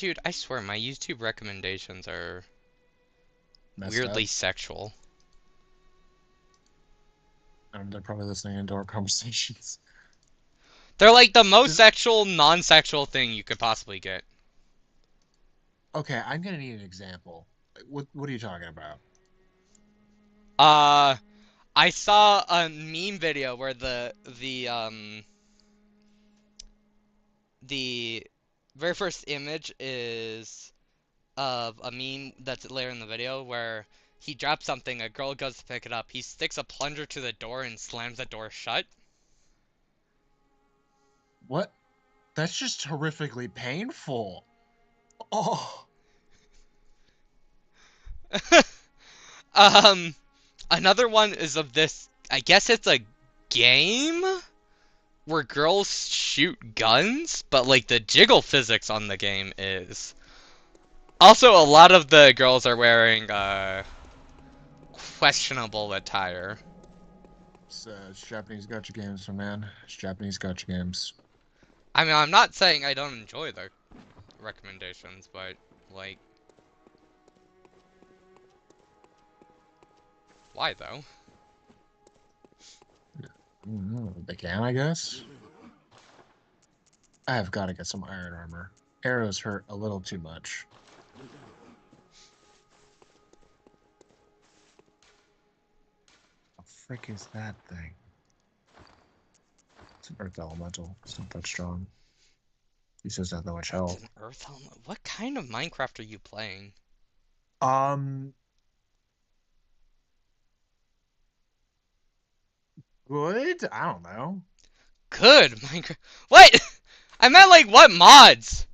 Dude, I swear my YouTube recommendations are Messed up. weirdly sexual. They're probably listening to our conversations. They're like the most Just sexual, non-sexual thing you could possibly get. okay. I'm gonna need an example. What are you talking about? Uh, I saw a meme video where the very first image is of a meme that's later in the video where he drops something, a girl goes to pick it up, he sticks a plunger to the door and slams the door shut. What? That's just horrifically painful. Oh, um, Another one is of this, I guess it's a game where girls shoot guns, but like the jiggle physics on the game is. Also, a lot of the girls are wearing questionable attire. it's Japanese gotcha games, my man. It's Japanese gotcha games. I mean, I'm not saying I don't enjoy the recommendations, but like, why though? They can, I guess. I have got to get some iron armor. Arrows hurt a little too much. The frick is that thing? It's an earth elemental. It's not that strong. He says that much It's health. an earth element. What kind of Minecraft are you playing? Um, good? I don't know. Good Minecraft. What? I meant like what mods?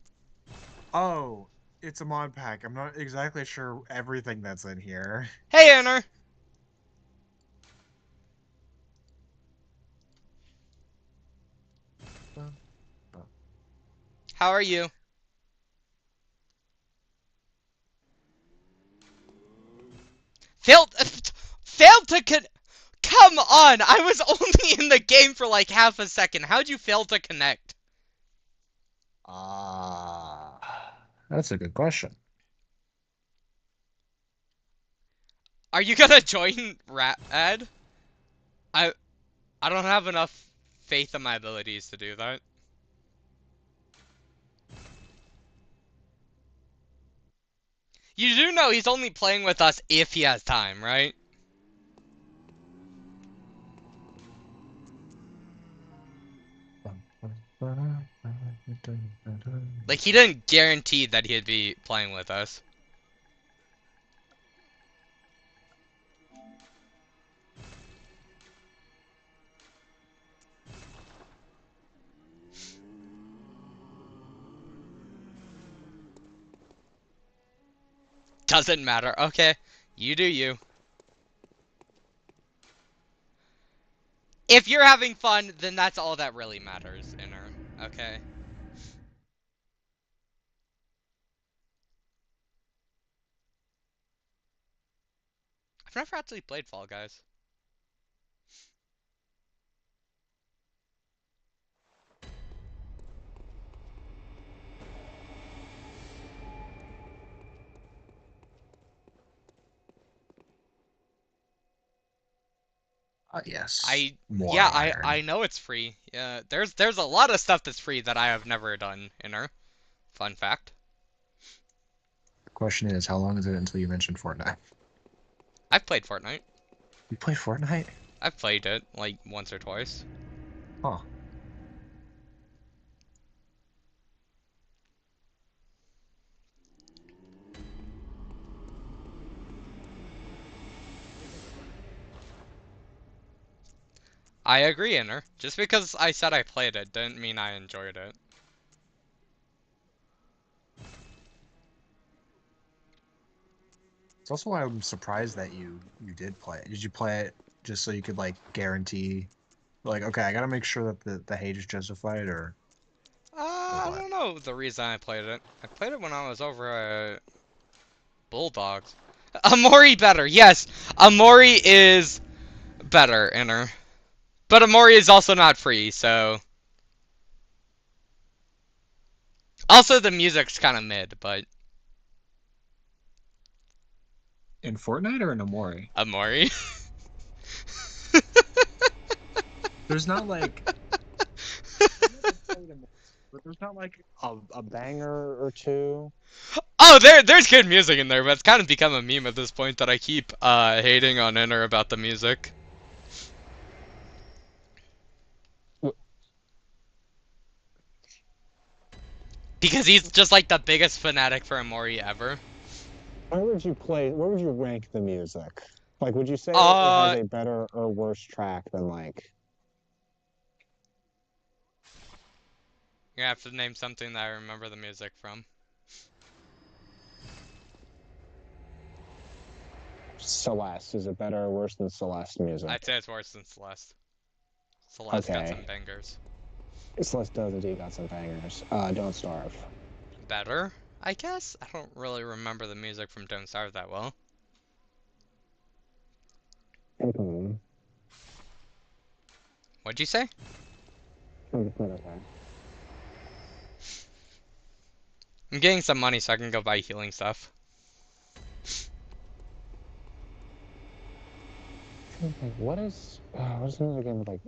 Oh, it's a mod pack. I'm not exactly sure everything that's in here. Hey, Anna. How are you? Failed. Failed to Come on! I was only in the game for like half a second. How'd you fail to connect? That's a good question. Are you gonna join Rad? I I don't have enough faith in my abilities to do that. You do know he's only playing with us if he has time, right? Like, he didn't guarantee that he'd be playing with us. Doesn't matter. Okay, you do you. If you're having fun, then that's all that really matters, Inner. Okay? I've never actually played Fall Guys. Yes. I More yeah, iron. I know it's free. Yeah, there's a lot of stuff that's free that I have never done, Inner. Fun fact. The question is, how long is it until you mention Fortnite? I've played Fortnite. You play Fortnite? I've played it like once or twice. Huh. I agree, Inner. Just because I said I played it didn't mean I enjoyed it. It's also why I'm surprised that you did play it. Did you play it just so you could like guarantee, like, okay, I gotta make sure that the hate is justified, or I what? don't know the reason I played it. I played it when I was over at Bulldogs. Amori better, yes. Amori is better, Inner. But Amori is also not free, so... Also, the music's kind of mid, but In Fortnite or in Amori? Amori. There's not like I've never played Amori, but there's not like a banger or two. Oh, there's good music in there, but it's kind of become a meme at this point that I keep hating on Inner about the music. Because he's just like the biggest fanatic for Amori ever. Where would you play? Where would you rank the music? Like, would you say it has Uh, a better or worse track than like? you have to name something that I remember the music from. Celeste? Is it better or worse than Celeste I'd music? say it's worse than Celeste. Celeste got some Okay, bangers. Celeste does indeed got some bangers. Don't Starve. Better, I guess? I don't really remember the music from Don't Starve that well. Mm-hmm. What'd you say? Okay. I'm getting some money so I can go buy healing stuff. What's another game with like?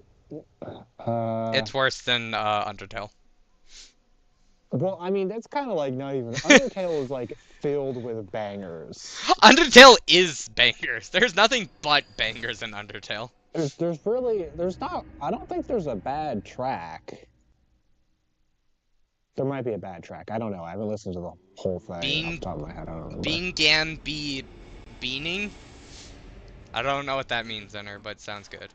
It's worse than Undertale. Well, I mean that's kind of like not even Undertale is like filled with bangers. Undertale is bangers. There's nothing but bangers in Undertale. There's not. I don't think there's a bad track. There might be a bad track. I don't know. I haven't listened to the whole thing off the Bean, top of my head. I don't remember. bean, gam, be, beaning. I don't know what that means, Enter, but sounds good.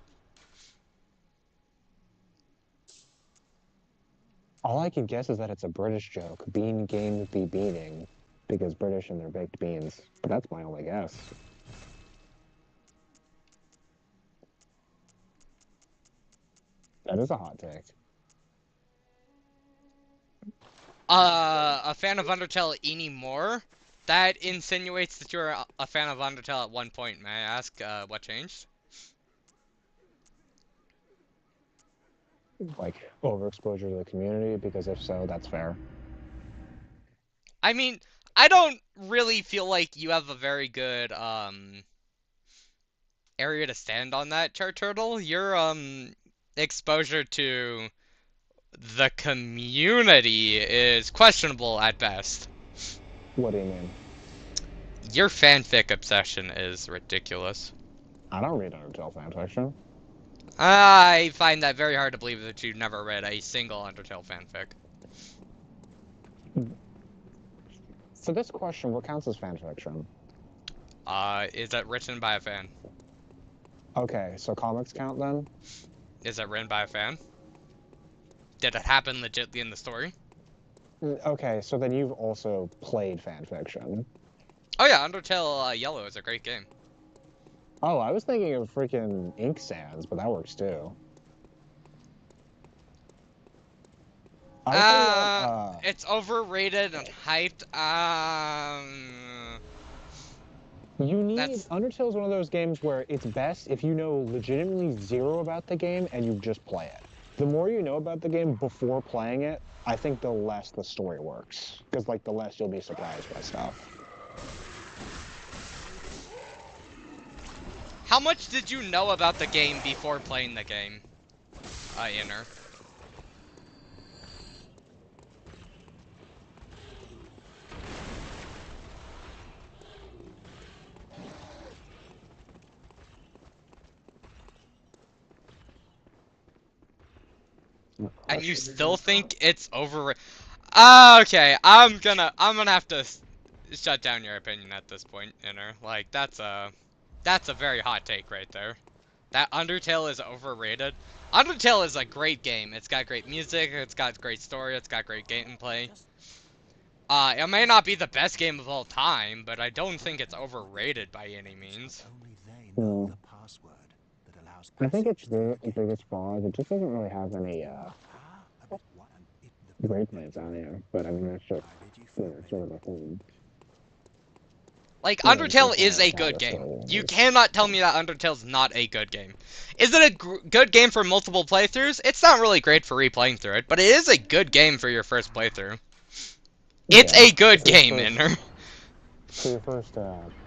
All I can guess is that it's a British joke. Bean game be beaning, because British and their baked beans. But that's my only guess. That is a hot take. A fan of Undertale anymore? That insinuates that you're a fan of Undertale at one point. May I ask what changed? Like overexposure to the community, because if so, that's fair. I mean, I don't really feel like you have a very good area to stand on that, Chart Turtle. Your exposure to the community is questionable at best. What do you mean? Your fanfic obsession is ridiculous. I don't read Undertale fanfiction. I find that very hard to believe that you've never read a single Undertale fanfic. For this question, what counts as fanfiction? Is it written by a fan? Okay, so comics count then? Is it written by a fan? Did it happen legitly in the story? Okay, so then you've also played fanfiction. Oh yeah, Undertale Yellow is a great game. Oh, I was thinking of freaking Ink Sands, but that works too. It's overrated and hyped. You need That's Undertale is one of those games where it's best if you know legitimately zero about the game and you just play it. The more you know about the game before playing it, I think the less the story works. Because like the less you'll be surprised by stuff. How much did you know about the game before playing the game? Inner. And you still think it's overrated? Okay, I'm gonna have to shut down your opinion at this point, Inner. Like that's a very hot take right there. That Undertale is overrated. Undertale is a great game. It's got great music, it's got great story, it's got great gameplay. It may not be the best game of all time, but I don't think it's overrated by any means. No. I think it's the biggest flaw. It just doesn't really have any great plays on here. But I mean, that's just sort of a thing. Like, Yeah, Undertale it's is not a as good bad game. as You it is. cannot tell me that Undertale's not a good game. Is it a good game for multiple playthroughs? It's not really great for replaying through it, but it is a good game for your first playthrough. It's Yeah. a good For your game, first- Inner. For your first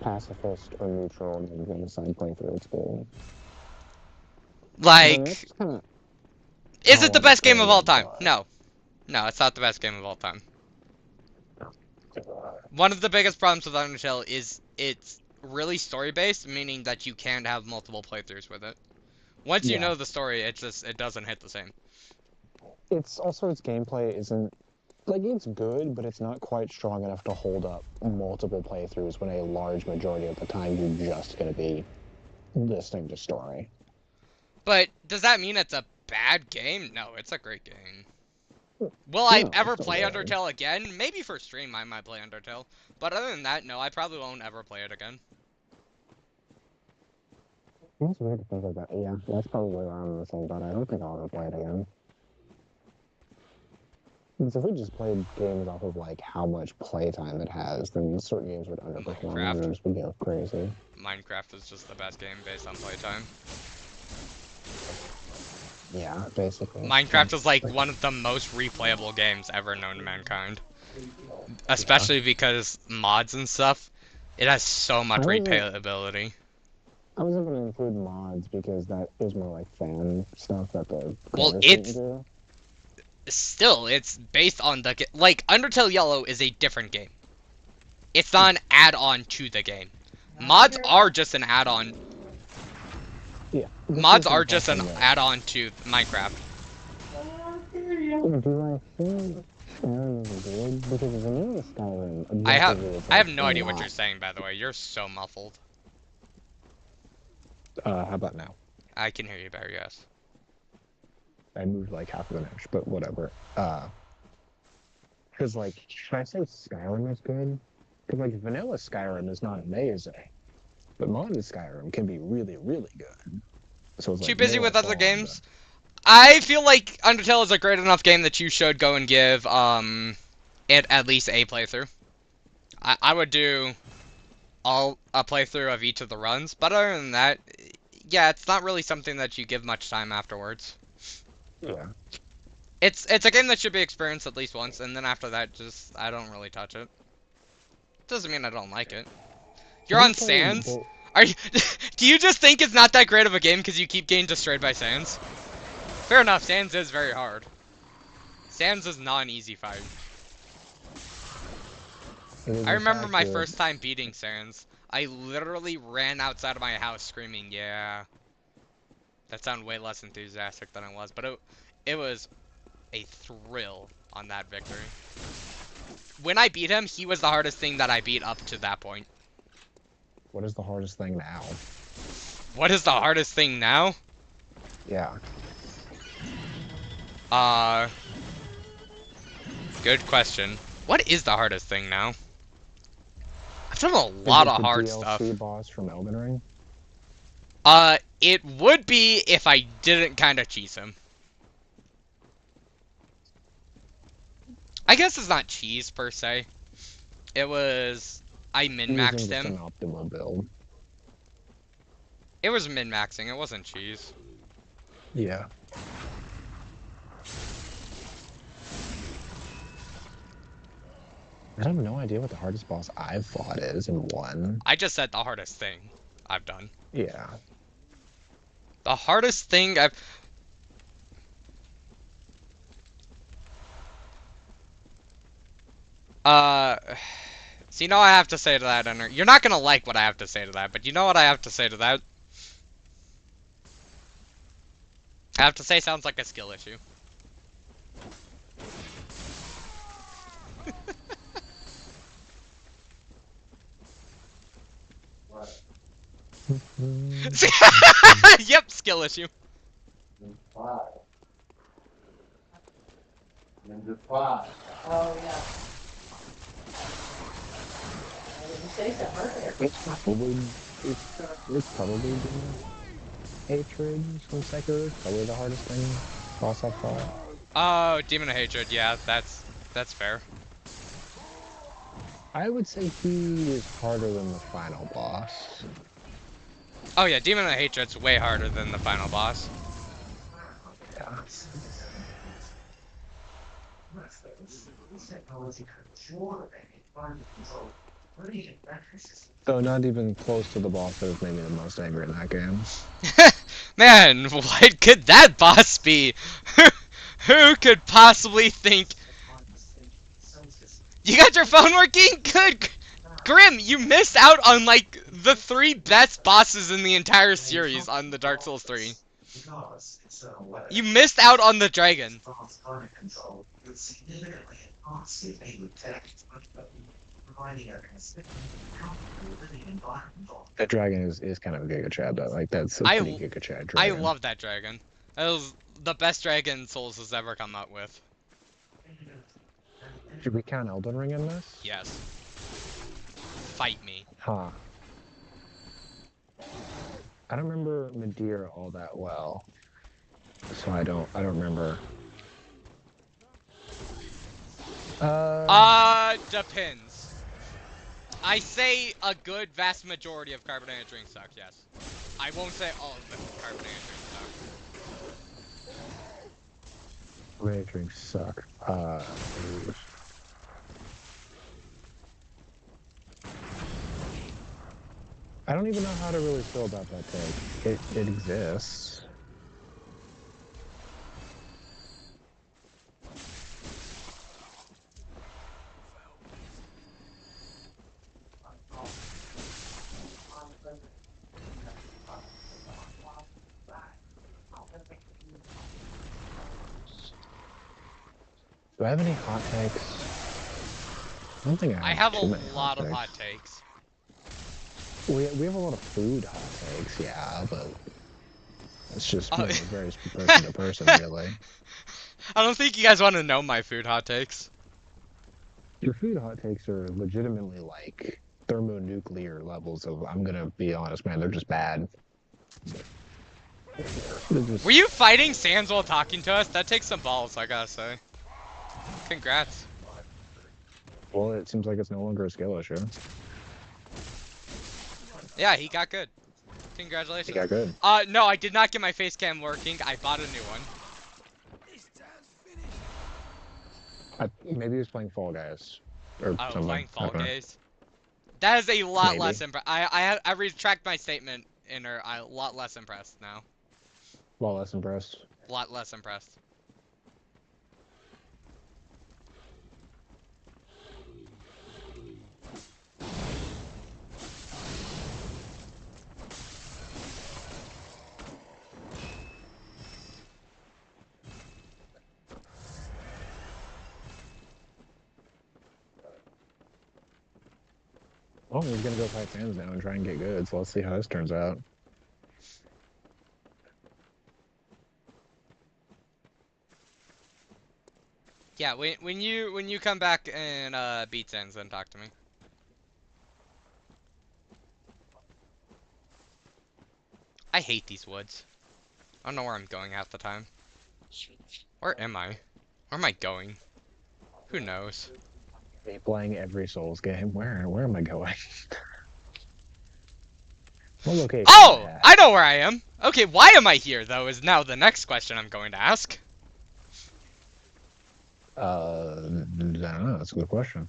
pacifist or neutral genocide playthrough experience. Then Like, that's kind of is how it the I best game describe of all it, time? but No. No, it's not the best game of all time. One of the biggest problems with Undertale is it's really story-based, meaning that you can have multiple playthroughs with it. Once you yeah. know the story, it doesn't hit the same. It's also its gameplay isn't like it's good, but it's not quite strong enough to hold up multiple playthroughs when a large majority of the time you're just gonna be listening to story. But does that mean it's a bad game? No, it's a great game. Will I No, it's ever still play good. Undertale again? Maybe for stream I might play Undertale. But other than that, no, I probably won't ever play it again. It's weird to think about. Yeah, that's probably where I'm in the same boat. I don't think I'll ever play it again. Because if we just played games off of like how much playtime it has, then certain games would underperform and Minecraft. others would go crazy. Minecraft is just the best game based on playtime. Yeah, basically. Minecraft is like one of the most replayable games ever known to mankind. Especially because mods and stuff. It has so much replayability. I wasn't going to include mods because that is more like fan stuff that the Well, creators it's do. still, it's based on the like Undertale Yellow is a different game. It's not an add-on to the game. Mods are just an add-on. Yeah. Mods are just an add-on to Minecraft. Do I think Skyrim is good? Because vanilla Skyrim. I have no a idea what lot. you're saying, by the way. You're so muffled. How about now? I can hear you better, yes. I moved like half of an inch, but whatever. Because like, should I say Skyrim is good? Because like vanilla Skyrim is not amazing, but modded Skyrim can be really, really good. So it's like Too busy more with other fun, games? I feel like Undertale is a great enough game that you should go and give it at least a playthrough. I would do a playthrough of each of the runs, but other than that, yeah, it's not really something that you give much time afterwards. Yeah. It's a game that should be experienced at least once, and then after that, just I don't really touch it. Doesn't mean I don't like it. You're on Sands? Are you? Do you just think it's not that great of a game because you keep getting destroyed by Sands? Fair enough. Sands is very hard. Sands is not an easy fight. I remember my first time beating Sands. I literally ran outside of my house screaming, "Yeah." That sounded way less enthusiastic than I was, but it was a thrill on that victory. When I beat him, he was the hardest thing that I beat up to that point. What is the hardest thing now? What is the hardest thing now? Yeah. Good question. What is the hardest thing now? I've done a lot of hard stuff. DLC boss from Elden Ring? It would be if I didn't kind of cheese him. I guess it's not cheese per se. It was I min-maxed him. An optimal build. It was min-maxing. It wasn't cheese. Yeah. I have no idea what the hardest boss I've fought is in one. I just said the hardest thing I've done. Yeah. The hardest thing I've... So you know what I have to say to that, Ender? You're not gonna like what I have to say to that, but you know what I have to say to that? I have to say sounds like a skill issue. Yep, skill issue. Number 5. Oh, yeah. You say so earlier. It's probably been hatred from Sekiro. Probably the hardest thing boss I've fought. Oh, Demon of Hatred, yeah, that's fair. I would say he is harder than the final boss. Oh yeah, Demon of Hatred's way harder than the final boss. Yeah. So not even close to the boss that has made me the most angry in that game. Man, what could that boss be? Who could possibly think? You got your phone working? Good. Grim, you missed out on like the 3 best bosses in the entire series on the Dark Souls 3. You missed out on the dragon. That dragon is kind of a Giga Chad though. Like that's a pretty Giga Chad I dragon. love that dragon. That was the best dragon Souls has ever come out with. Should we count Elden Ring in this? Yes. Fight me. Huh. I don't remember Madeira all that well, so I don't remember. Depends. I say a good vast majority of carbonated drinks suck, yes. I won't say all of the carbonated drinks suck. Carbonated drinks suck. I don't even know how to really feel about that take. It exists. Do I have any hot takes? I don't think I have a too many lot of takes. hot takes. We have a lot of food hot takes, yeah, but it's just varies from person to person, really. I don't think you guys want to know my food hot takes. Your food hot takes are legitimately like thermonuclear levels of, I'm gonna be honest, man, they're just bad. Were you fighting Sans while talking to us? That takes some balls, I gotta say. Congrats. Well, it seems like it's no longer a skill issue. Yeah, he got good. Congratulations. He got good. No, I did not get my face cam working. I bought a new one. Maybe he was playing Fall Guys. Or something. Playing Fall Guys. That is a lot Maybe. less impressed. I retract my statement in her. A lot less impressed now. A lot less impressed. A lot less impressed. Oh, he's gonna go fight fans now and try and get good, so let's see how this turns out. Yeah, when you come back and beat Sans, then talk to me. I hate these woods. I don't know where I'm going half the time. Where am I? Where am I going? Who knows? Me playing every Souls game. Where am I going? What location? Oh! I know where I am! Okay, why am I here, though, is now the next question I'm going to ask. I don't know. That's a good question.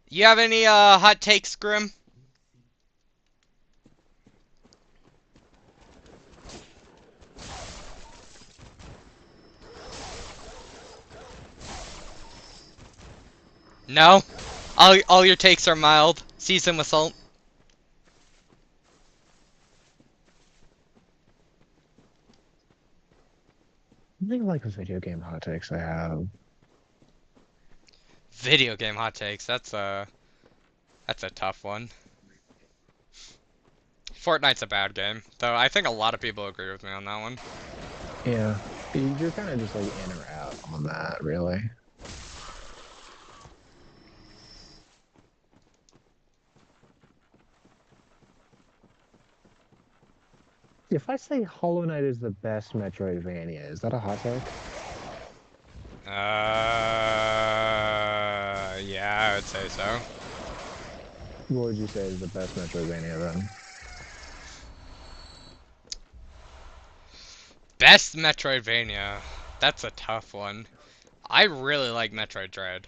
You have any hot takes, Grim? No? All your takes are mild. Season with salt. I think like the video game hot takes I have. Video game hot takes. That's a tough one. Fortnite's a bad game, though I think a lot of people agree with me on that one. Yeah, you're kind of just like in or out on that, really. If I say Hollow Knight is the best Metroidvania, is that a hot take? Yeah, I would say so. What would you say is the best Metroidvania then? Best Metroidvania. That's a tough one. I really like Metroid Dread.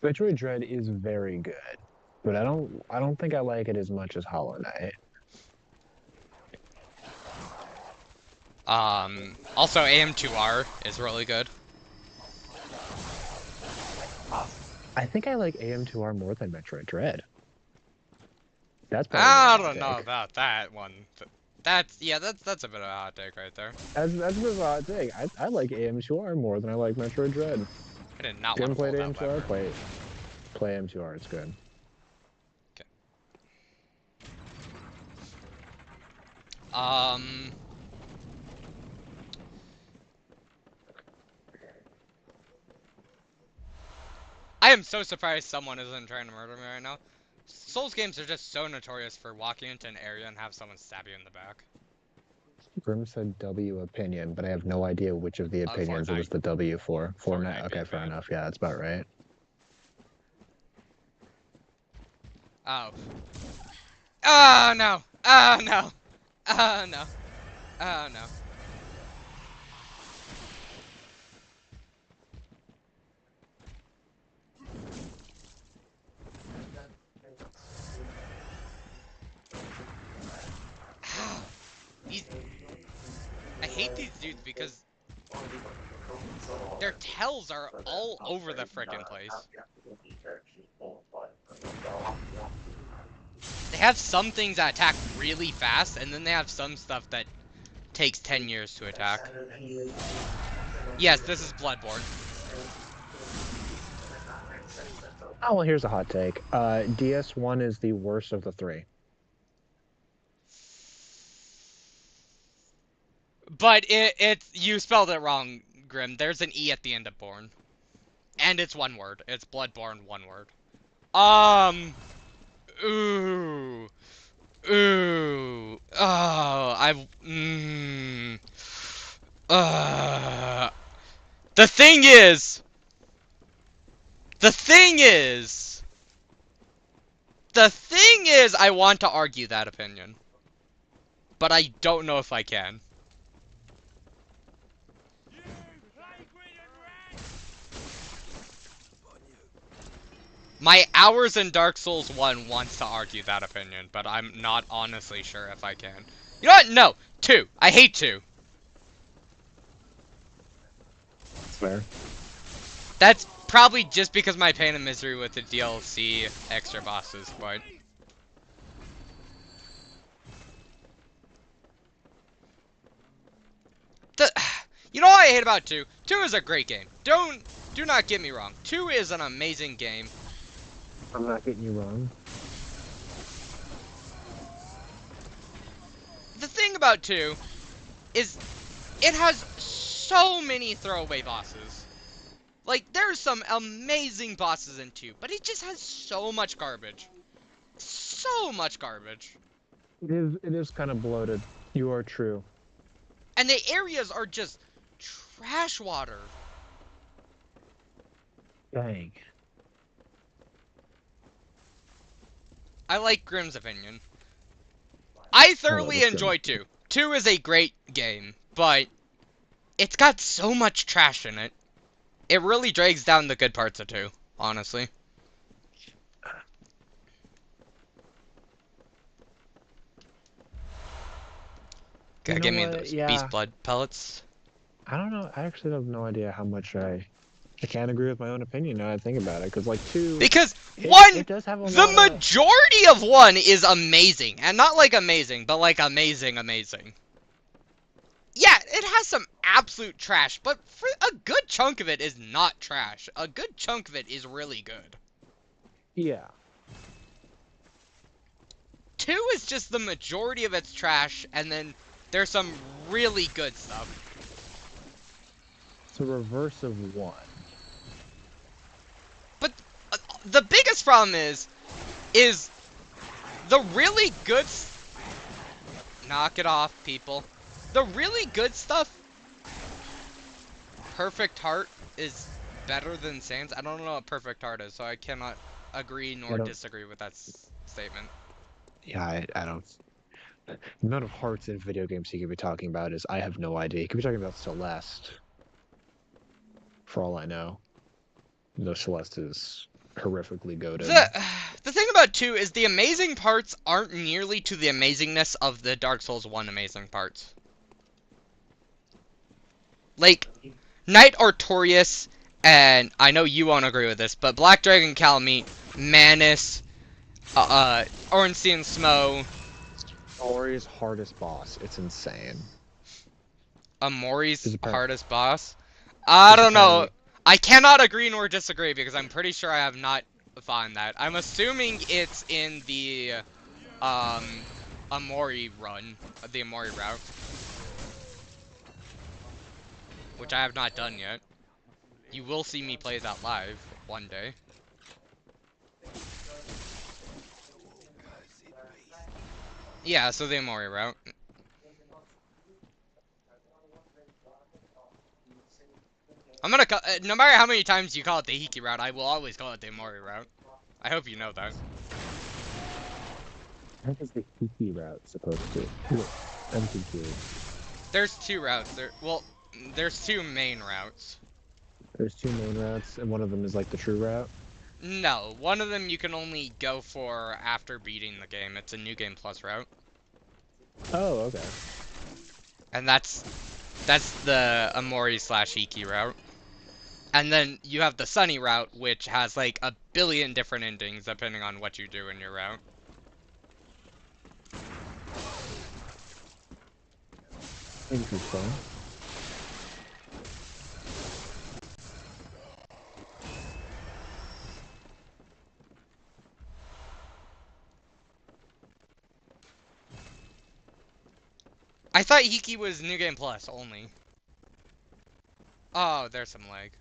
Metroid Dread is very good, but I don't think I like it as much as Hollow Knight. Also AM2R is really good. I think I like AM2R more than Metroid Dread. That's I probably a hot don't know take. about that one. That's a bit of a hot take right there. That's a bit of a hot take. I like AM2R more than I like Metroid Dread. I did not You want haven't to pull played that AM2R? lever. Play AM2R. It's good. Um. I am so surprised someone isn't trying to murder me right now. Souls games are just so notorious for walking into an area and have someone stab you in the back. Grim said W opinion, but I have no idea which of the opinions it was Fortnite. the W for. Fortnite? Fortnite Okay, being fair bad. enough. Yeah, that's about right. Oh. Oh no! Oh no! Oh no! Oh no! These... I hate these dudes because their tells are all over the frickin' place. They have some things that attack really fast, and then they have some stuff that takes 10 years to attack. Yes, this is Bloodborne. Oh, well, here's a hot take. DS1 is the worst of the three. But it's you spelled it wrong, Grim. There's an E at the end of Born. And it's one word. It's Bloodborne, one word. Ooh. Ooh. Oh, The thing is... The thing is... The thing is, I want to argue that opinion. But I don't know if I can. My hours in Dark Souls 1 wants to argue that opinion, but I'm not honestly sure if I can. You know what? No! 2. I hate 2. Fair. That's probably just because my pain and misery with the DLC extra bosses, but... You know what I hate about 2? 2 is a great game. Do not get me wrong. 2 is an amazing game. I'm not getting you wrong. The thing about 2 is it has so many throwaway bosses. Like, there's some amazing bosses in 2, but it just has so much garbage. So much garbage. It is kind of bloated. You are true. And the areas are just trash water. Dang. I like Grimm's opinion. I thoroughly that's good. enjoy 2. 2 is a great game, but it's got so much trash in it. It really drags down the good parts of 2, honestly. You Give know me what? those Yeah. beast blood pellets. I don't know. I actually have no idea how much I can't agree with my own opinion now that I think about it. Because, like, 2... Because it does have a the lot of... majority of 1 is amazing. And not like amazing, but like amazing. Yeah, it has some absolute trash, but for a good chunk of it is not trash. A good chunk of it is really good. Yeah. 2 is just the majority of its trash, and then there's some really good stuff. It's a reverse of 1. But the biggest problem is the really good Knock it off, people. The really good stuff, Perfect Heart is better than Sans. I don't know what Perfect Heart is, so I cannot agree I nor don't. disagree with that statement. Yeah, I don't. The amount of hearts in video games he could be talking about is I have no idea. He could be talking about Celeste, for all I know. No, Celeste is horrifically goated. The thing about 2 is the amazing parts aren't nearly to the amazingness of the Dark Souls 1 amazing parts. Like, Knight Artorias, and I know you won't agree with this, but Black Dragon Calamite, Manus, Ornstein Smo, Ori's hardest boss. It's insane. Amori's Is apparent. hardest boss. I Is don't know. apparently. I cannot agree nor disagree because I'm pretty sure I have not found that. I'm assuming it's in the um Amori run, the Amori route, which I have not done yet. You will see me play that live one day. Yeah, so the Amori route. I'm gonna no matter how many times you call it the Hiki route, I will always call it the Amori route. I hope you know that. How is the Kiki route supposed to? I'm confused. There's 2 routes. There's 2 main routes. There's 2 main routes, and one of them is like the true route. No, one of them you can only go for after beating the game. It's a New Game Plus route. Oh, okay. And that's the Amori / Iki route. And then you have the Sunny route, which has like a billion different endings depending on what you do in your route. Interesting. I thought Hiki was New Game Plus only. Oh, there's some lag.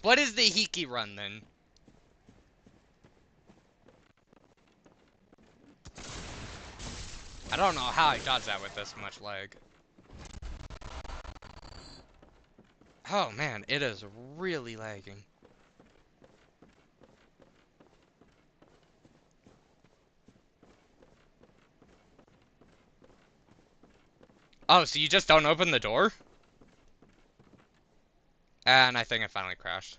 What is the Hiki run then? I don't know how I dodged that with this much lag. Oh man, it is really lagging. Oh, so you just don't open the door? And I think it finally crashed.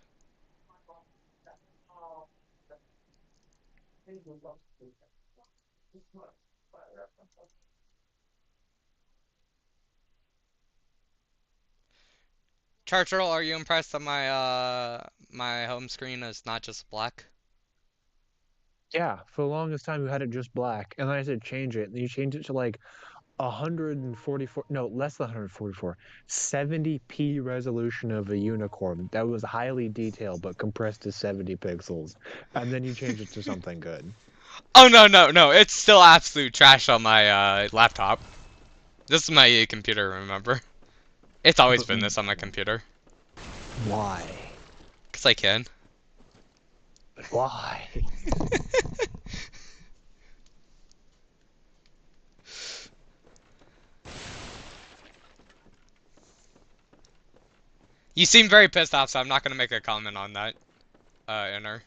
Chartrell, are you impressed that my home screen is not just black? Yeah, for the longest time you had it just black, and then I said change it, and you changed it to like 144, no, less than 144, 70p resolution of a unicorn. That was highly detailed, but compressed to 70 pixels. And then you change it to something good. Oh no, it's still absolute trash on my laptop. This is my computer, remember? It's always been this on my computer. Why? 'Cause I can. Why? You seem very pissed off, so I'm not gonna make a comment on that, Inner.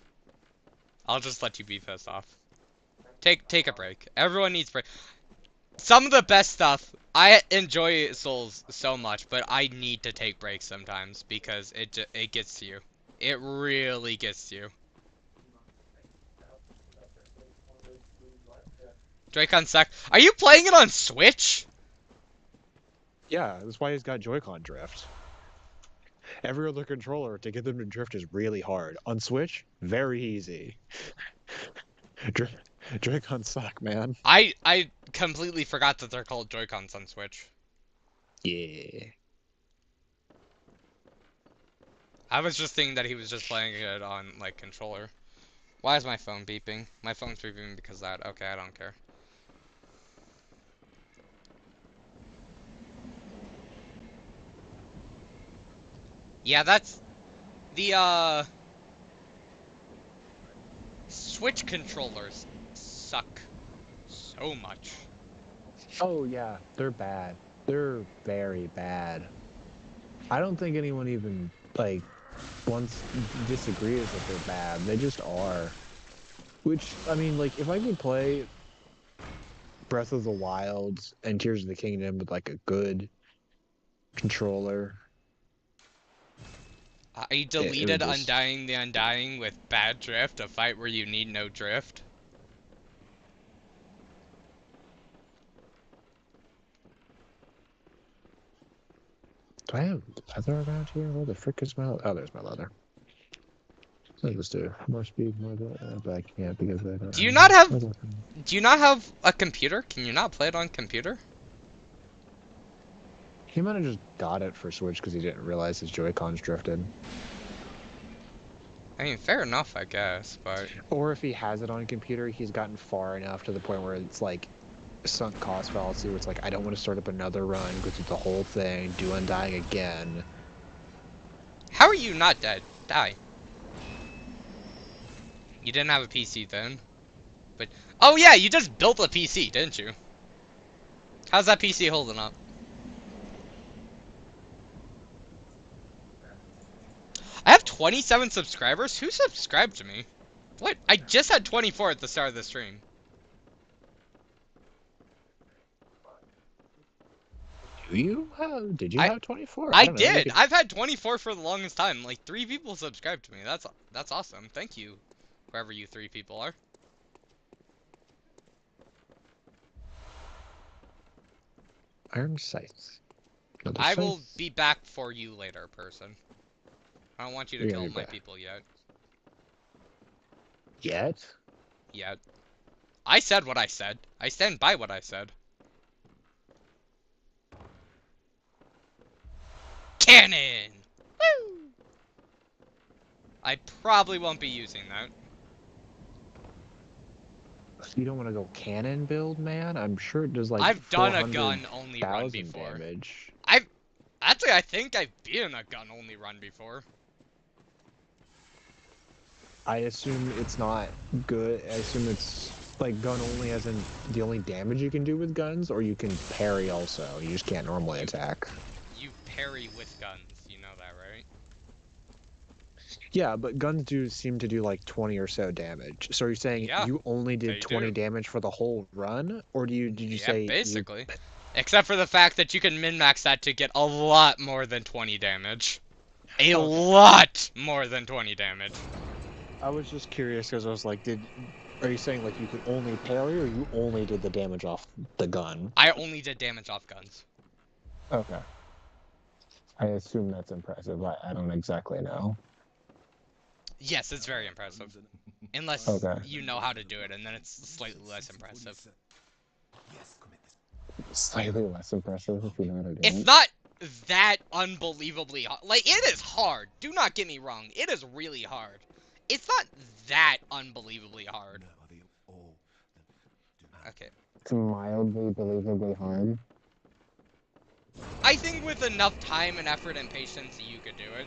I'll just let you be pissed off. Take a break. Everyone needs break. Some of the best stuff. I enjoy Souls so much, but I need to take breaks sometimes because it gets to you. It really gets to you. Joy-Con suck. Are you playing it on Switch? Yeah, that's why he's got Joy-Con drift. Every other controller, to get them to drift is really hard. On Switch, very easy. Joy-Con suck, man. I completely forgot that they're called Joy-Cons on Switch. Yeah. I was just thinking that he was just playing it on, like, controller. Why is my phone beeping? My phone's beeping because of that. Okay, I don't care. Yeah, that's the Switch controllers suck so much. Oh yeah, they're bad. They're very bad. I don't think anyone even like once disagrees that they're bad. They just are. Which I mean, like if I could play Breath of the Wild and Tears of the Kingdom with like a good controller, I it would deleted just. Undying the Undying with bad drift, a fight where you need no drift. Do I have leather around here? Where the frick is my? Oh, there's my leather. Let's do more speed, more but I can't because I don't Do you not have have. Do you not have a computer? Can you not play it on computer? He might have just got it for Switch because he didn't realize his Joy-Cons drifted. I mean, fair enough, I guess, but Or if he has it on a computer, he's gotten far enough to the point where it's like sunk cost fallacy, where it's like, I don't want to start up another run, go through the whole thing, do Undying again. how are you not dead? Die. You didn't have a PC then? But oh yeah, you just built a PC, didn't you? How's that PC holding up? I have 27 subscribers? Who subscribed to me? What? I just had 24 at the start of the stream. Do you have? Did you I have 24? I I don't know. did. I've had 24 for the longest time. Like 3 people subscribed to me. That's awesome. Thank you, whoever you 3 people are. Iron Sights. Another I will Scythe. be back for you later, person. I don't want you to You're gonna kill be my back. people yet. Yet? Yet. I said what I said. I stand by what I said. Cannon! Woo! I probably won't be using that. You don't want to go cannon build, man? I'm sure it does like I've done a 400,000 gun only run before. damage. Actually, I think I've been a gun only run before. I assume it's not good. I assume it's like gun only, as in the only damage you can do with guns, or you can parry also. You just can't normally attack. You parry with guns, you know that, right? Yeah, but guns do seem to do like 20 or so damage. So are you saying Yeah, you only they did 20 do. damage for the whole run, or did you Yeah, say you? basically. Except for the fact that you can min-max that to get a lot more than 20 damage. A Okay. lot more than 20 damage. I was just curious because I was like, are you saying like you could only parry, or you only did the damage off the gun? I only did damage off guns. Okay. I assume that's impressive. I don't exactly know. Yes, it's very impressive. Unless Okay. you know how to do it, and then it's slightly less impressive. Slightly less impressive if you know how to do It's it. not that unbelievably hard. Like, it is hard. Do not get me wrong. It is really hard. It's not that unbelievably hard. Okay. It's mildly believably hard. I think with enough time and effort and patience, you could do it.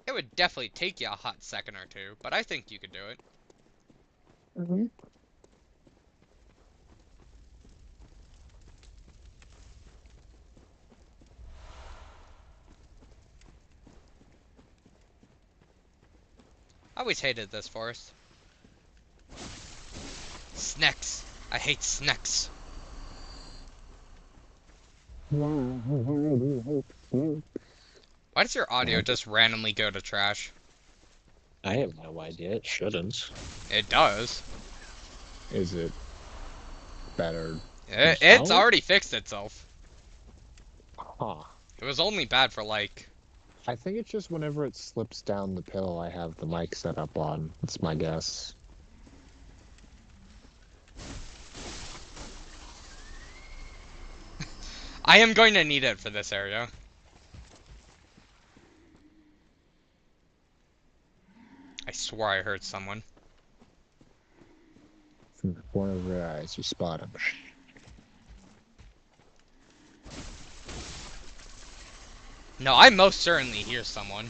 It would definitely take you a hot second or two, but I think you could do it. Mm-hmm. I always hated this forest. Snacks. I hate snacks. Why does your audio just randomly go to trash? I have no idea. It shouldn't. It does. Is it better? It's already fixed itself. Huh. It was only bad for like... I think it's just whenever it slips down the pill, I have the mic set up on. That's my guess. I am going to need it for this area. I swore I heard someone. From the corner of your eyes, you spot him. No, I most certainly hear someone.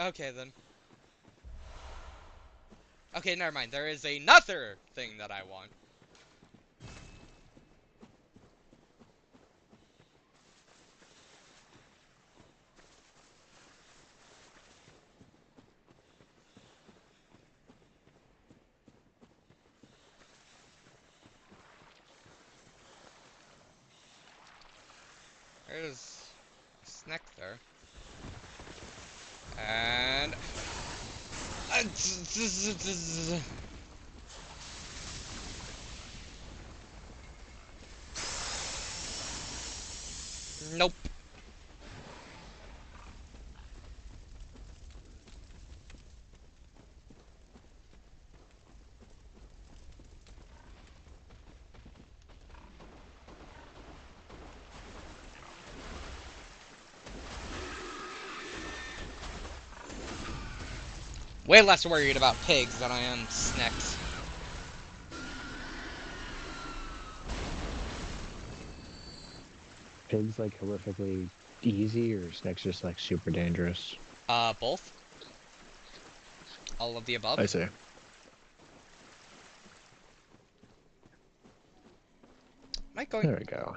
Okay, then. Okay, never mind. There is another thing that I want. There's a snack there. And... Nope. Way less worried about pigs than I am snacks. Pigs like horrifically easy, or snakes just like super dangerous? Both. All of the above. I see. Am I going? There we go.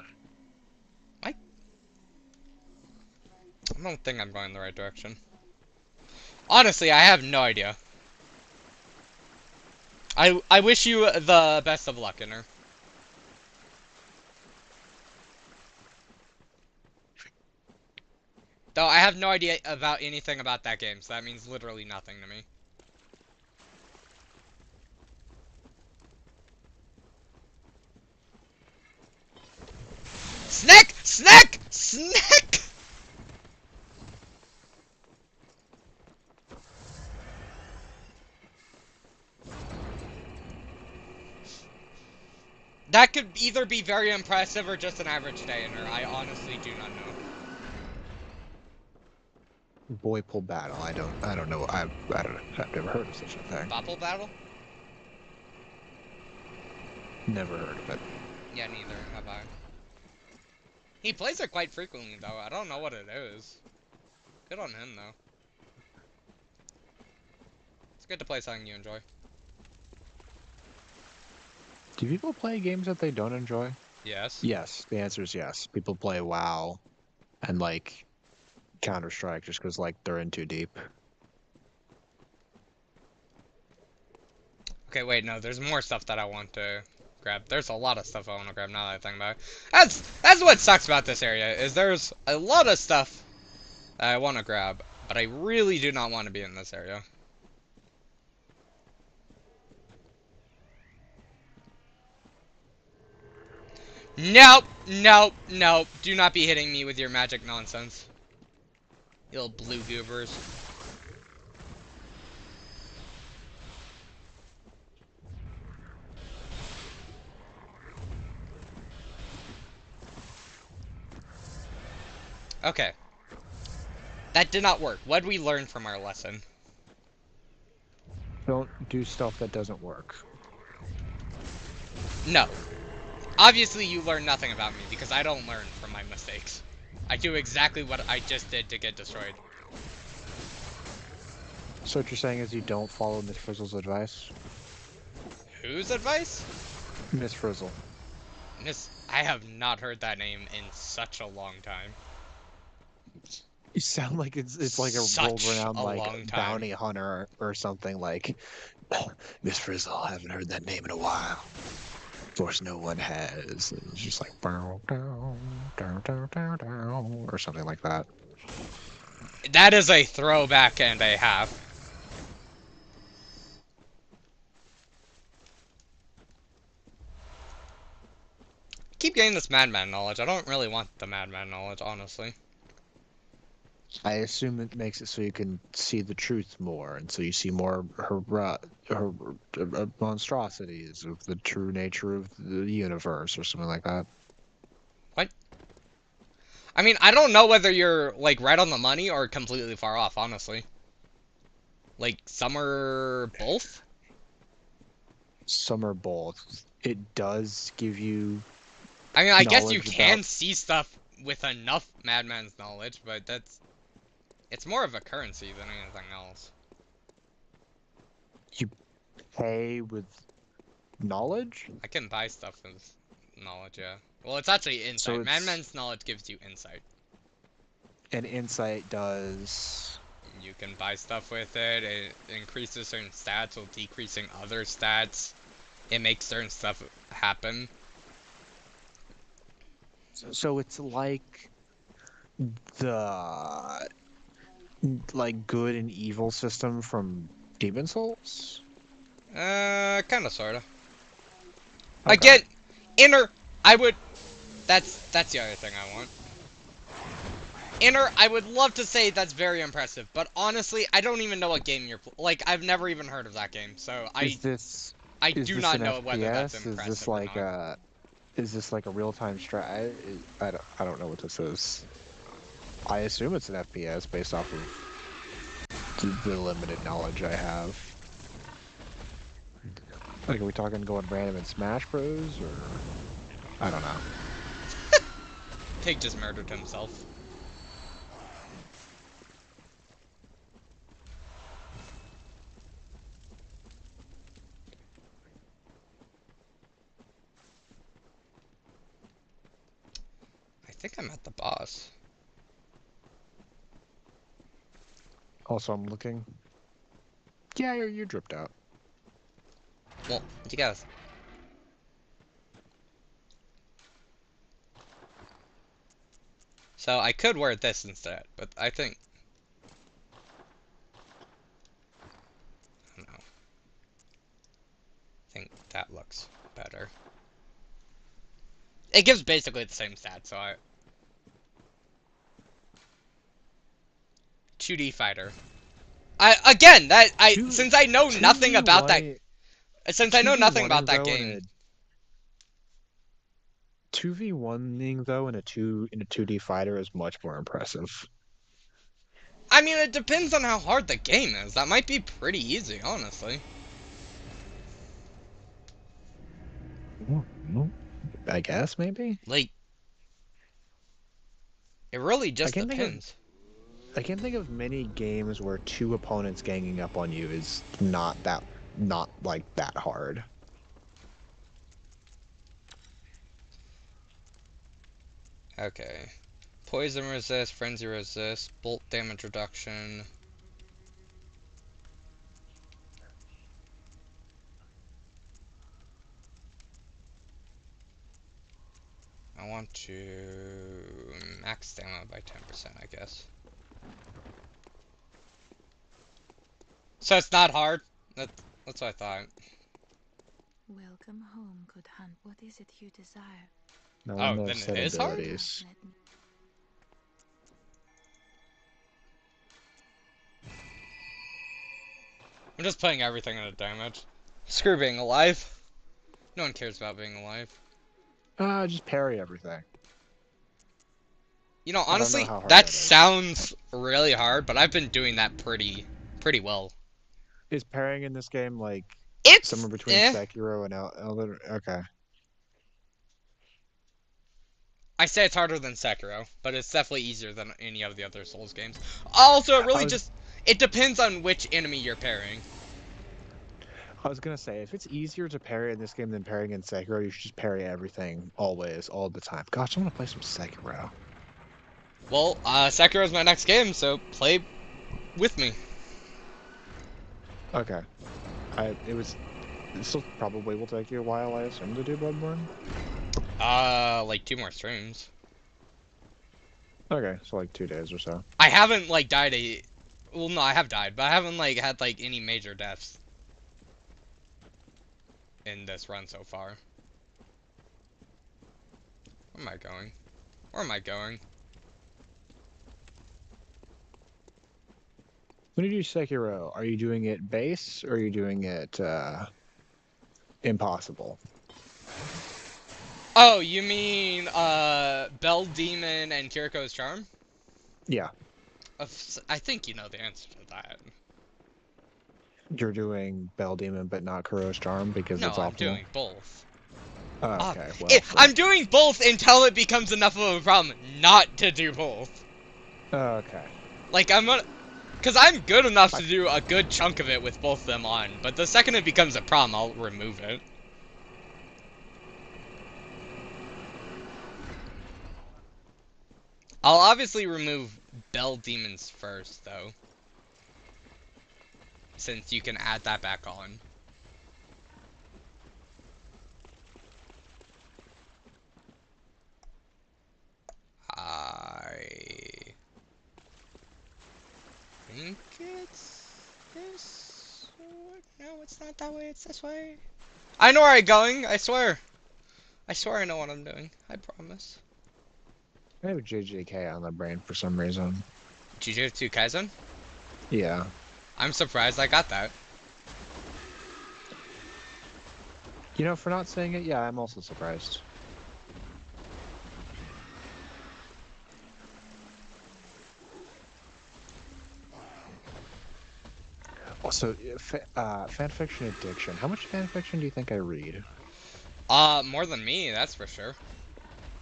I don't think I'm going in the right direction. Honestly, I have no idea. I wish you the best of luck, Inner. Though I have no idea about anything about that game, so that means literally nothing to me. Snack! Snack! Snack! That could either be very impressive or just an average day, Inner. I honestly do not know. Boy pull battle. I don't know. I don't know. I've never heard of such a thing. Bopple battle? Never heard of it. Yeah, neither have I. He plays it quite frequently, though. I don't know what it is. Good on him, though. It's good to play something you enjoy. Do people play games that they don't enjoy? Yes. Yes. The answer is yes. People play WoW and like Counter-Strike just because like they're in too deep. Okay, wait, no, there's more stuff that I want to grab. There's a lot of stuff I want to grab now that I think about it. That's what sucks about this area, is there's a lot of stuff that I want to grab, but I really do not want to be in this area. Nope, nope, nope. Do not be hitting me with your magic nonsense. You little blue goobers. Okay. That did not work. What did we learn from our lesson? Don't do stuff that doesn't work. No. Obviously you learn nothing about me because I don't learn from my mistakes. I do exactly what I just did to get destroyed. So what you're saying is you don't follow Miss Frizzle's advice? Whose advice? Miss Frizzle. I have not heard that name in such a long time. You sound like it's like a Such world-renowned a long like time. bounty hunter or something like. Miss Frizzle, I haven't heard that name in a while. Of course, no one has. And it's just like bow, down, down, down, down, down, or something like that. That is a throwback and a half. Keep getting this madman knowledge. I don't really want the madman knowledge, honestly. I assume it makes it so you can see the truth more, and so you see more monstrosities of the true nature of the universe, or something like that. What? I mean, I don't know whether you're, like, right on the money or completely far off, honestly. Like, some are both? Some are both. It does give you. I mean, I guess you knowledge can about- see stuff with enough madman's knowledge, but that's... It's more of a currency than anything else. You pay with knowledge? I can buy stuff with knowledge, yeah. Well, it's actually insight. So it's- Madman's knowledge gives you insight. And insight does... You can buy stuff with it. It increases certain stats while decreasing other stats. It makes certain stuff happen. So it's like the like good and evil system from Demon Souls? Kinda, sorta. Okay. Again, inner, I would... That's the other thing I want. Inner, I would love to say that's very impressive, but honestly, I don't even know what game you're like. I've never even heard of that game, so I do not know whether that's impressive. Is this like a real-time strat? I don't know what this is. I assume it's an FPS based off of the limited knowledge I have. Like, are we talking going random in Smash Bros, or I don't know. Pig just murdered himself. I think I'm at the boss. Also, I'm looking. Yeah, you dripped out. Well, you guys. So I could wear this instead, but I think... I don't know. I think that looks better. It gives basically the same stats, so I... 2D fighter. Since I know nothing about that... Since I know nothing about that game... 2v1ing though in a 2D fighter is much more impressive. I mean, it depends on how hard the game is. That might be pretty easy, honestly. I guess, maybe? Like... It really just I can't think of many games where two opponents ganging up on you is not like that hard. Okay. Poison resist, frenzy resist, bolt damage reduction. I want to max stamina by 10%, I guess. So it's not hard? That's what I thought. Welcome home, good hunt. What is it you desire? No Oh, one then knows it is hard? abilities. Let me- I'm just putting everything into damage. Screw being alive. No one cares about being alive. Just parry everything. You know, I don't know honestly, how hard that that is. sounds really hard, but I've been doing that pretty well. Is parrying in this game like It's somewhere between Sekiro and Elden? Okay. I say it's harder than Sekiro, but it's definitely easier than any of the other Souls games. Also, it really it depends on which enemy you're parrying. I was gonna say, if it's easier to parry in this game than parrying in Sekiro, you should just parry everything, always, all the time. Gosh, I want to play some Sekiro. Well, Sekiro's my next game, so play with me. Okay. It still probably will take you a while, I assume, to do Bloodborne? Like 2 more streams. Okay, so like 2 days or so. I haven't, like, died well, no, I have died, but I haven't, like, had, like, any major deaths in this run so far. Where am I going? Where am I going? When you do Sekiro, are you doing it base, or are you doing it, impossible? Oh, you mean, Bell Demon and Kiriko's Charm? Yeah. I think you know the answer to that. You're doing Bell Demon, but not Kuro's Charm, because No, it's I'm optimal? doing both. Oh, okay, well... I'm doing both until it becomes enough of a problem not to do both. Okay. Like, I'm gonna... Because I'm good enough to do a good chunk of it with both of them on, but the second it becomes a problem, I'll remove it. I'll obviously remove Bell Demons first, though. Since you can add that back on. I think it's this way. No, it's not that way, it's this way. I know where I'm going, I swear. I swear I know what I'm doing. I promise. I have JJK on the brain for some reason. Jujutsu Kaisen? Yeah. I'm surprised I got that. You know, for not saying it, yeah, I'm also surprised. Also, fanfiction addiction. How much fanfiction do you think I read? More than me, that's for sure.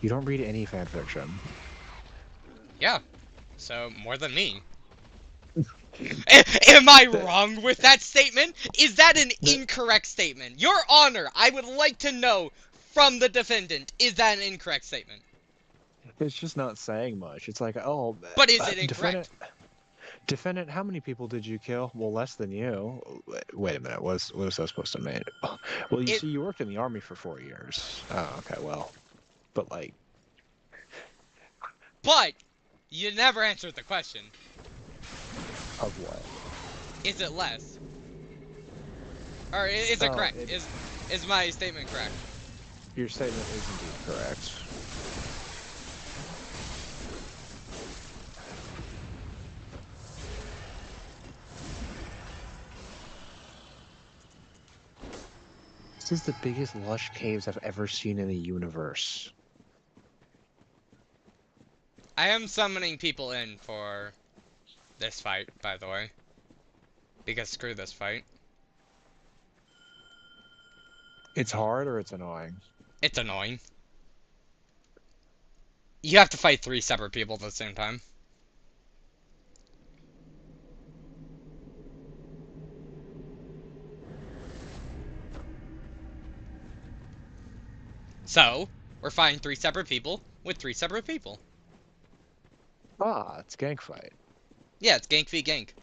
You don't read any fanfiction. Yeah. So, more than me. Am I wrong with that statement? Is that an incorrect statement? Your Honor, I would like to know from the defendant, is that an incorrect statement? It's just not saying much. It's like, oh, But is it incorrect? Defendant, how many people did you kill? Well, less than you. Wait a minute, what was that supposed to mean? Well, you see, you worked in the army for 4 years. Oh, okay, well, but like... But, you never answered the question. Of what? Is it less? Or is it correct? Is my statement correct? Your statement is indeed correct. This is the biggest lush caves I've ever seen in the universe. I am summoning people in for this fight, by the way. Because screw this fight. It's hard or it's annoying? It's annoying. You have to fight 3 separate people at the same time. So, we're fighting 3 separate people with 3 separate people. Ah, it's gank fight. Yeah, it's gank v gank.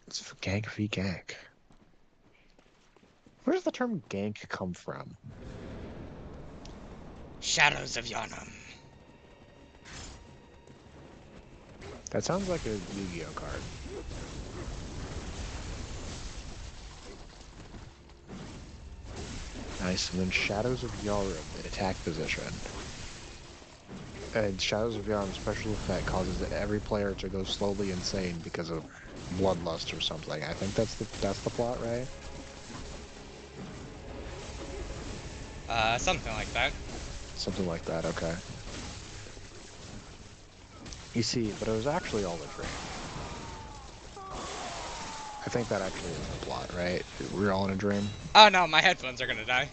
It's gank v gank. Where does the term gank come from? Shadows of Yharnam. That sounds like a Yu-Gi-Oh card. Nice, and then Shadows of Yharnam in attack position. And Shadows of Yharnam's special effect causes every player to go slowly insane because of bloodlust or something. I think that's the plot, right? Something like that. Something like that, okay. You see, but it was actually all a dream. I think that actually is the plot, right? We're all in a dream. Oh no, my headphones are gonna die.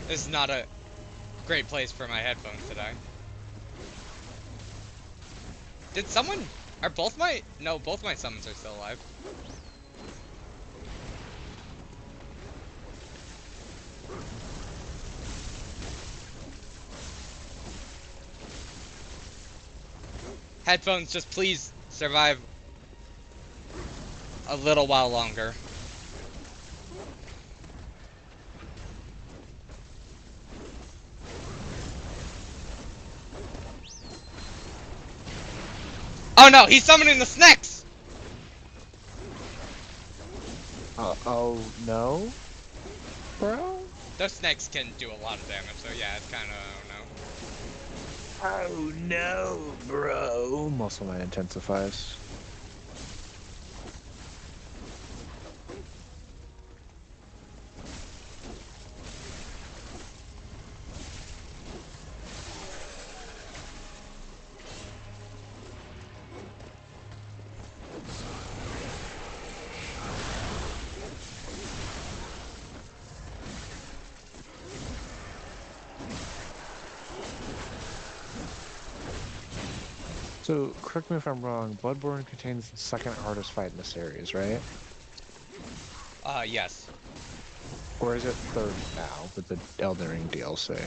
This is not a great place for my headphones to die. Did someone... Are both my... No, both my summons are still alive. Headphones, just please survive a little while longer. Oh no, he's summoning the snakes! Oh no? Bro? Those snakes can do a lot of damage, so yeah, it's kinda, I don't know. Oh no, bro. Muscle Man intensifies. So, correct me if I'm wrong, Bloodborne contains the second hardest fight in the series, right? Yes. Or is it third now with the Elden Ring DLC?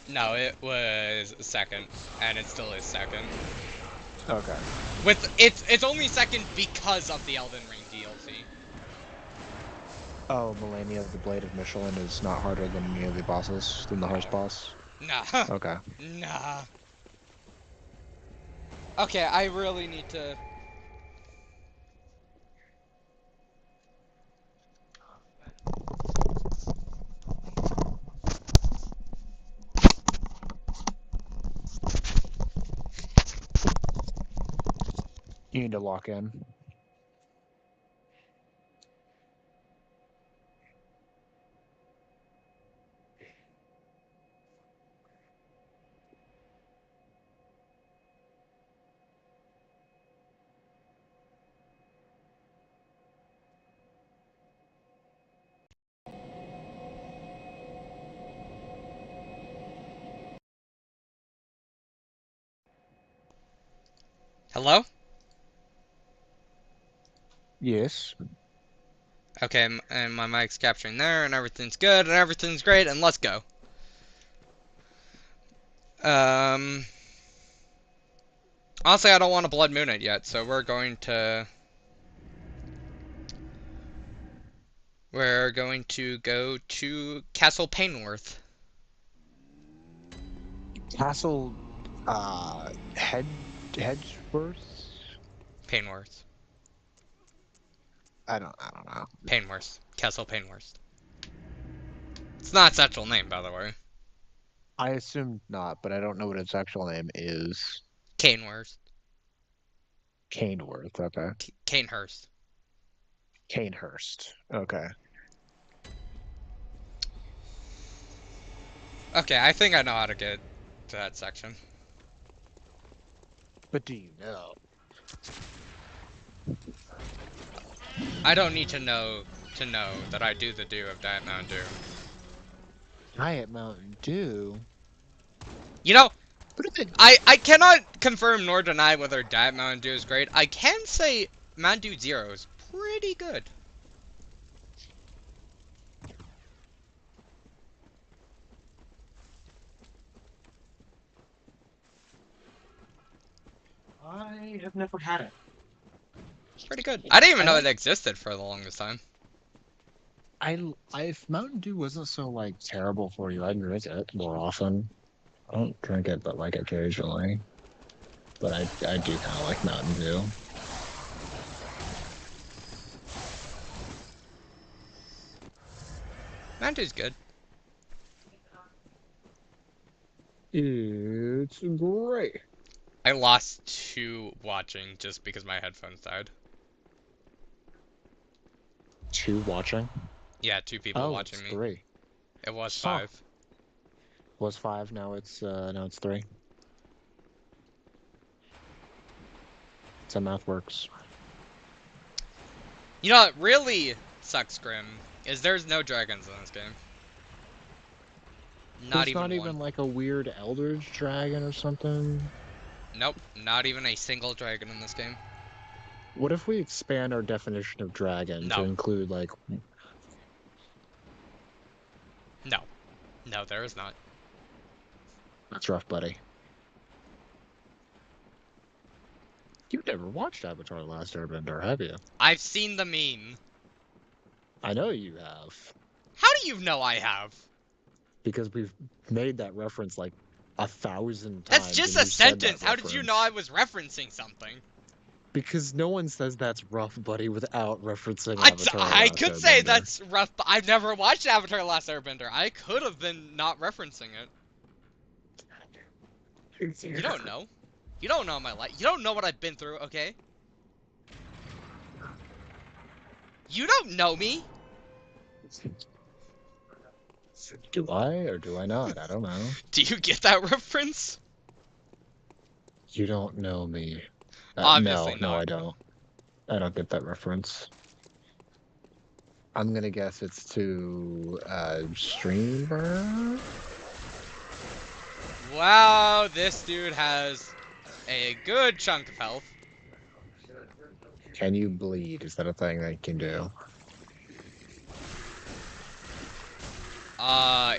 No, it was second, and it still is second. Okay. It's only second because of the Elden Ring DLC. Oh, Millennia, the Blade of Michelin is not harder than any of the bosses, than the hardest No. boss? Nah. Okay. Nah. Okay, I really need to... You need to lock in. Hello? Yes. Okay, and my mic's capturing there, and everything's good, and everything's great, and let's go. Honestly, I don't want to Blood Moon it yet, so we're going to go to Castle Painworth. Castle, Hedgeworth? Painworth. I don't know. Painworth. Castle Painworth. It's not its actual name, by the way. I assumed not, but I don't know what its actual name is. Caneworth. Caneworth, okay. Canehurst. Canehurst, okay. Okay, I think I know how to get to that section. But do you know? I don't need to know that I do the do of Diet Mountain Dew. Diet Mountain Dew? You know, What is it? I cannot confirm nor deny whether Diet Mountain Dew is great. I can say Mountain Dew Zero is pretty good. I have never had it. It's pretty good. I didn't even know like- it existed for the longest time. If Mountain Dew wasn't so like terrible for you, I'd drink it more often. I don't drink it, but like occasionally. But I do kind of like Mountain Dew. Mountain Dew's good. It's great. I lost 2 watching just because my headphones died. 2 watching? Yeah, 2 people watching it's me. 3. It was Huh. 5. Was 5, now it's 3. That's how math works. You know what really sucks, Grim, is there's no dragons in this game. Not There's even not one. even like a weird Eldritch dragon or something. Nope, not even a single dragon in this game. What if we expand our definition of dragon to No. include like? No. No, there is not. That's rough, buddy. You've never watched Avatar: The Last Airbender, have you? I've seen the meme. I know you have, How do you know I have? because we've made that reference like 1,000 times. That's just and a you said that sentence. How did you know reference. I was referencing something? Because no one says that's rough, buddy, without referencing I Avatar: The I Last could say Airbender. that's rough, but I've never watched Avatar: The Last Airbender. I could have been not referencing it. You don't know. You don't know my life. You don't know what I've been through, okay? You don't know me. Do I or do I not? I don't know. Do you get that reference? You don't know me. Obviously no, not. I don't. I don't get that reference. I'm gonna guess it's to streamer. Wow, this dude has a good chunk of health. Can you bleed? Is that a thing that you can do?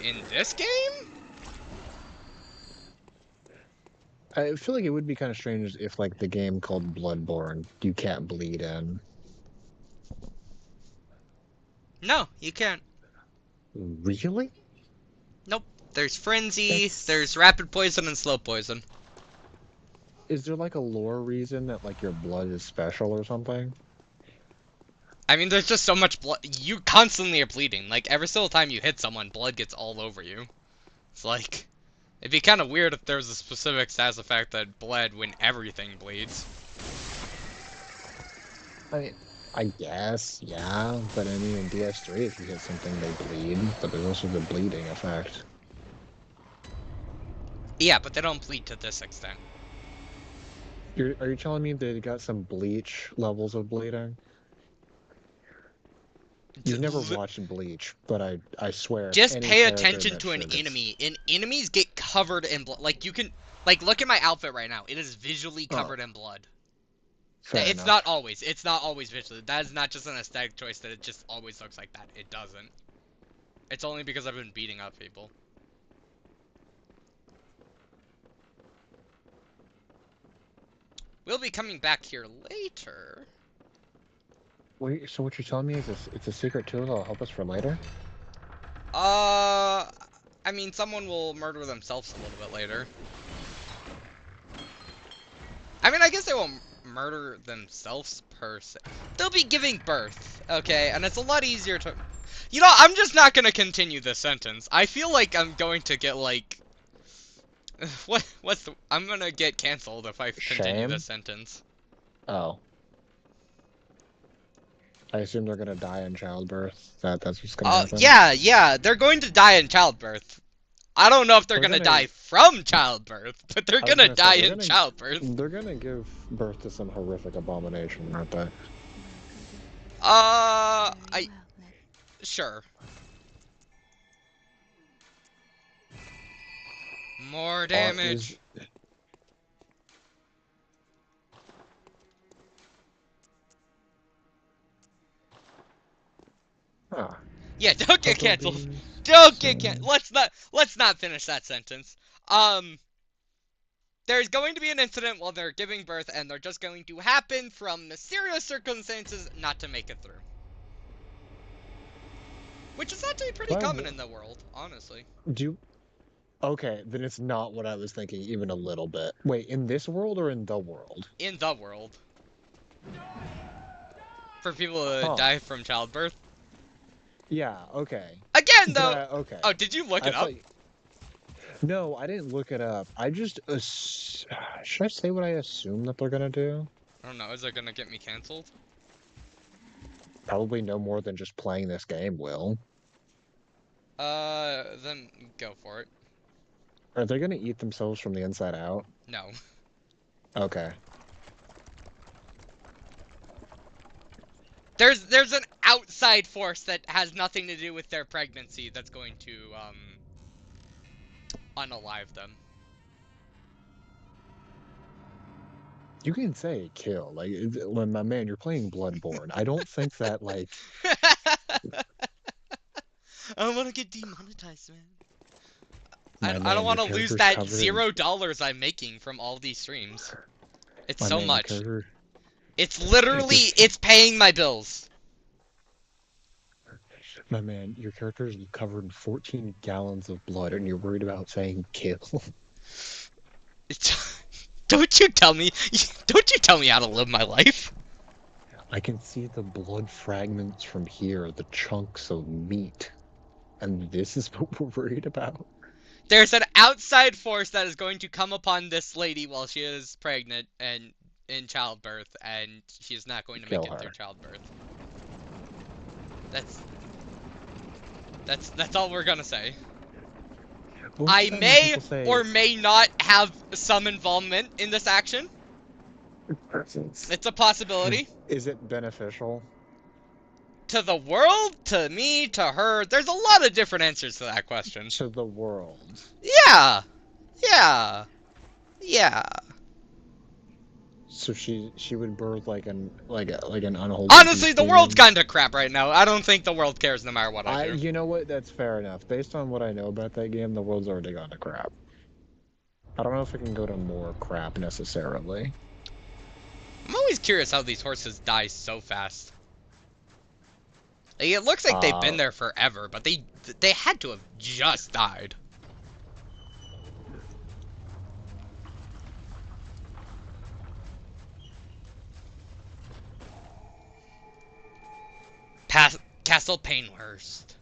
In this game? I feel like it would be kind of strange if, like, the game called Bloodborne, you can't bleed in. No, you can't. Really? Nope. There's frenzy, That's... there's rapid poison, and slow poison. Is there, like, a lore reason that, like, your blood is special or something? I mean, there's just so much blood. You constantly are bleeding. Like, every single time you hit someone, blood gets all over you. It's like, it'd be kind of weird if there was a specific status effect that bled when everything bleeds. I guess, yeah, but I mean, in DS3, if you hit something, they bleed, but there's also the bleeding effect. Yeah, but they don't bleed to this extent. Are you telling me they got some Bleach levels of bleeding? You've never watched Bleach, but I swear. Just any pay character in attention that to an show gets- enemy. And enemies get covered in blood. Like, you can... Like, look at my outfit right now. It is visually covered in blood. Fair It's enough. not always. It's not always visually. That is not just an aesthetic choice that it just always looks like that. It doesn't. It's only because I've been beating up people. We'll be coming back here later. Wait, so what you're telling me is it's a secret tool that'll help us for later? I mean, someone will murder themselves a little bit later. I mean, I guess they won't murder themselves per se. They'll be giving birth, okay? And it's a lot easier to... You know, I'm just not gonna continue this sentence. I feel like I'm going to get, like... What's the... I'm gonna get canceled if I continue Shame? this sentence. Oh. I assume they're gonna die in childbirth. That's what's gonna happen? Yeah, they're going to die in childbirth. I don't know if they're gonna die from childbirth, but they're gonna die in childbirth. They're gonna give birth to some horrific abomination, aren't they? Sure. More damage. Yeah, don't get canceled. Don't get canceled. Let's not finish that sentence. There's going to be an incident while they're giving birth, and they're just going to happen from mysterious circumstances not to make it through. Which is actually pretty common in the world, honestly. Okay, then it's not what I was thinking even a little bit. Wait, in this world or in the world? In the world. For people who die from childbirth. Yeah, okay. Again, though. Okay. Oh, did you look it up? No, I didn't look it up. I just should I say what I assume that they're gonna do? I don't know. Is it gonna get me canceled? Probably no more than just playing this game will. Then go for it. Are they gonna eat themselves from the inside out? No. Okay. There's an outside force that has nothing to do with their pregnancy that's going to unalive them. You can say kill, like, when my man, you're playing Bloodborne. I don't think that, like... I don't want to get demonetized, man. I don't want to lose that $0 I'm making from all these streams. It's so much. It's literally, it's paying my bills. My man, your character is covered in 14 gallons of blood, and you're worried about saying kill. Don't you tell me how to live my life. I can see the blood fragments from here, the chunks of meat. And this is what we're worried about? There's an outside force that is going to come upon this lady while she is pregnant and in childbirth, and she's not going to make it through childbirth. That's all we're gonna say. I may or may not have some involvement in this action. It's a possibility. Is it beneficial? To the world? To me? To her? There's a lot of different answers to that question. To the world. Yeah! Yeah! Yeah! So she would birth like an unholy Honestly, beast the world's demon. kind of crap right now. I don't think the world cares no matter what I do. You know what? That's fair enough. Based on what I know about that game, the world's already gone to crap. I don't know if it can go to more crap necessarily. I'm always curious how these horses die so fast. Like, it looks like they've been there forever, but they had to have just died. Castle Painhurst.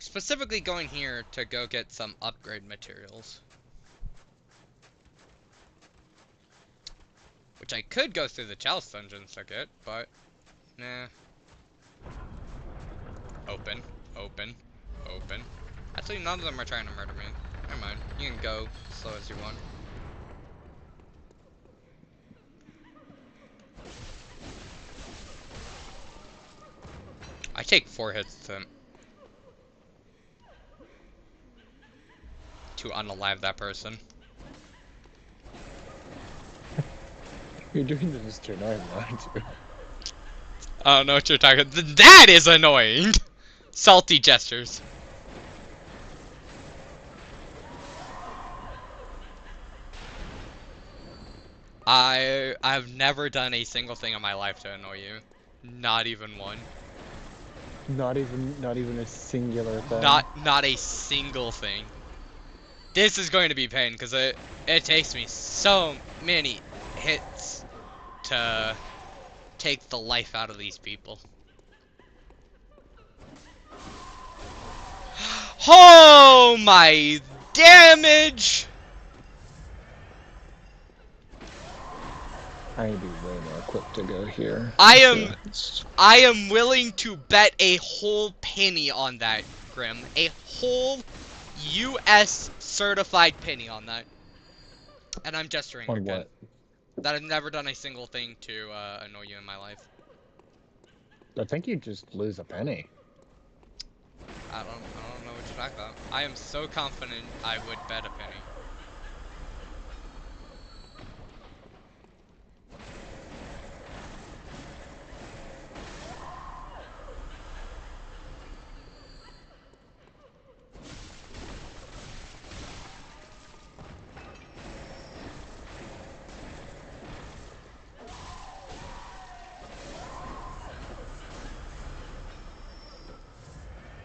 Specifically going here to go get some upgrade materials. Which I could go through the Chalice Dungeons to get, but nah. Open, open, open. Actually, none of them are trying to murder me. Never mind. You can go as slow as you want. I take 4 hits to unalive that person. You're doing this to annoy me, aren't you? I don't know what you're talking. That is annoying. Salty gestures. I've never done a single thing in my life to annoy you. Not even one. Not even a singular thing. Not a single thing. This is going to be pain because it takes me so many hits to take the life out of these people. Oh my damage! I need to be way more quick to go here. I am willing to bet a whole penny on that, Grim. A whole US certified penny on that. And I'm gesturing On again. what? That I've never done a single thing to annoy you in my life. I think you just lose a penny. I don't know what you're talking about. I am so confident I would bet a penny.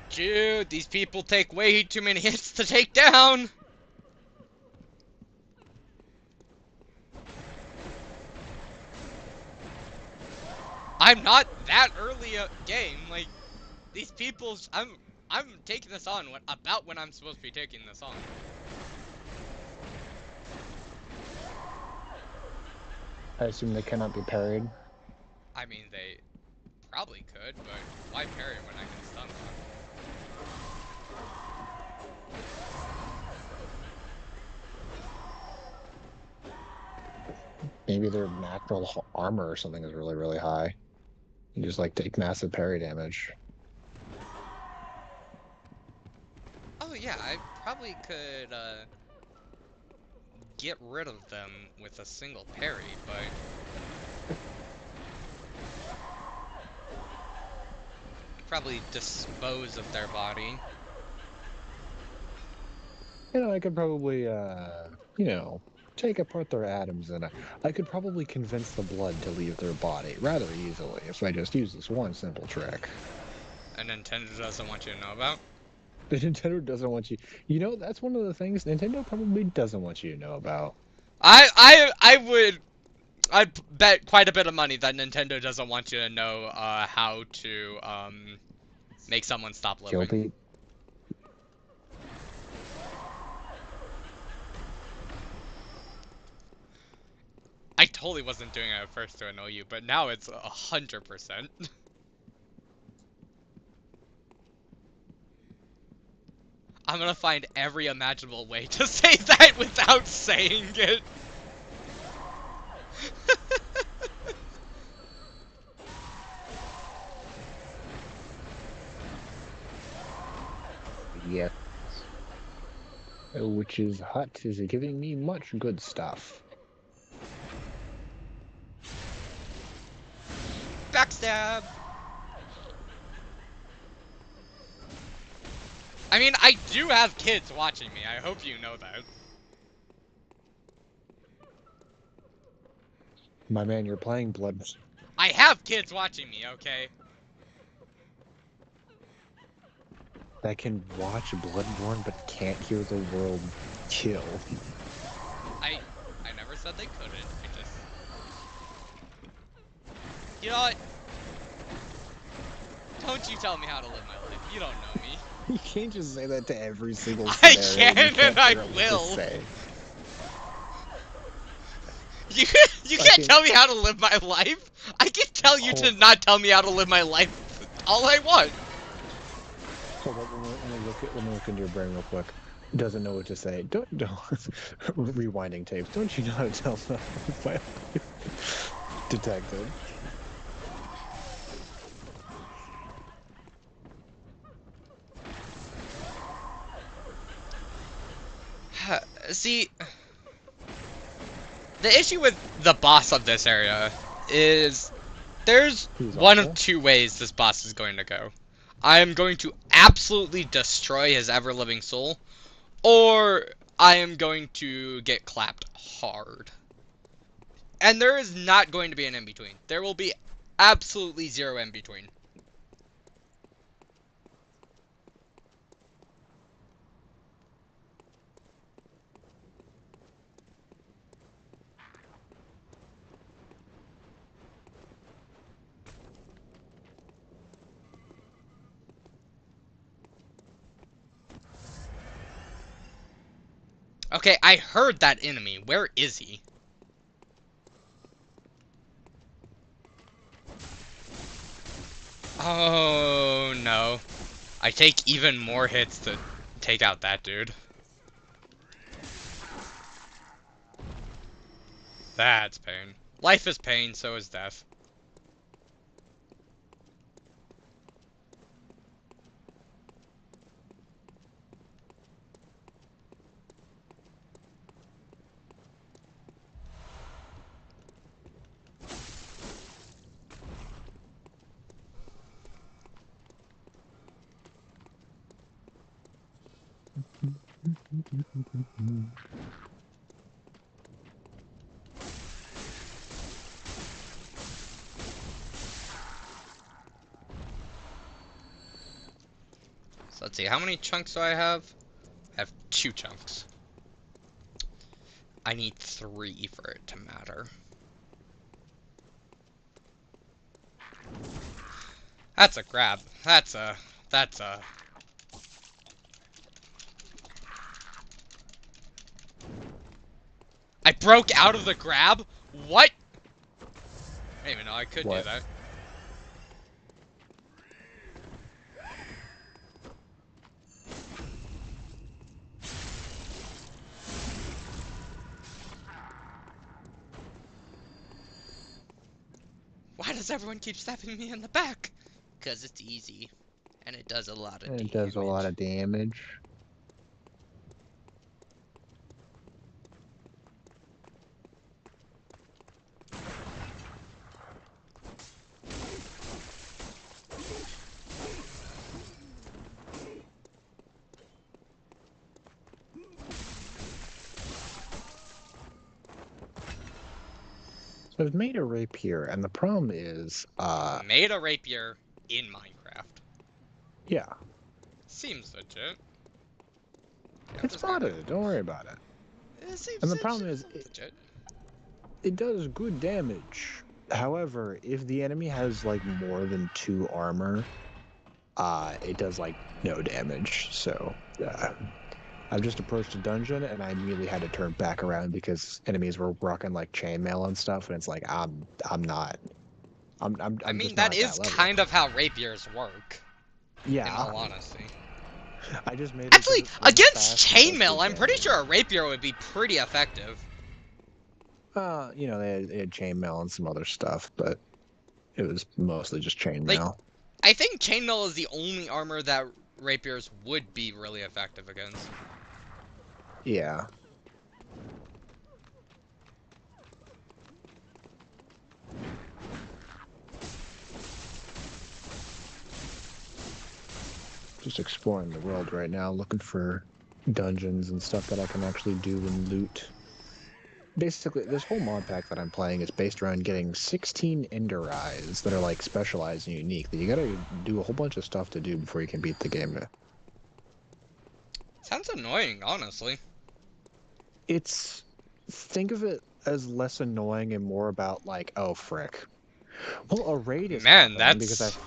Dude, these people take way too many hits to take down! I'm not that early a game, like, these people, I'm taking this on about when I'm supposed to be taking this on. I assume they cannot be parried. I mean, they probably could, but why parry when I can stun them? Maybe their natural armor or something is really, really high. You just like take massive parry damage. Oh yeah, I probably could get rid of them with a single parry, but probably dispose of their body. You know, I could probably, take apart their atoms, and I could probably convince the blood to leave their body rather easily if I just use this one simple trick. And Nintendo doesn't want you to know about? The Nintendo doesn't want you. You know, that's one of the things Nintendo probably doesn't want you to know about. I'd bet quite a bit of money that Nintendo doesn't want you to know how to make someone stop living. Guilty. I totally wasn't doing it at first to annoy you, but now it's 100%. I'm gonna find every imaginable way to say that without saying it. Yeah. Witch's hut is giving me much good stuff. Backstab! I mean, I do have kids watching me. I hope you know that. My man, you're playing Blood. I have kids watching me, okay? That can watch Bloodborne but can't hear the world kill. I never said they couldn't. I just... You know what? Don't you tell me how to live my life. You don't know me. You can't just say that to every single I scenario. can, You can't and I figure out what to will. say. You can't Fucking- tell me how to live my life. I can tell you to not tell me how to live my life all I want. Hold up, let me look into your brain real quick. Doesn't know what to say. Don't rewinding tapes. Don't you know how to tell them? Detective. See, the issue with the boss of this area is there's He's one awful. of two ways this boss is going to go. I am going to absolutely destroy his ever-living soul, or I am going to get clapped hard. And there is not going to be an in-between. There will be absolutely zero in-between. Okay, I heard that enemy. Where is he? Oh, no. I take even more hits to take out that dude. That's pain. Life is pain, so is death. So let's see, how many chunks do I have? I have 2 chunks. I need 3 for it to matter. That's a grab. That's a... I broke out of the grab? What? I didn't even know I could do What? that. Why does everyone keep stabbing me in the back? Because it's easy. And it does a lot of damage. It does a lot of damage. So I've made a rapier, and the problem is, Made a rapier in Minecraft. yeah, Seems legit. Yeah, it's just make modded. Don't worry about it. It seems And the problem is, legit. it does good damage. However, if the enemy has like more than 2 armor, it does like no damage. So I've just approached a dungeon and I immediately had to turn back around because enemies were rocking like chainmail and stuff, and it's like I'm not. I mean, just that not at is that level. kind of how rapiers work, in Yeah, all honesty. I just made it 'cause Actually, it swings against fast and does chainmail, good I'm pretty damage. sure a rapier would be pretty effective. You know, they had chainmail and some other stuff, but it was mostly just chainmail. I think chainmail is the only armor that rapiers would be really effective against. Yeah. Just exploring the world right now, looking for dungeons and stuff that I can actually do and loot. Basically, this whole mod pack that I'm playing is based around getting 16 Ender Eyes that are like specialized and unique that you gotta do a whole bunch of stuff to do before you can beat the game. Sounds annoying, honestly. It's think of it as less annoying and more about like, oh frick. Well, a raid is Man, happening because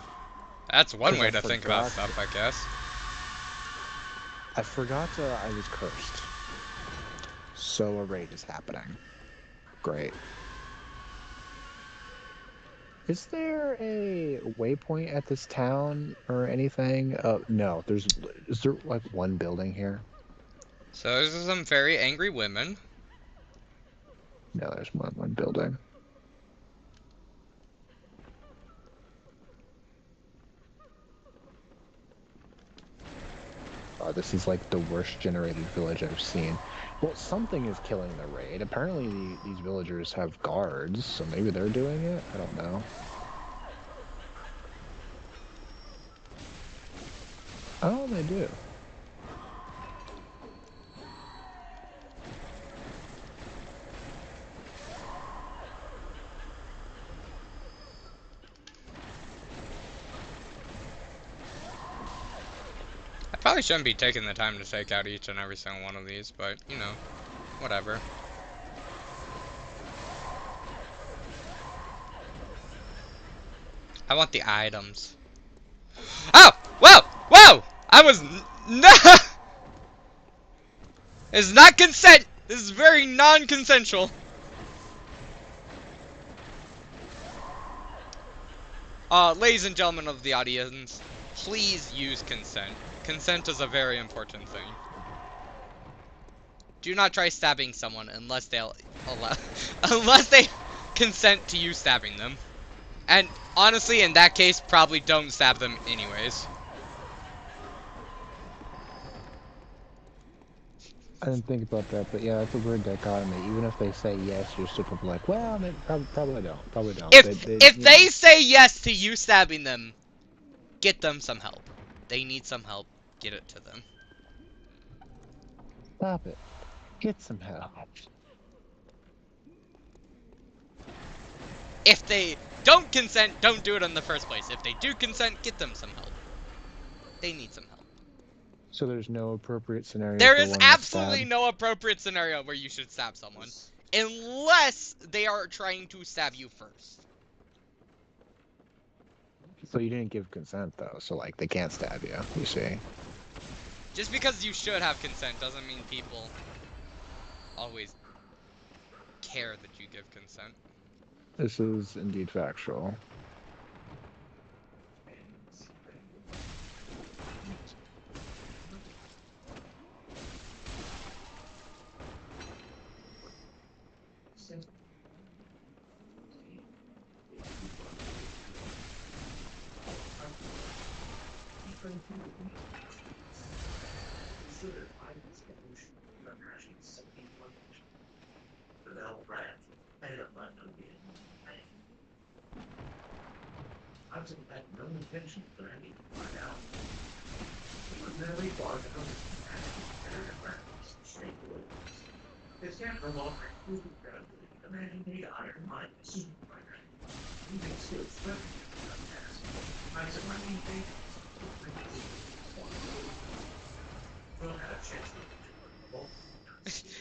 that's one way I to think about forgot stuff, I guess. I forgot I was cursed. So a raid is happening. Great. Is there a waypoint at this town or anything? No. Is there like one building here? So there's some very angry women. No, there's one building. Oh, this is like the worst generated village I've seen. Well, something is killing the raid. Apparently, these villagers have guards, so maybe they're doing it. I don't know. Oh, they do. I probably shouldn't be taking the time to take out each and every single one of these, but, you know, whatever. I want the items. Oh! Whoa! Whoa! I was no! It's not consent! This is very non-consensual. Ladies and gentlemen of the audience, please use consent. Consent is a very important thing. Do not try stabbing someone unless they'll allow unless they consent to you stabbing them. And honestly, in that case, probably don't stab them anyways. I didn't think about that, but yeah, that's a weird dichotomy. Even if they say yes, you're still probably like, well, maybe, probably don't. Probably don't. If they say yes to you stabbing them, get them some help. They need some help. Get it to them. Stop it. Get some help. If they don't consent, don't do it in the first place. If they do consent, get them some help. They need some help. So there's no appropriate scenario. There for is one that's absolutely stabbed? no appropriate scenario where you should stab someone. Unless they are trying to stab you first. So you didn't give consent though, so like they can't stab you. You see? Just because you should have consent doesn't mean people always care that you give consent. This is indeed factual.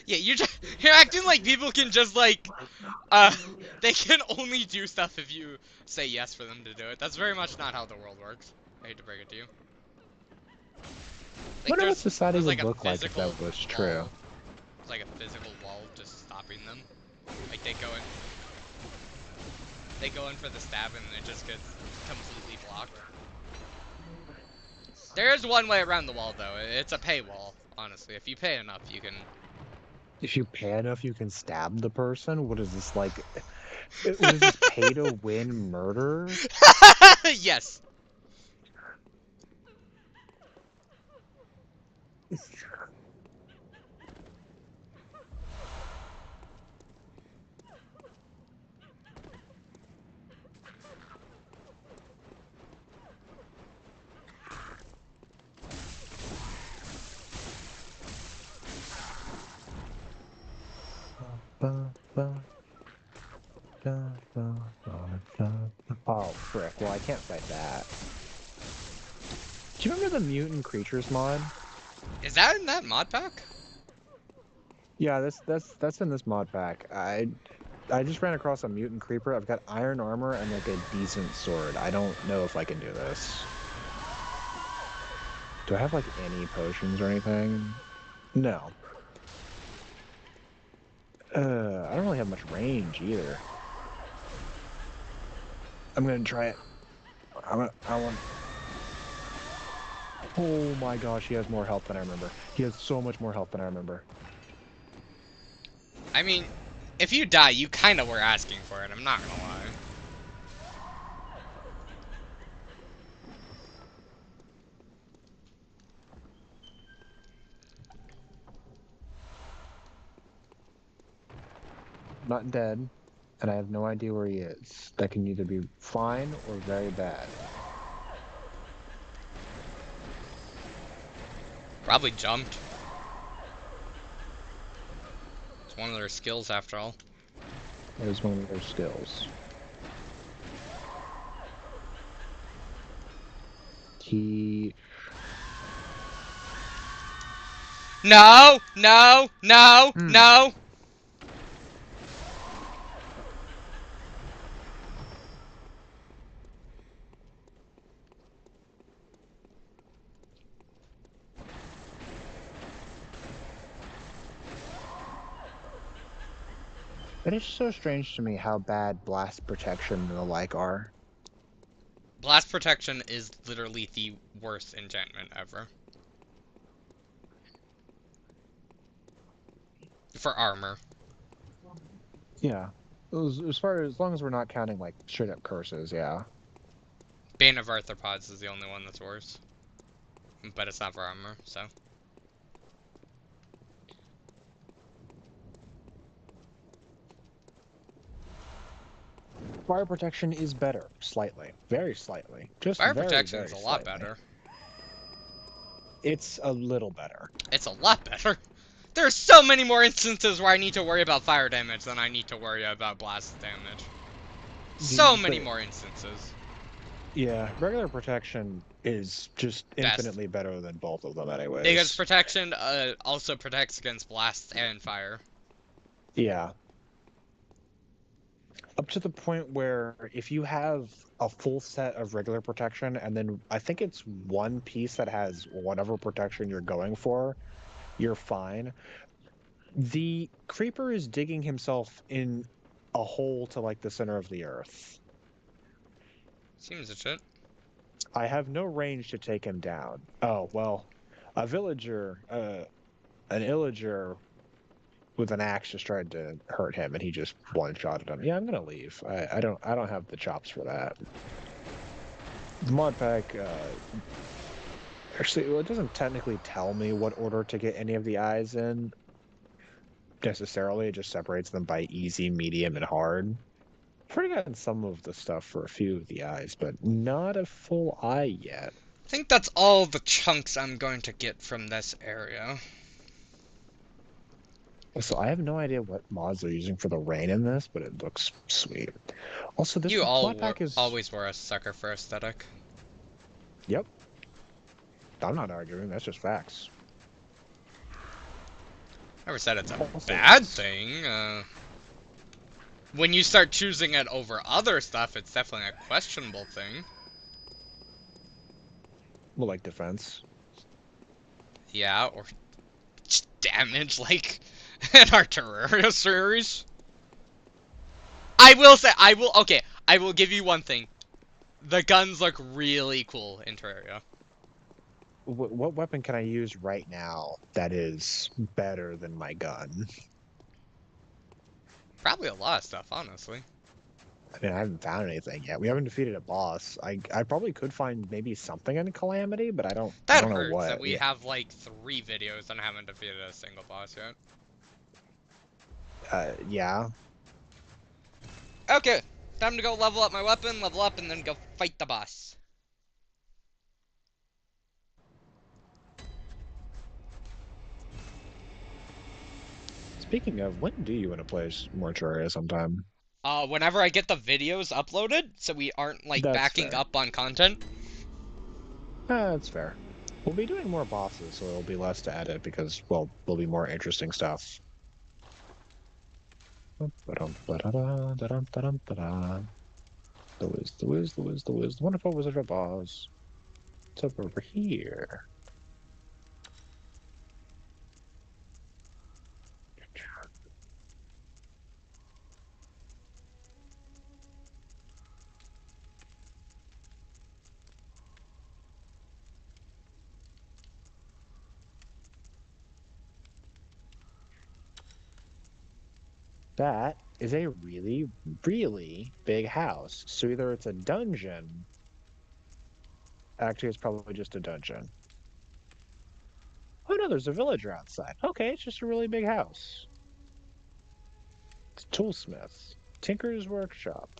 Yeah, you're acting like people can just like they can only do stuff if you say yes for them to do it. That's very much not how the world works. I hate to break it to you. I wonder what society there's would like a look like if physical that was true. wall. There's like a physical wall just stopping them. Like they go in for the stab and it just gets completely blocked. There is one way around the wall though. It's a paywall, honestly. If you pay enough, you can. If you pay enough, you can stab the person? What is this, like... What is this, pay-to-win murder? Yes. Oh, frick. Well, I can't fight that. Do you remember the mutant creatures mod? Is that in that mod pack? Yeah, that's in this mod pack. I just ran across a mutant creeper. I've got iron armor and like a decent sword. I don't know if I can do this. Do I have like any potions or anything? No. I don't really have much range either. I'm gonna try it. I want. Oh my gosh, he has more health than I remember. He has so much more health than I remember. I mean, if you die, you kind of were asking for it, I'm not gonna lie. Not dead, and I have no idea where he is. That can either be fine or very bad. Probably jumped. It's one of their skills after all. There's one of their skills. He. No! No! No! No! It is so strange to me how bad blast protection and the like are. Blast protection is literally the worst enchantment ever. For armor. Yeah. As long as we're not counting like straight up curses, yeah. Bane of Arthropods is the only one that's worse. But it's not for armor, so. Fire protection is better, slightly. Very slightly. Just Fire very, protection's very a lot slightly. better. It's a little better. It's a lot better. There's so many more instances where I need to worry about fire damage than I need to worry about blast damage. So many more instances. Yeah, regular protection is just Best. infinitely better than both of them anyways. Because protection also protects against blast and fire. Yeah. Up to the point where if you have a full set of regular protection and then I think it's one piece that has whatever protection you're going for, you're fine. The creeper is digging himself in a hole to like the center of the earth. Seems legit. I have no range to take him down. Oh, well, a villager, an illager with an axe just tried to hurt him and he just one-shotted him. Yeah, I'm gonna leave. I don't have the chops for that. The mod pack, actually, well, it doesn't technically tell me what order to get any of the eyes in necessarily. It just separates them by easy, medium, and hard. I've already gotten some of the stuff for a few of the eyes, but not a full eye yet. I think that's all the chunks I'm going to get from this area. So I have no idea what mods they're using for the rain in this, but it looks sweet. Also, this You mod pack is... always were a sucker for aesthetic. Yep. I'm not arguing, that's just facts. Never said it's a Also, bad thing. When you start choosing it over other stuff, it's definitely a questionable thing. well, like defense. Yeah, or damage, like in our Terraria series. I will say, I will give you one thing. The guns look really cool in Terraria. What weapon can I use right now that is better than my gun? Probably a lot of stuff, honestly. I mean, I haven't found anything yet. We haven't defeated a boss. I probably could find maybe something in Calamity, but I don't That know hurts what. that we have like 3 videos and haven't defeated a single boss yet. Yeah. Okay, time to go level up my weapon, level up, and then go fight the boss. Speaking of, when do you want to play Mortuaria sometime? Whenever I get the videos uploaded, so we aren't like That's backing fair. up on content. That's fair. We'll be doing more bosses, so it'll be less to edit because, well, there'll be more interesting stuff. The Wiz, the Wiz, the Wiz, the Wiz, the Wonderful Wizard of Oz. What's up over here? That is a really, really big house. So either it's a dungeon. Actually, it's probably just a dungeon. Oh no, there's a villager outside. Okay, it's just a really big house. It's Toolsmith. Tinker's Workshop.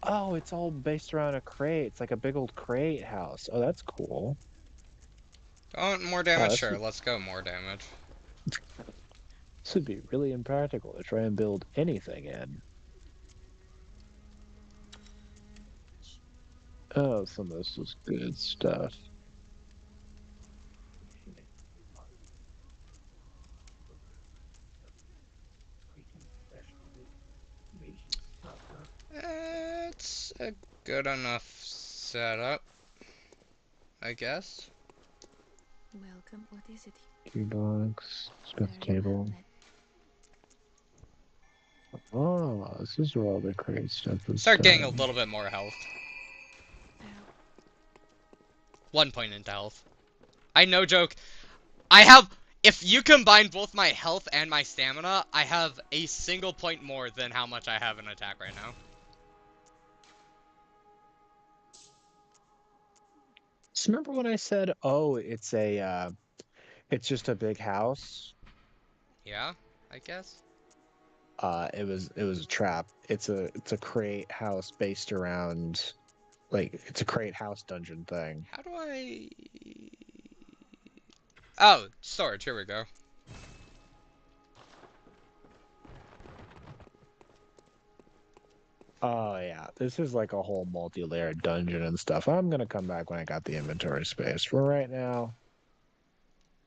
Oh, it's all based around a crate. It's like a big old crate house. Oh, that's cool. Oh, more Oh, damage? Sure, let's go more damage. this would be really impractical to try and build anything in. Oh, some of this is good stuff. It's a good enough setup, I guess. Welcome. What is it? Key box, Smith Very well table. met. Oh, this is where all the crate stuff is Start getting a done. little bit more health. Oh, 1 point into health. I no joke. I have. If you combine both my health and my stamina, I have a single point more than how much I have in attack right now. So remember when I said, "Oh, it's just a big house"? Yeah, I guess. It was a trap. It's a crate house based around, like, it's a crate house dungeon thing. How do I? Oh, storage. Here we go. Oh yeah, this is like a whole multi-layered dungeon and stuff. I'm gonna come back when I got the inventory space. For right now,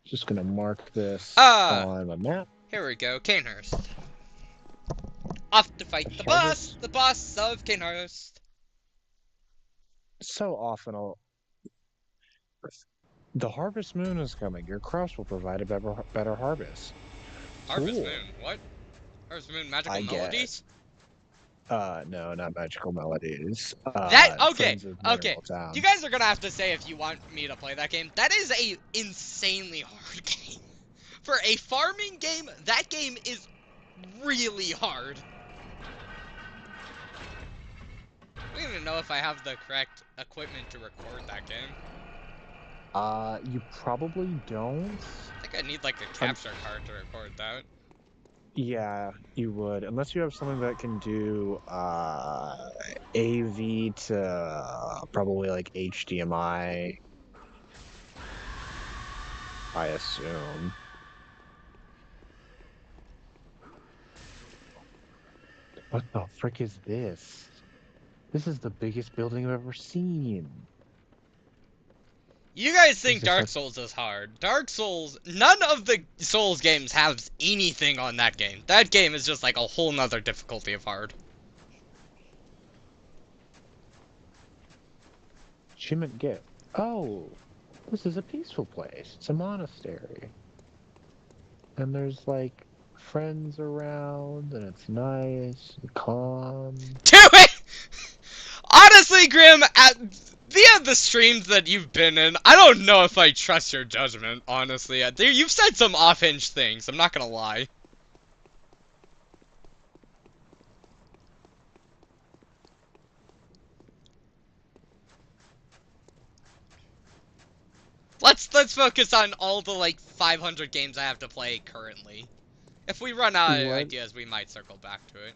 just gonna mark this Ah, on my map. here we go. Canehurst. Off to fight the boss. Harvest. The boss of Canehurst. So often, the harvest moon is coming. Your crops will provide a better harvest. Harvest Cool. Moon. What? Harvest Moon magical I get. melodies? No, not magical melodies. That okay, Friends of okay. Mineral Town. You guys are gonna have to say if you want me to play that game. That is a insanely hard game. For a farming game, that game is really hard. I don't even know if I have the correct equipment to record that game. You probably don't. I think I need like a capture card to record that. Yeah, you would, unless you have something that can do AV to probably like HDMI, I assume. What the frick is this? This is the biggest building I've ever seen. You guys Is think this Dark like Souls is hard. Dark Souls, none of the Souls games has anything on that game. That game is just like a whole nother difficulty of hard. achievement get? Oh, this is a peaceful place. It's a monastery. And there's like friends around and it's nice and calm. Do it! Honestly, Grim, at via the streams that you've been in, I don't know if I trust your judgment, honestly. You've said some off-hinge things, I'm not gonna lie. Let's focus on all the like 500 games I have to play currently. If we run out of What? ideas, we might circle back to it.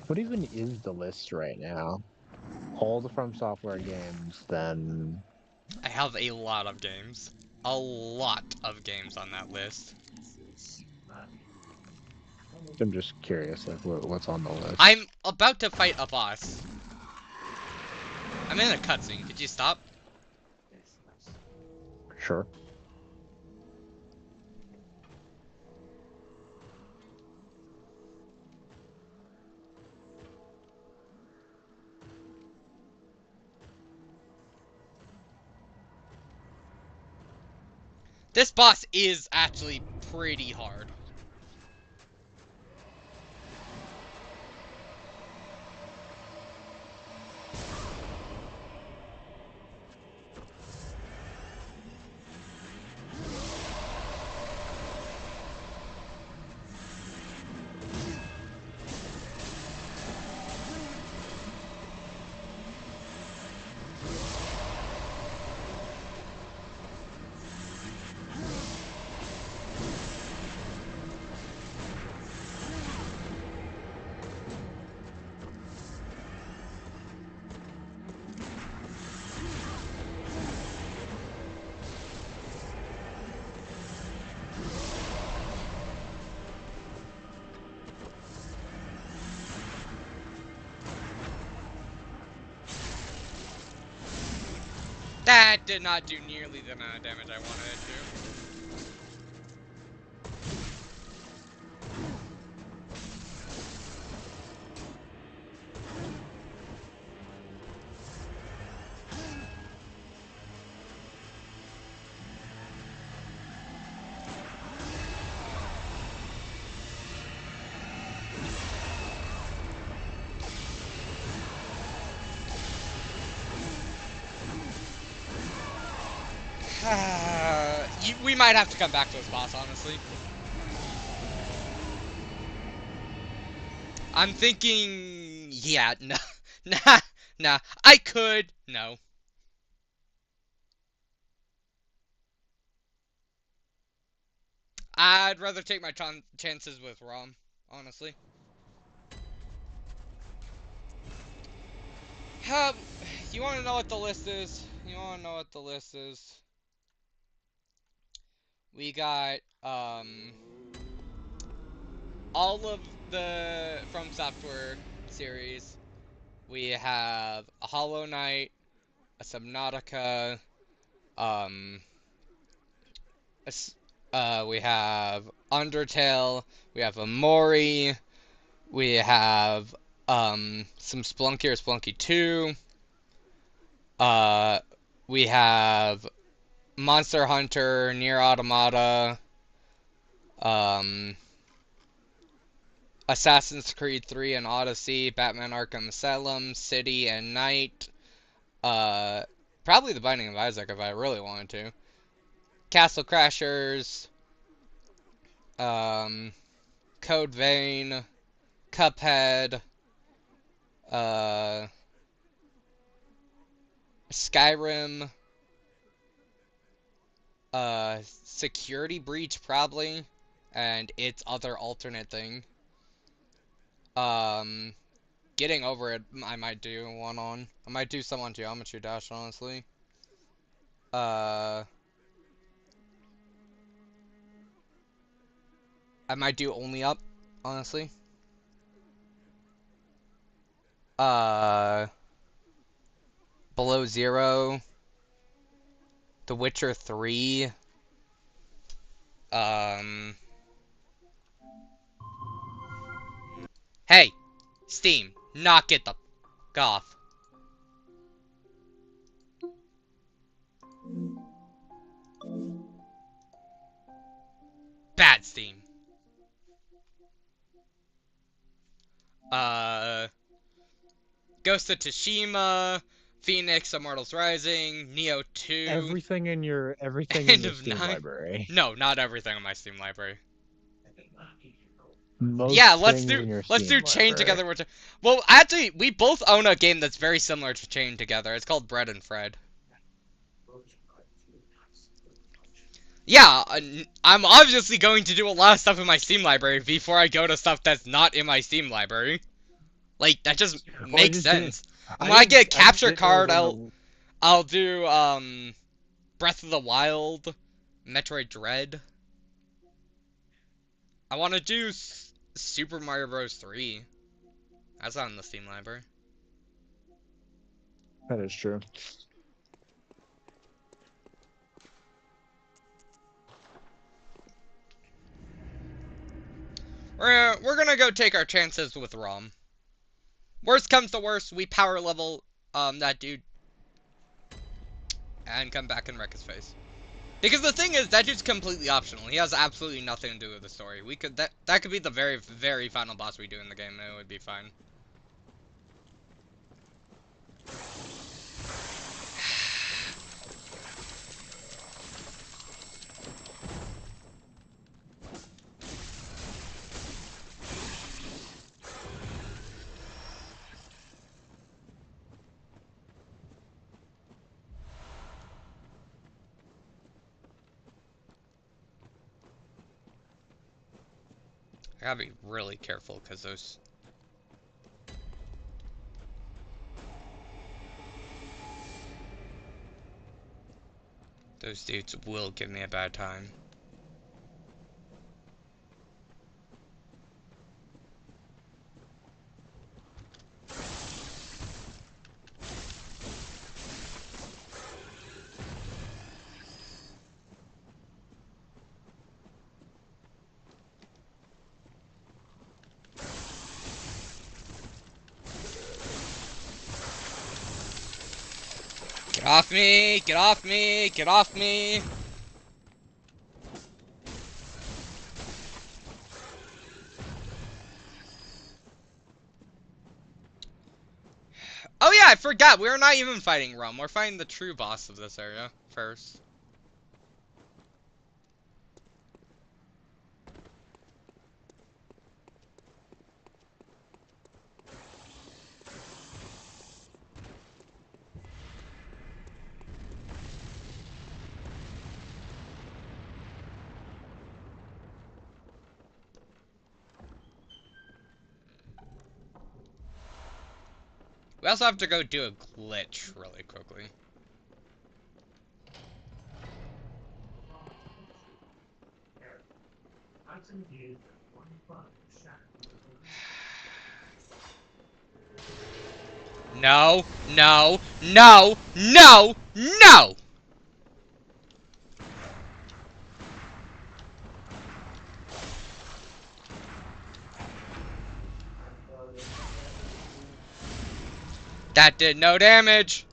What even is the list right now? All the From Software games, then I have a lot of games. A lot of games on that list. I'm just curious, like what's on the list. I'm about to fight a boss. I'm in a cutscene. Could you stop? Sure. This boss is actually pretty hard. That did not do nearly the amount of damage I wanted it to. We might have to come back to this boss, honestly. I'm thinking... Yeah, no. Nah. I could. No. I'd rather take my chances with Rom, honestly. You want to know what the list is? You want to know what the list is? We got, all of the From Software series. We have a Hollow Knight, a Subnautica, we have Undertale, we have Amori, we have, some Spelunky or Spelunky 2, we have Monster Hunter, Nier Automata, Assassin's Creed 3 and Odyssey, Batman Arkham Asylum, City and Night, probably The Binding of Isaac if I really wanted to, Castle Crashers, Code Vein, Cuphead, Skyrim, Security Breach probably, and its other alternate thing. Getting Over It, I might do one on. I might do some on Geometry Dash, honestly. I might do Only Up, honestly. Below Zero. The Witcher 3. Hey! Steam, knock it the f*** off. Bad Steam. Ghost of Tsushima, Phoenix, Immortals Rising, Neo 2. Everything in your End of Steam 9? library. No, not everything on my Steam library. Most Yeah, let's things in your do Steam Chain library. Together. Well, actually, we both own a game that's very similar to Chain Together. It's called Bread and Fred. Yeah, I'm obviously going to do a lot of stuff in my Steam library before I go to stuff that's not in my Steam library. Like, that just Well, I makes just didn't. sense. And when I get a capture just didn't know it card, was on I'll do, Breath of the Wild, Metroid Dread. I want to do Super Mario Bros. 3. That's not in the Steam library. That is true. We're gonna go take our chances with ROM. Worst comes to worst, we power level that dude and come back and wreck his face. Because the thing is, that dude's completely optional. He has absolutely nothing to do with the story. We could that could be the very, very final boss we do in the game, and it would be fine. I gotta be really careful, because those dudes will give me a bad time. Get off me! Get off me! Get off me! Oh yeah, I forgot. We're not even fighting Rum. We're fighting the true boss of this area first. We also have to go do a glitch really quickly. No, no, no, no, no! That did no damage!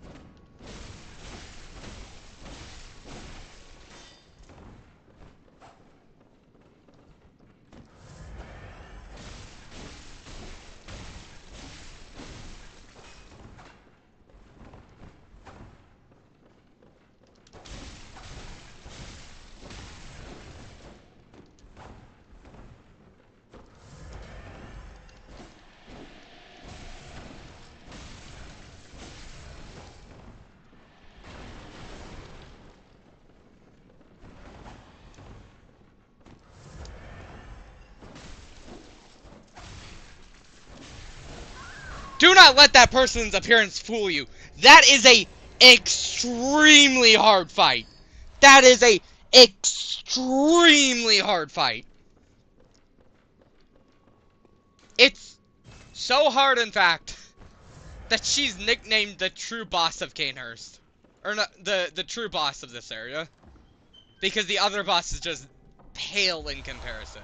Do not let that person's appearance fool you. That is a extremely hard fight. That is a extremely hard fight. It's so hard, in fact, that she's nicknamed the true boss of Canehurst. Or not, the true boss of this area. Because the other boss is just pale in comparison.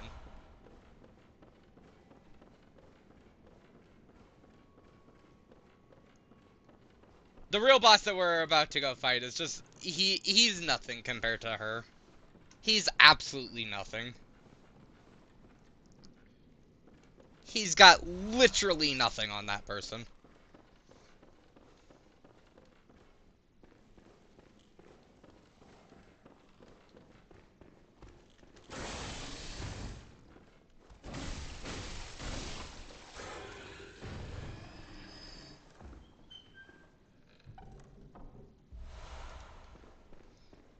The real boss that we're about to go fight is just, he's nothing compared to her. He's absolutely nothing. He's got literally nothing on that person.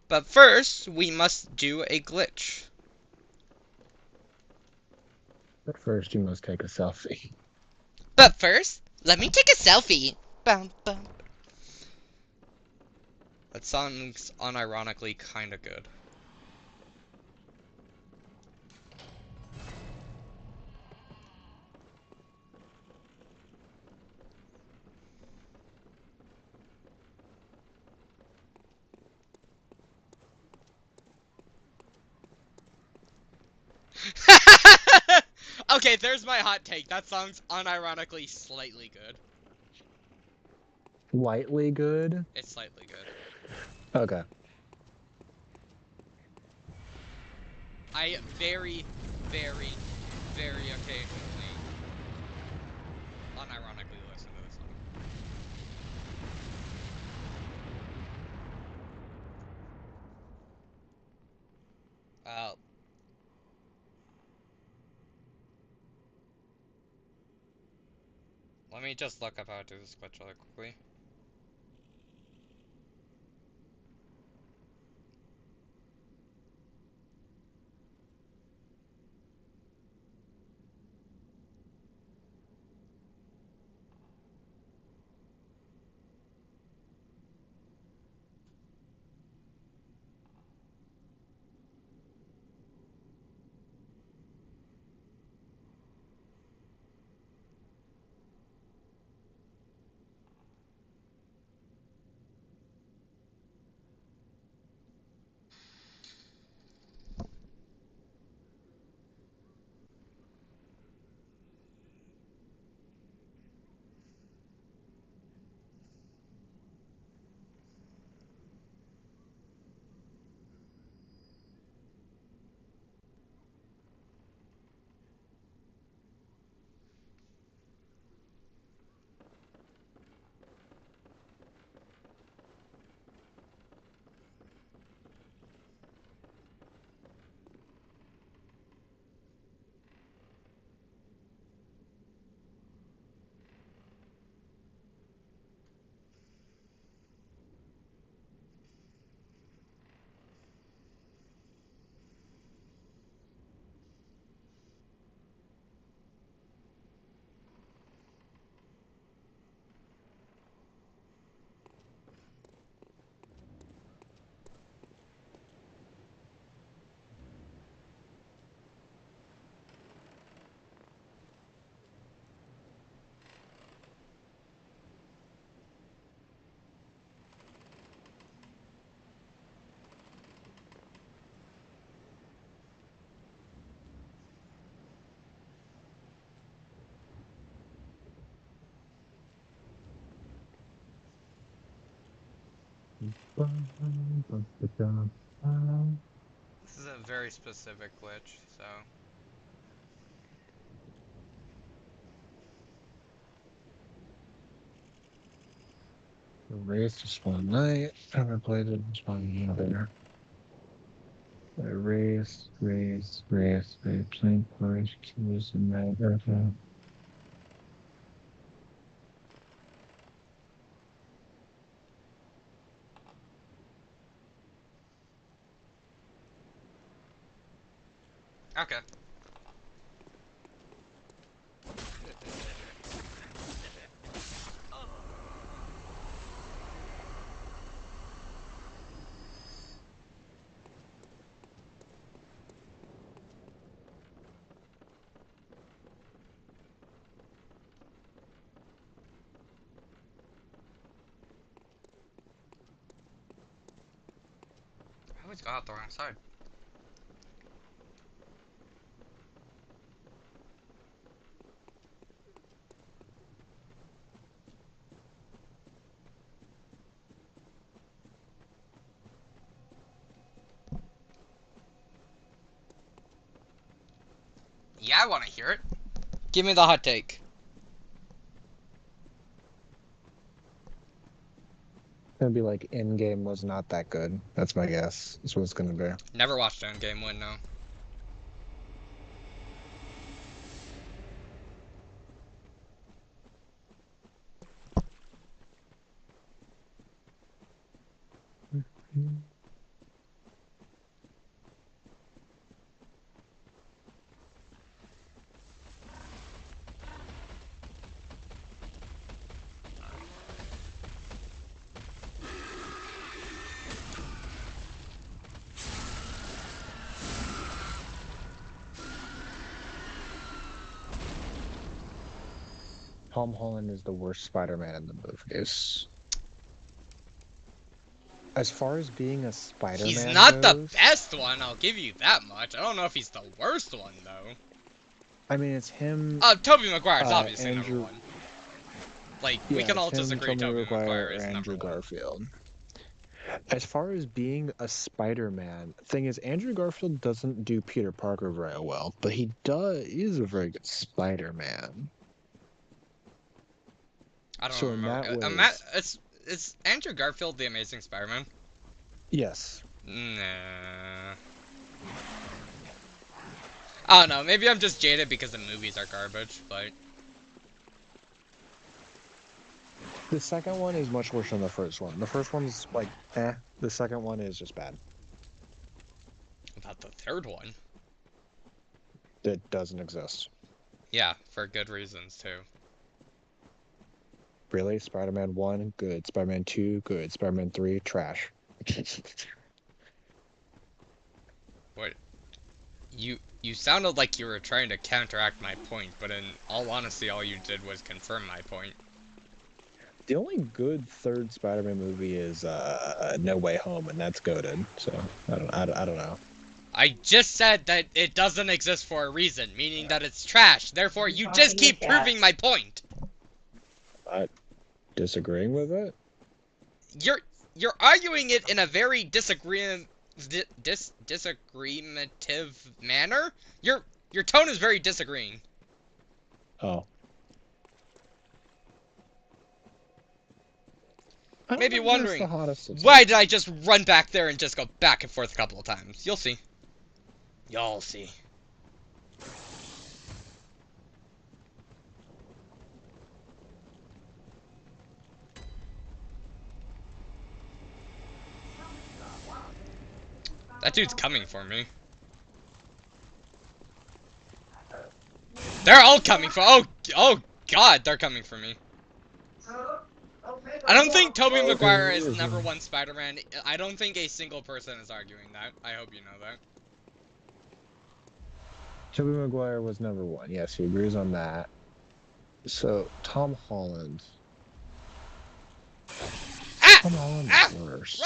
But first, we must do a glitch. But first, you must take a selfie. But first, let me take a selfie. Bum, bum. That song's unironically kinda good. Okay, there's my hot take. That song's unironically slightly good. Lightly good. It's slightly good. Okay. I very, very, very occasionally unironically listen to this song. Uh, Let me just look up how to do this glitch really quickly. This is a very specific glitch, so... Race to spawn night. I haven't played it. Spawn there. Race. Playing push. Kills and night. Okay. Okay. I always go out the wrong side. Yeah, I want to hear it. Give me the hot take. It's gonna be like in-game was not that good. That's my guess. That's what it's gonna be. Never watched an in-game win, no. Tom Holland is the worst Spider-Man in the movies. As far as being a Spider-Man He's not the goes, best one, I'll give you that much. I don't know if he's the worst one, though. I mean, it's him, Tobey Maguire's obviously number Andrew. one. Like, we Yeah, can all it's just him, agree Tobey Tobey Maguire, Maguire or is number Andrew one. Garfield. As far as being a Spider-Man, thing is, Andrew Garfield doesn't do Peter Parker very well, but he is a very good Spider-Man. I don't So in remember. that way, Is Andrew Garfield the Amazing Spider-Man? yes. Nah. I don't know. Maybe I'm just jaded because the movies are garbage, but The second one is much worse than the first one. The first one's like, eh. The second one is just bad. about the third one. It doesn't exist. Yeah, for good reasons too. Really? Spider-Man 1, good. Spider-Man 2, good. Spider-Man 3, trash. What? You sounded like you were trying to counteract my point, but in all honesty, all you did was confirm my point. The only good third Spider-Man movie is No Way Home, and that's goated. So I don't know. I just said that it doesn't exist for a reason, meaning that it's trash. Therefore, you just keep proving my point. I disagreeing with it. You're arguing it in a very disagreementative manner. Your tone is very disagreeing. Oh. Maybe wondering, why why did I just run back there and just go back and forth a couple of times? You'll see. Y'all see. That dude's coming for me. They're all coming for. Oh God, they're coming for me. I don't think Tobey Maguire is number one Spider-Man. I don't think a single person is arguing that. I hope you know that. Tobey Maguire was number one. Yes, he agrees on that. So Tom Holland. Ah! Tom Holland Ah! is worse.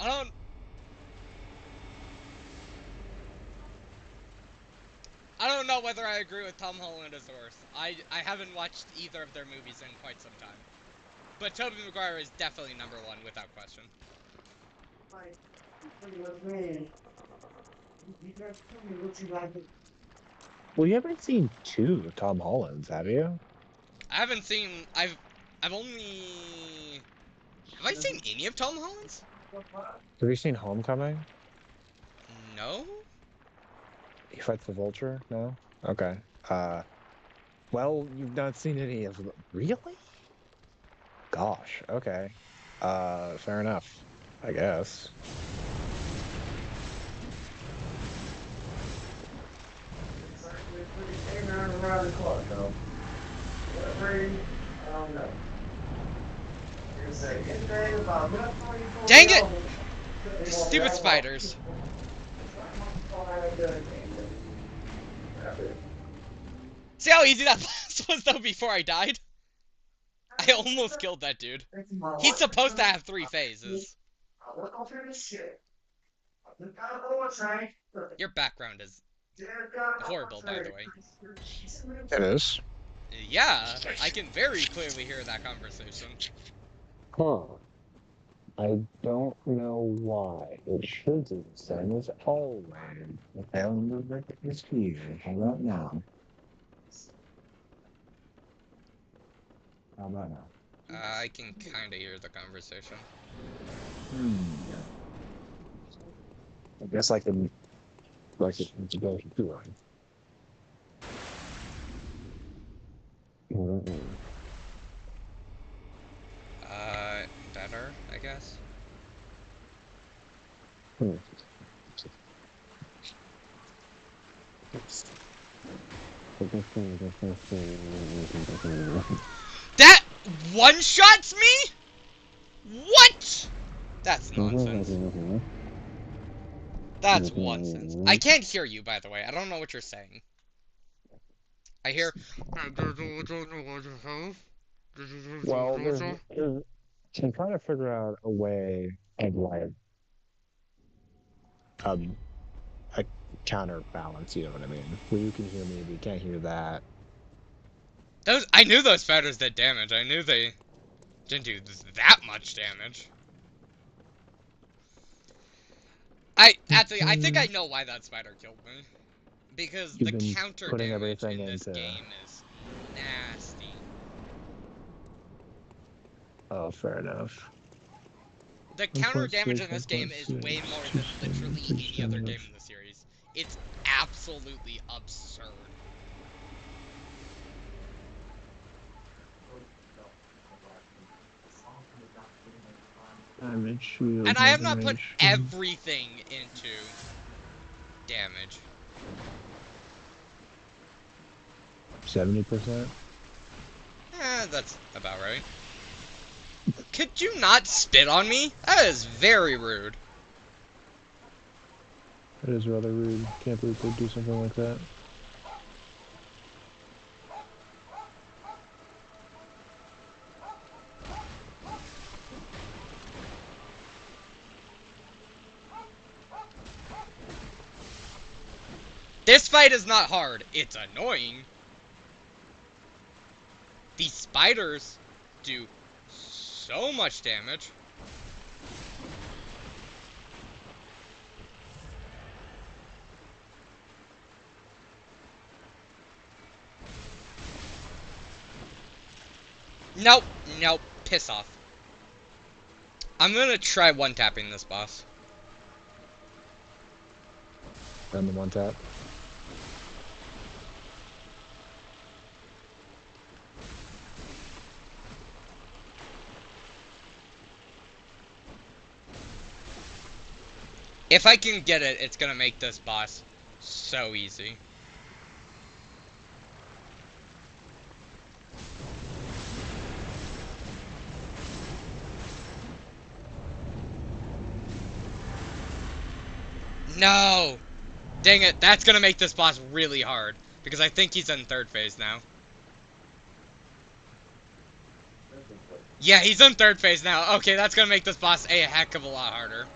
Run! I don't know whether I agree with Tom Holland is the worst. I haven't watched either of their movies in quite some time. But Tobey Maguire is definitely number one without question. Well, you haven't seen two Tom Hollands, have you? I haven't seen. I've only. Have I seen any of Tom Holland's? Have you seen Homecoming? No. He fights the Vulture? No? Okay. Well, you've not seen any of them. Really? Gosh, okay. Fair enough, I guess. Dang it! These stupid spiders. See how easy that was though before I died? I almost killed that dude. He's supposed to have 3 phases. Your background is horrible, by the way. It is. Yeah, I can very clearly hear that conversation. Huh. I don't know why. It should be the same as always. I don't know if it's here. How about now? How about now? I can kinda hear the conversation. I guess I can like it to go through it. Better, I guess. That one-shots me? What? That's nonsense. That's one sense. I can't hear you, by the way. I don't know what you're saying. I hear. Well, I'm trying to figure out a way of like a counterbalance. You know what I mean? Where you can hear me, but you can't hear that. I knew those spiders did damage. I knew they didn't do that much damage. I think I know why that spider killed me. Because You've the been counter putting damage everything in this into. game is nasty. Oh, fair enough. The counter damage in this game is way more than literally any other game in the series. It's absolutely absurd. Damage shield. And I have not put everything into damage. 70%. That's about right. Could you not spit on me? That is very rude. That is rather rude. Can't believe they'd do something like that. This fight is not hard. It's annoying. These spiders do so much damage. Nope, nope, piss off. I'm gonna try one-tapping this boss. And the one tap. If I can get it, it's gonna make this boss so easy. No! Dang it, that's gonna make this boss really hard. Because I think he's in third phase now. Yeah, he's in third phase now. Okay, that's gonna make this boss a heck of a lot harder.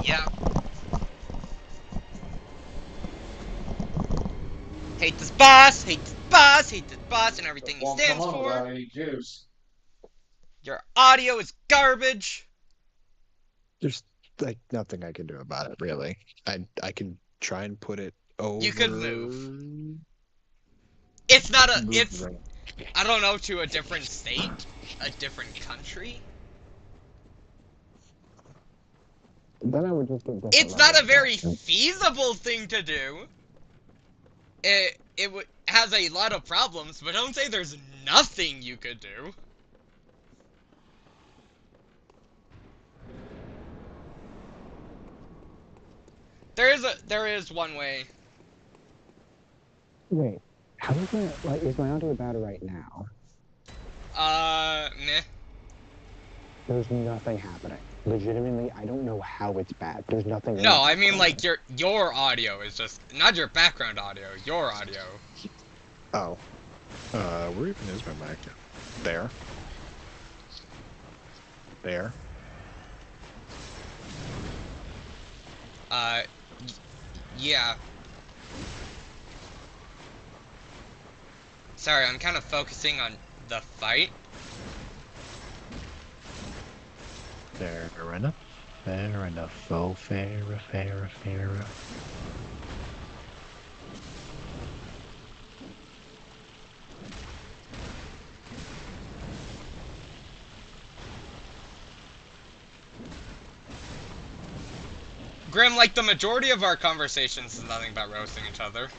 Yeah. Hate this boss, hate this boss, hate this boss, and everything he stands for. Any juice. Your audio is garbage. There's like nothing I can do about it, really. I can try and put it over. You could move. It's not a. It's. I don't know, to a different state, a different country. Then I would just get different. It's not a very feasible thing to do. It has a lot of problems, but don't say there's nothing you could do. There is one way. Wait, how is that? Like, is my audio bad right now? Meh. There's nothing happening. Legitimately, I don't know how it's bad. There's nothing. No, I mean like your audio is just not your background audio. Your audio. Oh. Where even is my mic? There. There. Yeah. Sorry, I'm kind of focusing on the fight. Fair enough. Fair enough. Oh, fair. Grim, like the majority of our conversations is nothing but roasting each other.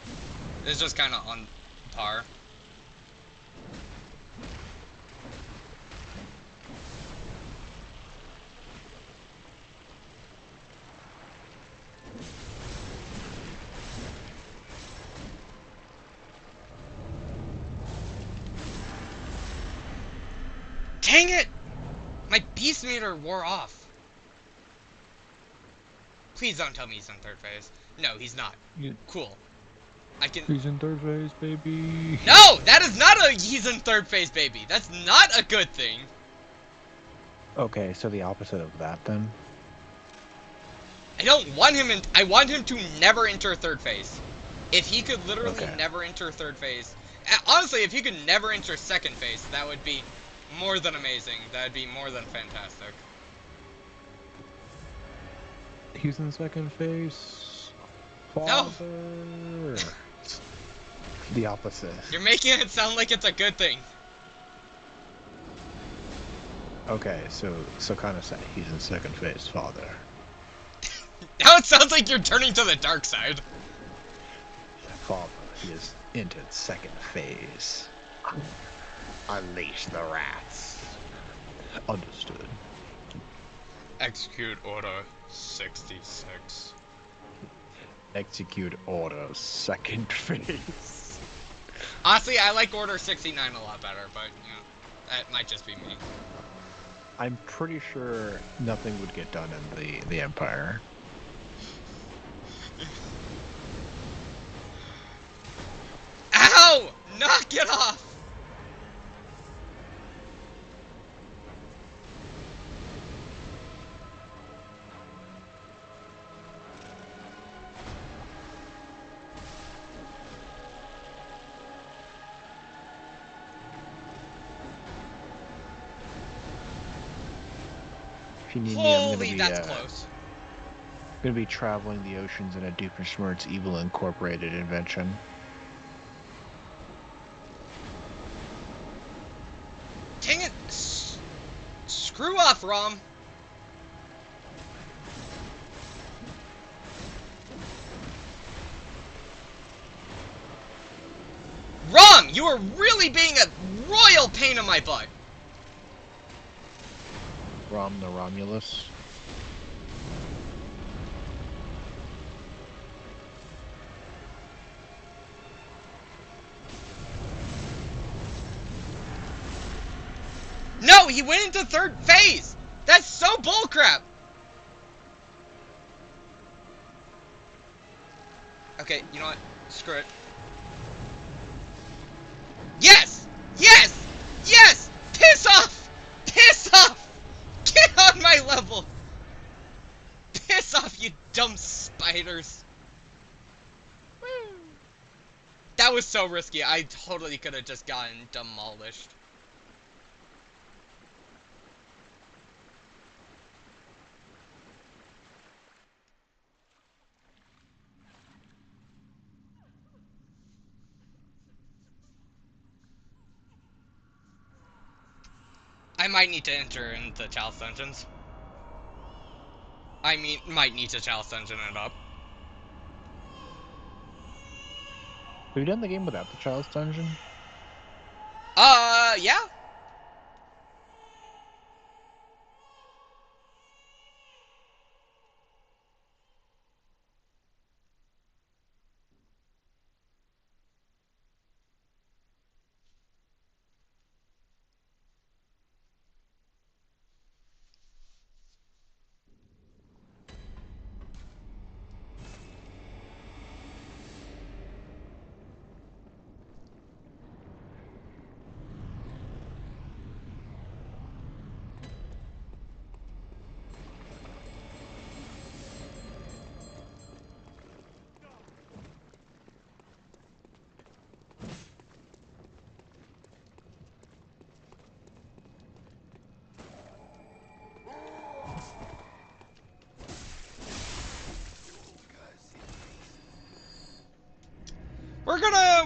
It's just kind of on par. Dang it! My beast meter wore off. Please don't tell me he's in third phase. No, he's not. Cool. I can. He's in third phase, baby. No! That is not a he's in third phase, baby. That's not a good thing. Okay, so the opposite of that then. I don't want him in. I want him to never enter third phase. If he could literally Okay. never enter third phase. Honestly, if he could never enter second phase, that would be more than amazing. That would be more than fantastic. He's in second phase. No. Father. The opposite. You're making it sound like it's a good thing. Okay, so kind of say he's in second phase, father. Now it sounds like you're turning to the dark side. Father, he has entered second phase. Unleash the rats. Understood. Execute order 66. Execute order second phase. Honestly, I like order 69 a lot better, but you know, that might just be me. I'm pretty sure nothing would get done in the Empire. Ow! Knock it off! If you need me, I'm Holy, that's close. gonna be traveling the oceans in a Doofenshmirtz Evil Incorporated invention. Dang it! Screw off, Rom! Rom! You are really being a royal pain in my butt! Rom the Romulus. No! He went into third phase! That's so bullcrap! Okay, you know what? Screw it. Yes! Yes! Yes! Piss off! Piss off! Get on my level! Piss off, you dumb spiders! That was so risky. I totally could have just gotten demolished. I might need to enter into Chalice Dungeons. I mean, might need to Chalice Dungeon it up. Have you done the game without the Child's Dungeon? Yeah?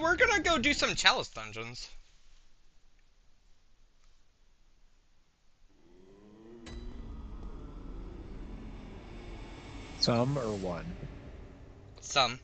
We're gonna go do some Chalice Dungeons. Some or one? Some.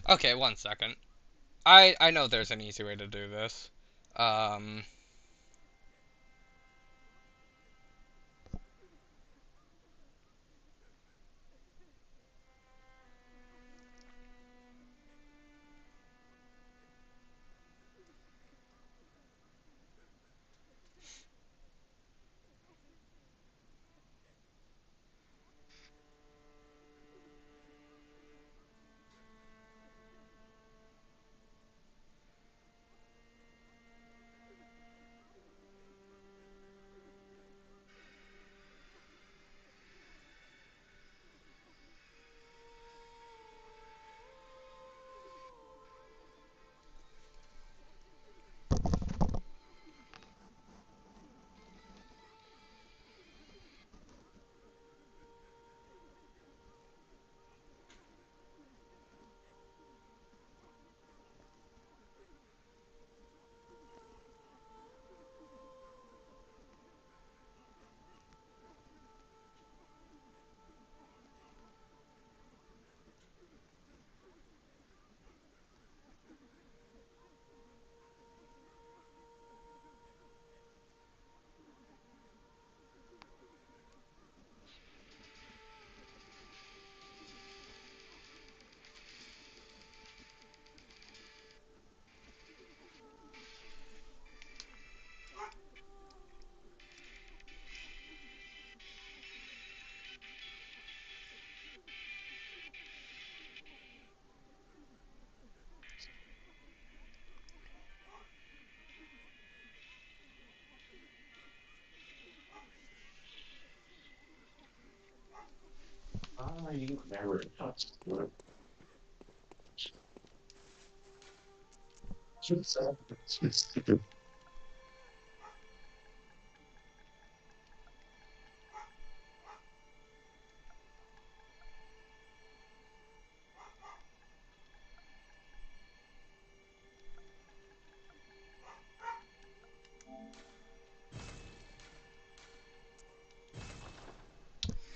Okay, one second. I know there's an easy way to do this. Um,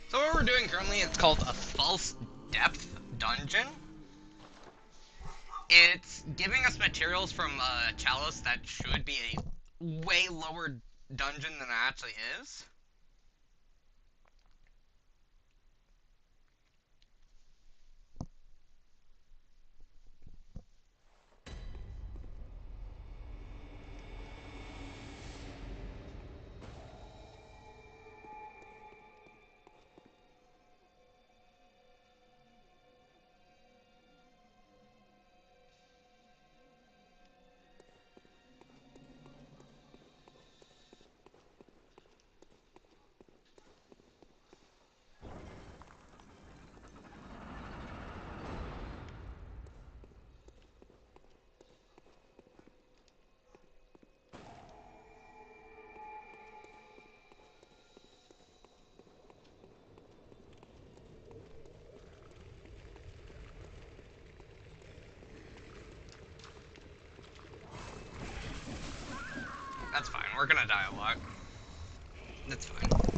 so what we're doing currently, it's called a false depth dungeon. It's giving us materials from Chalice that should be a way lower dungeon than it actually is. That's fine, we're gonna die a lot. That's fine.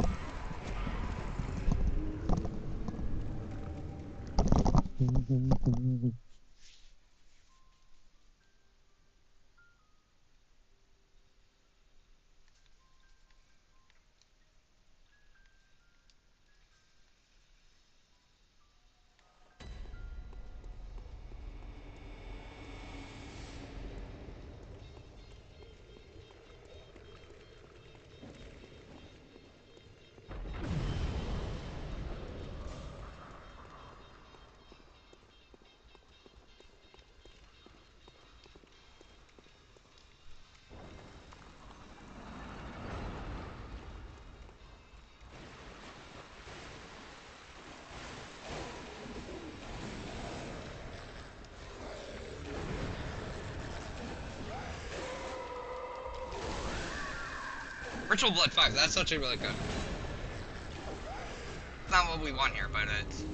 Ritual Blood 5, that's actually really good. It's not what we want here, but it's...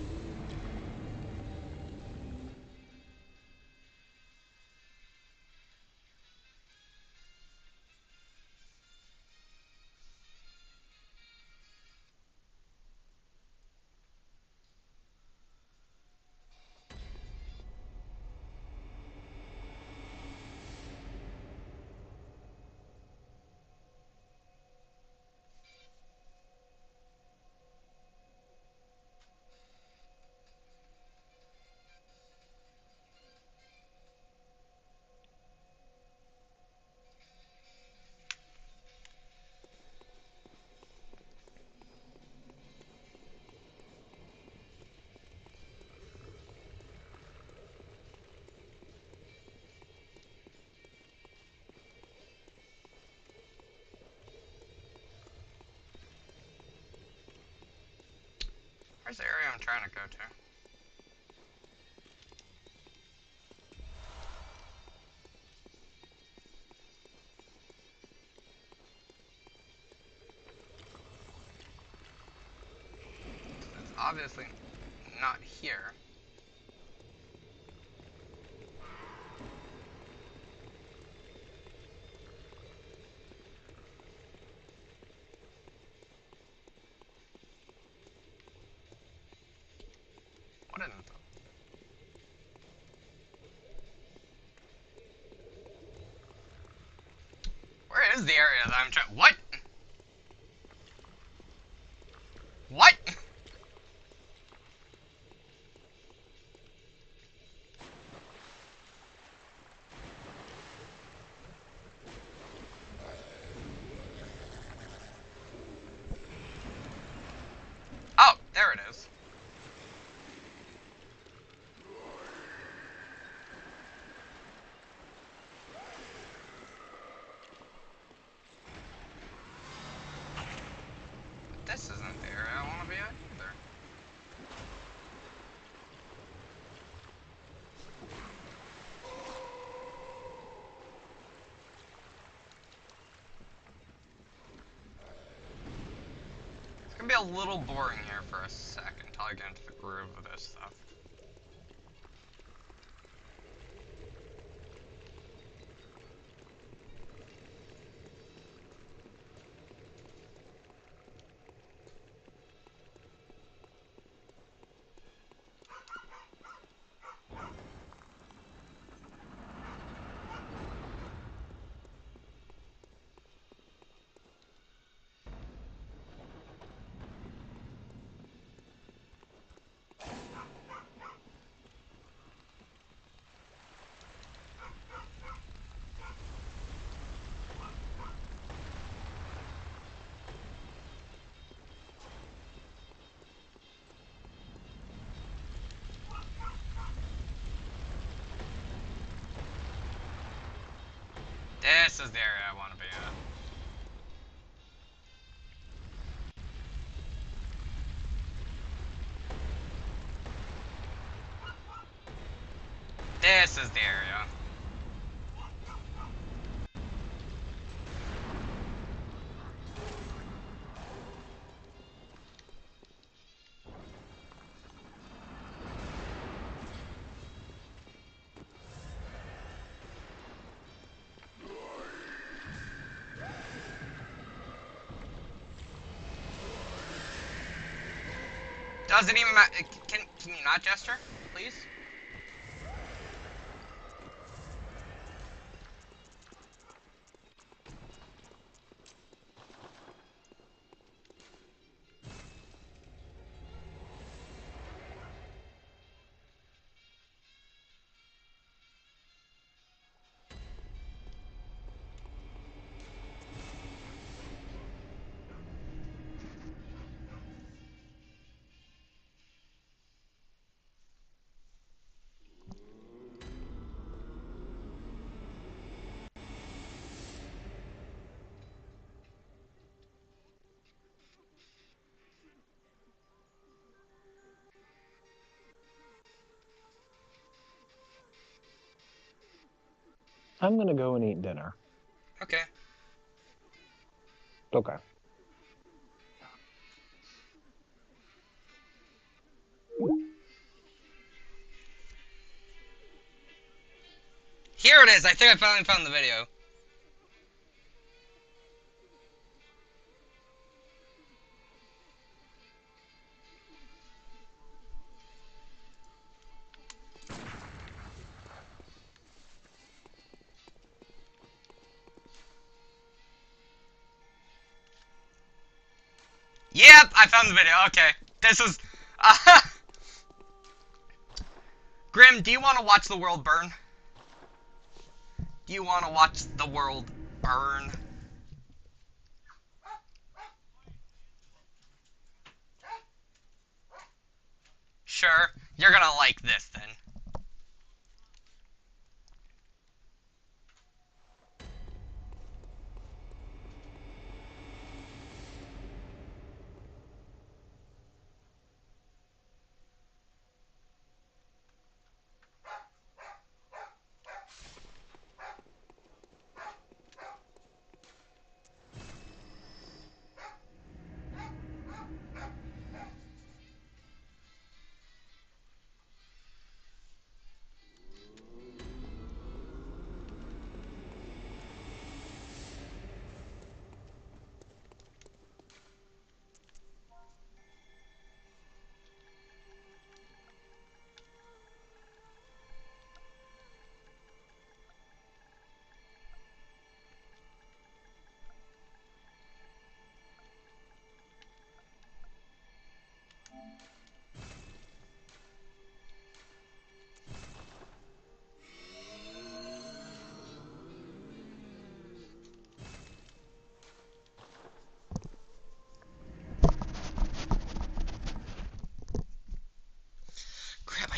Where's the area I'm trying to go to? It's obviously not here. What in the... Where is the area that I'm trying... What? What? Oh, there it is. This isn't the area I want to be at either. It's gonna be a little boring here for a second until I get into the groove of this stuff. This is the area I want to be at. This is the area. Doesn't even matter. Can you not gesture, please? I'm gonna go and eat dinner. Okay. Okay. Here it is. I think I finally found the video. Yep, I found the video. Okay. This is... Grim, do you want to watch the world burn? Do you want to watch the world burn? Sure. You're gonna like this, then.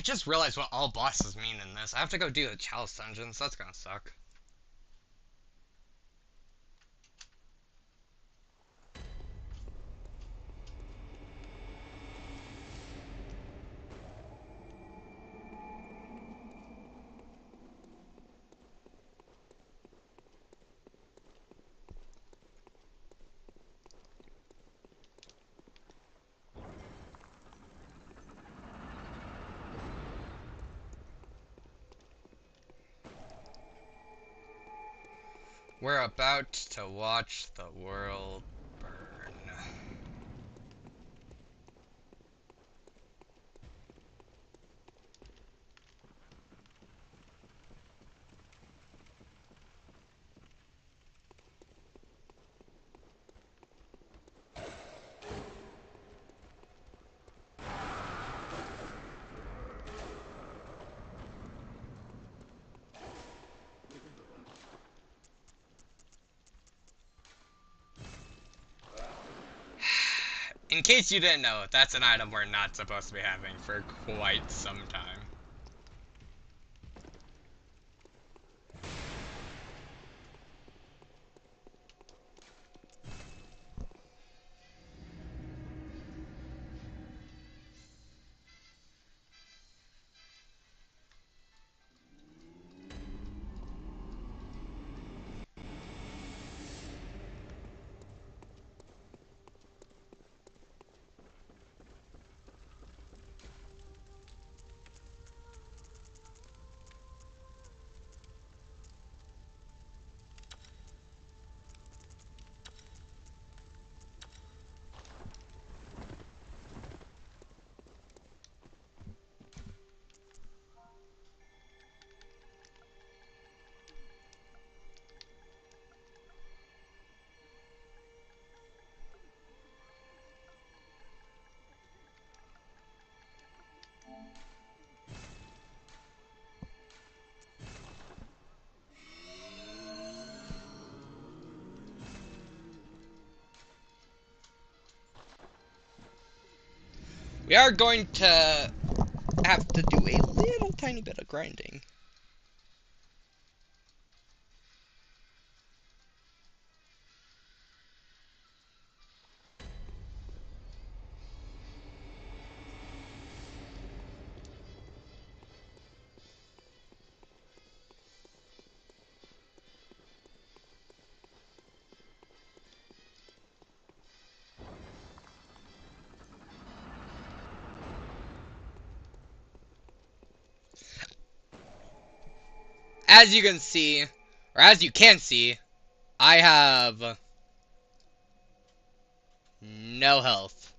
just realized what all bosses mean in this. I have to go do the Chalice dungeons. That's gonna suck. We're about to watch the world burn. In case you didn't know, that's an item we're not supposed to be having for quite some time. We are going to have to do a little tiny bit of grinding. As you can see, or as you can see, I have no health.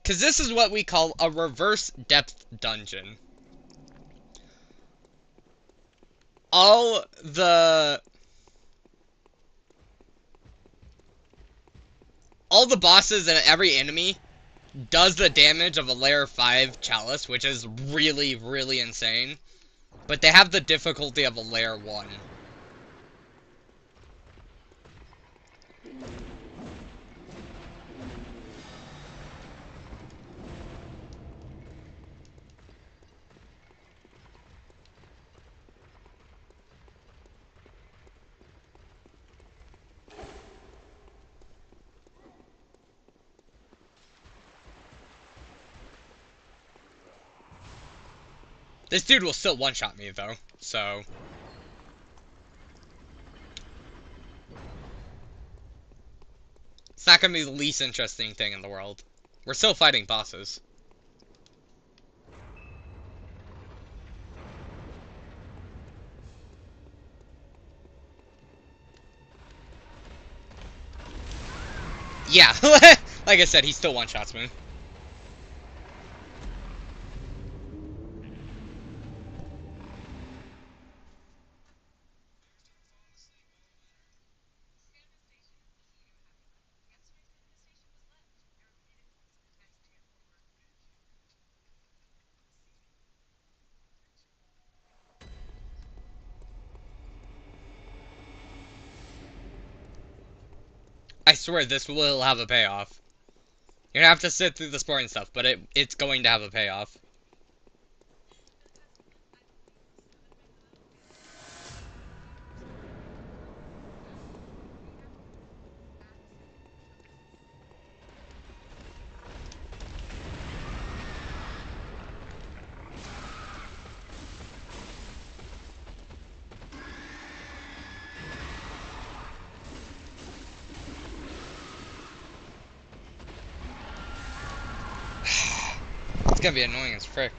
Because this is what we call a reverse depth dungeon. All the bosses and every enemy does the damage of a layer 5 chalice, which is really, really insane. But they have the difficulty of a layer 1. This dude will still one-shot me, though, so... It's not gonna be the least interesting thing in the world. We're still fighting bosses. Yeah, like I said, he still one-shots me. I swear this will have a payoff. You're gonna have to sit through the sporing stuff, but it's going to have a payoff. gonna be annoying as frick.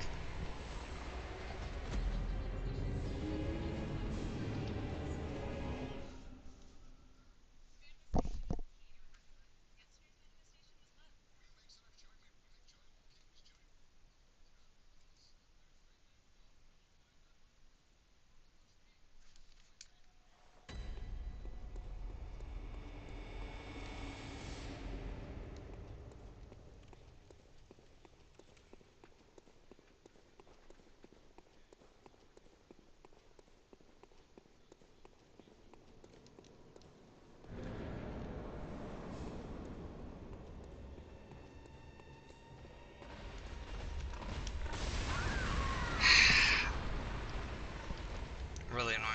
Really annoying.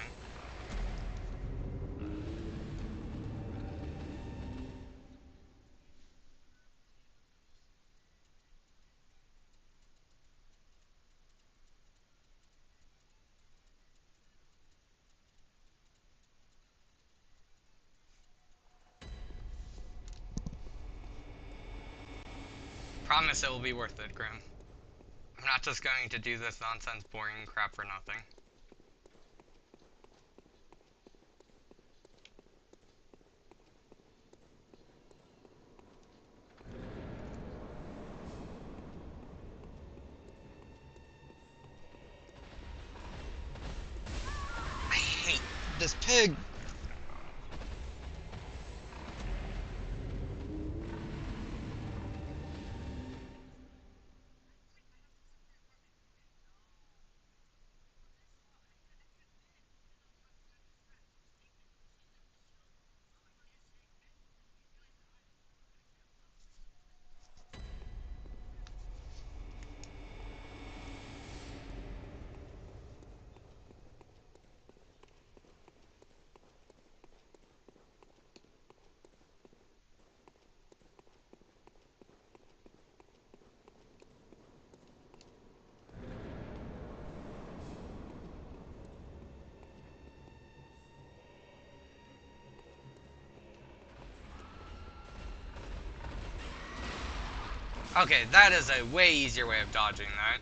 Promise it will be worth it, Grim. I'm not just going to do this nonsense, boring crap for nothing. I hate this pig! Okay, that is a way easier way of dodging that.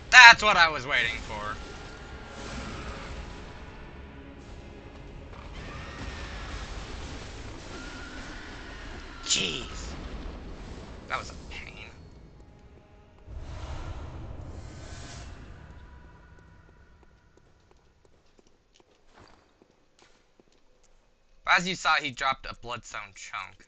That's what I was waiting for. Jeez. That was a pain. But as you saw, he dropped a bloodstone chunk.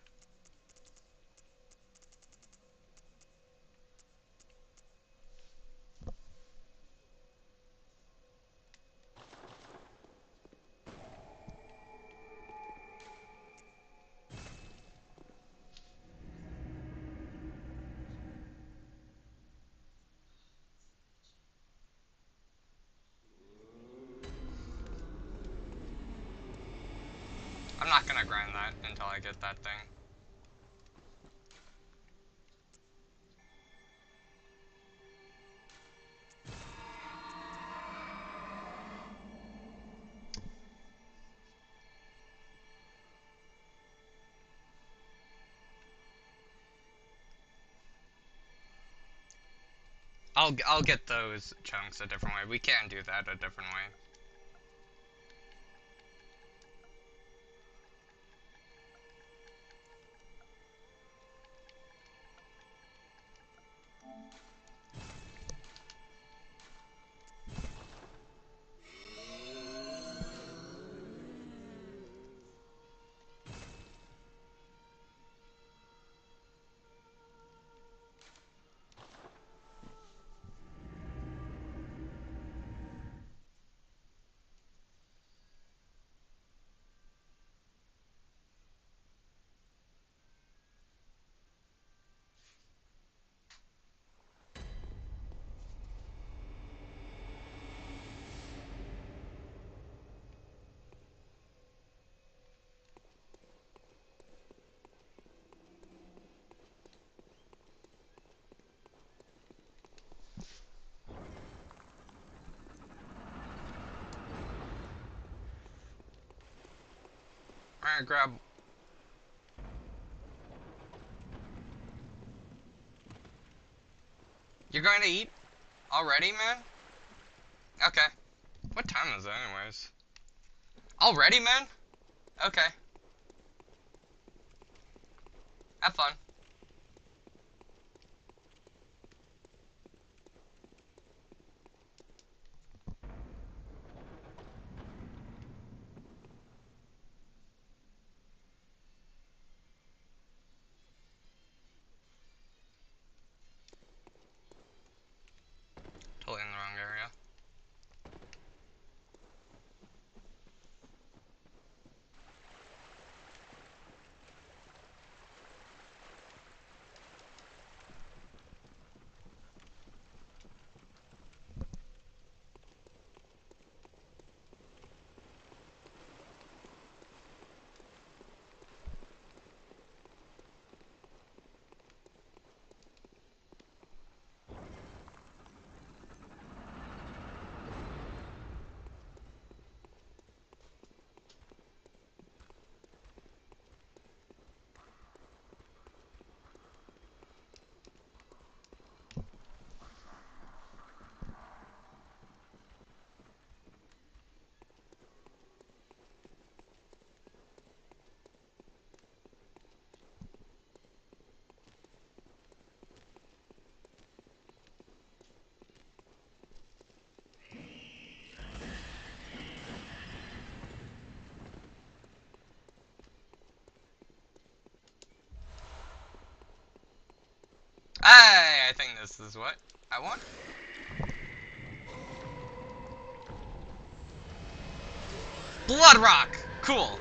I'm not gonna grind that until I get that thing. I'll get those chunks a different way. We can do that a different way. Alright, grab. You're going to eat already, man? Okay. What time is it, anyways? Already, man? Okay. Have fun. Totally in the wrong area. I think this is what I want. Blood Rock! Cool.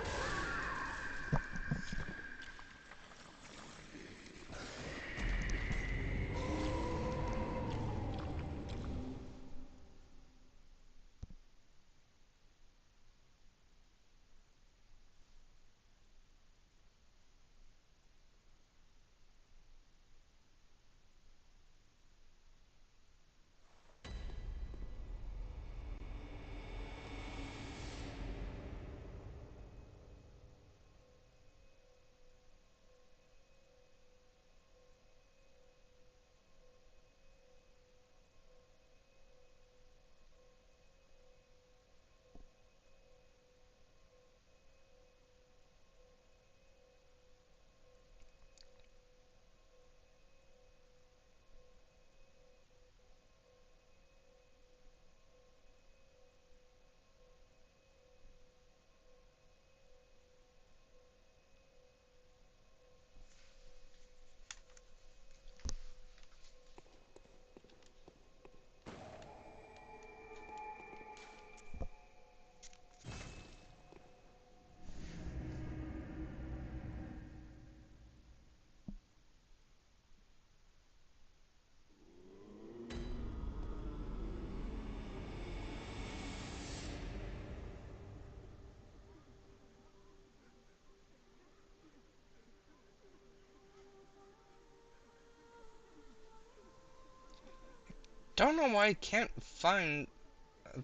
Don't know why I can't find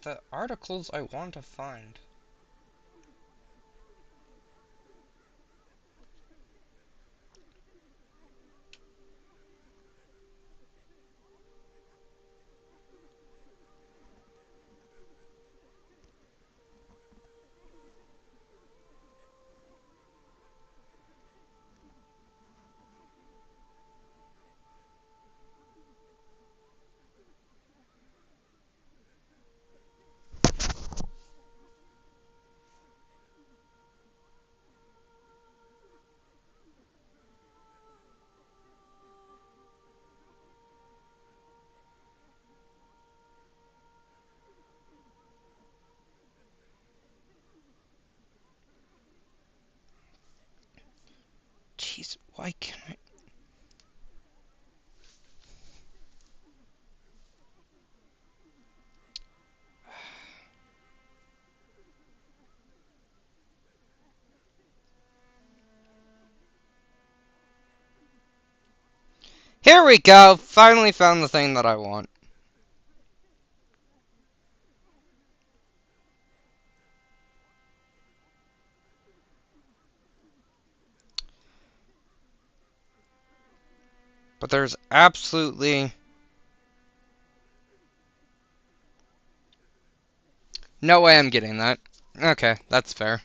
the articles I want to find. Jeez, why can't I? Here we go! Finally found the thing that I want. But there's absolutely no way I'm getting that. Okay, that's fair.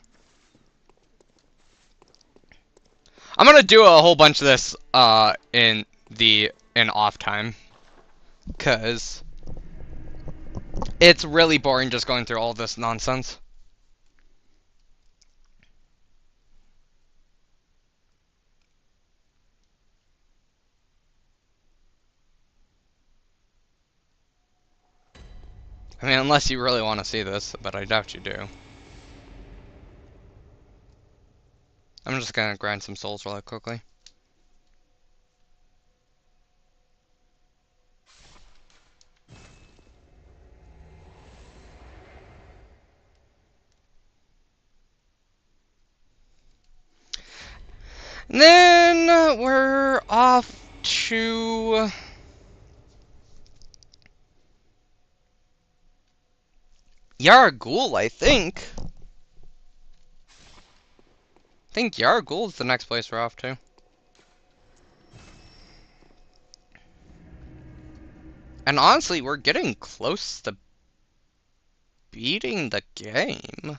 I'm gonna do a whole bunch of this in off time, cause it's really boring just going through all this nonsense. I mean, unless you really want to see this, but I doubt you do. I'm just gonna grind some souls really quickly. And then we're off to Yargul, I think. I think Yargul is the next place we're off to. And honestly, we're getting close to beating the game.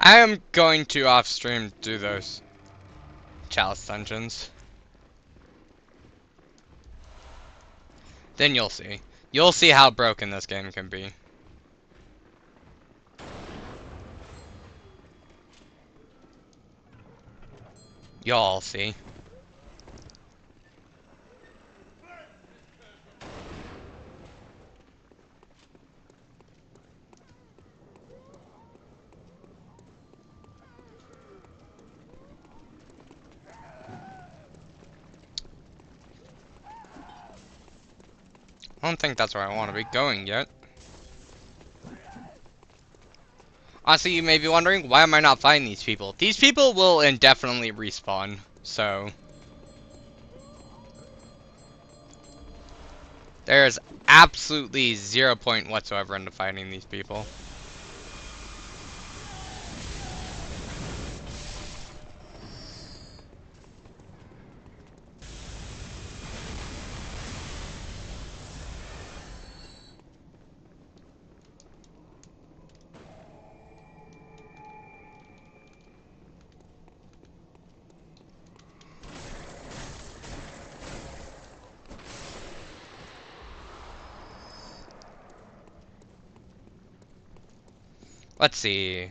I am going to off stream do those chalice dungeons. Then you'll see. You'll see how broken this game can be. Y'all see. I don't think that's where I want to be going yet. Honestly, you may be wondering, why am I not fighting these people? These people will indefinitely respawn, so... There's absolutely 0 point whatsoever into fighting these people. Let's see.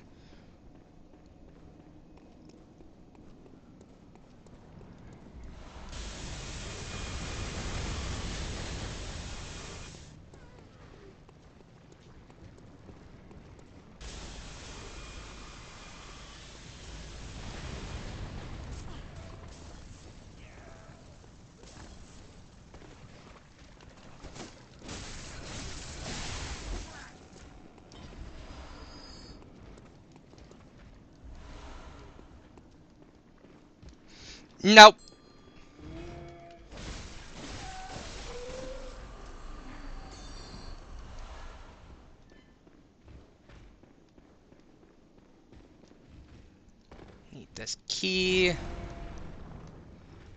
Nope. Need this key.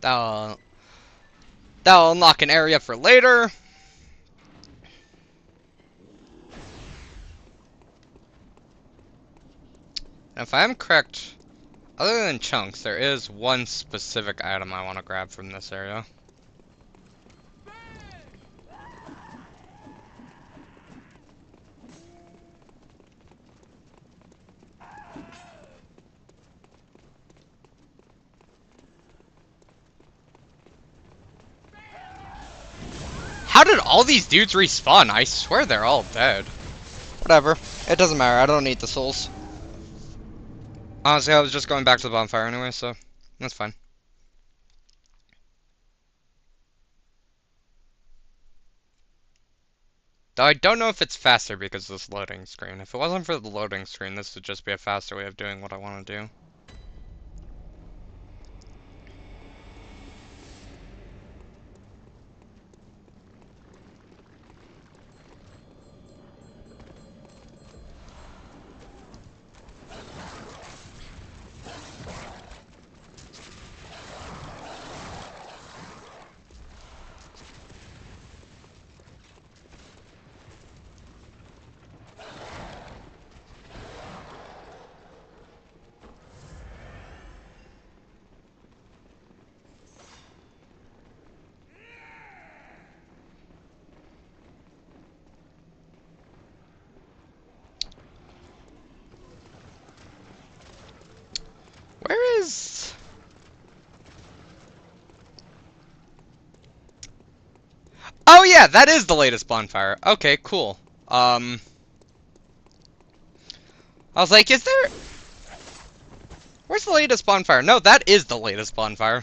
That'll unlock an area for later. If I'm correct, other than chunks, there is one specific item I want to grab from this area. How did all these dudes respawn? I swear they're all dead. Whatever. It doesn't matter. I don't need the souls. Honestly, I was just going back to the bonfire anyway, so that's fine. Though I don't know if it's faster because of this loading screen. If it wasn't for the loading screen, this would just be a faster way of doing what I want to do. Where is... Oh yeah, that is the latest bonfire. Okay, cool. I was like, is there... Where's the latest bonfire? No, that is the latest bonfire.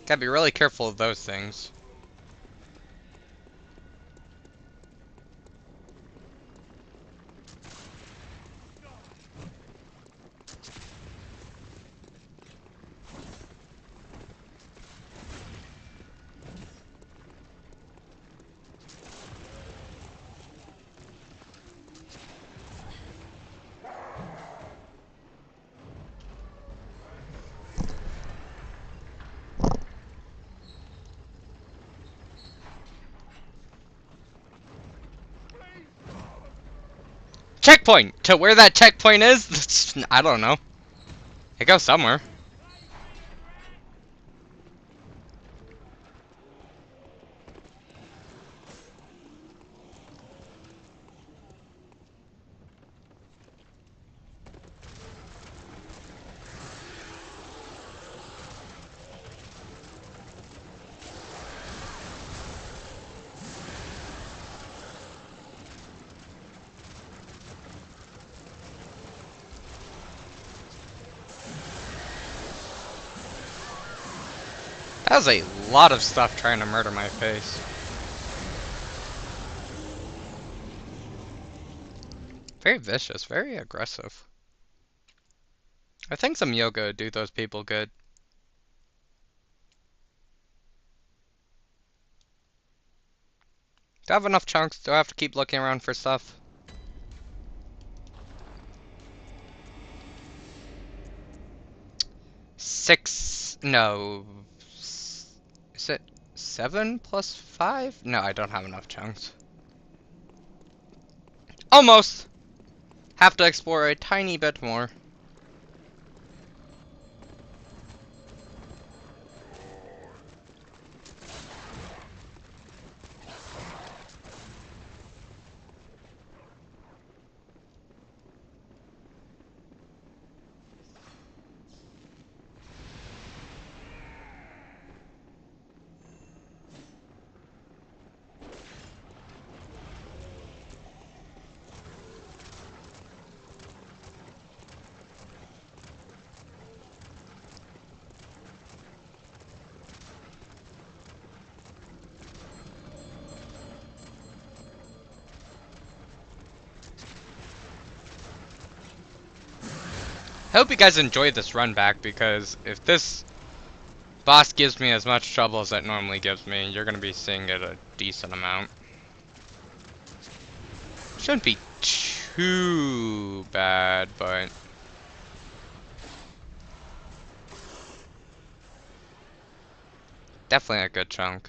Gotta be really careful of those things. Checkpoint! To where that checkpoint is? I don't know. It goes somewhere. That was a lot of stuff trying to murder my face. Very vicious, very aggressive. I think some yoga would do those people good. Do I have enough chunks? Do I have to keep looking around for stuff? Six... No... Is it 7 plus 5? No, I don't have enough chunks. Almost! Have to explore a tiny bit more. I hope you guys enjoyed this run back, because if this boss gives me as much trouble as it normally gives me, you're gonna be seeing it a decent amount. Shouldn't be too bad, but definitely a good chunk.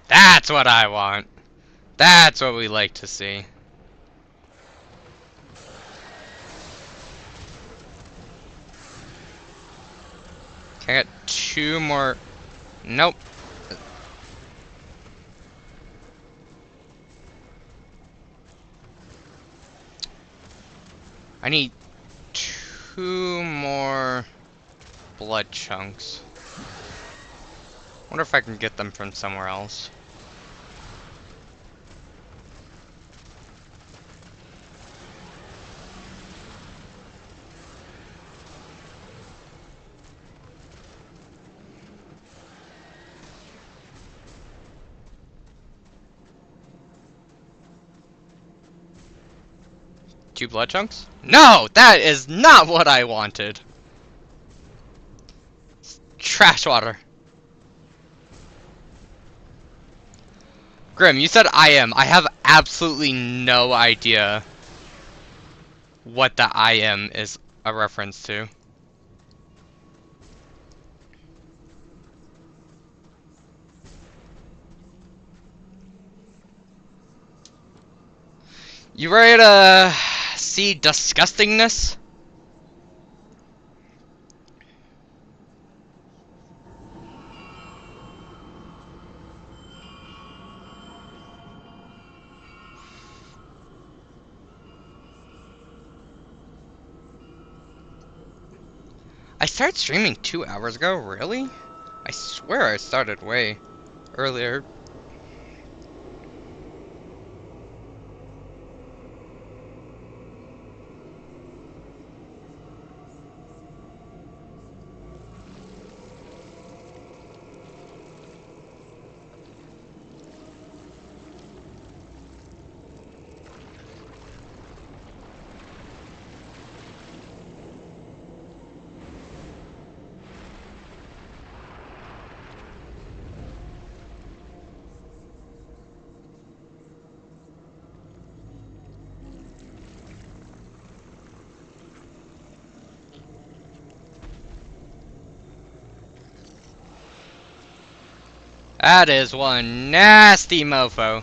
That's what I want. That's what we like to see. Can I get 2 more? Nope. I need 2 more blood chunks. Wonder if I can get them from somewhere else. Two blood chunks? No! That is not what I wanted! Trash water. Grim, you said I am. I have absolutely no idea what the I am is a reference to. You ready to see disgustingness? I started streaming 2 hours ago, really? I swear I started way earlier. That is one nasty mofo.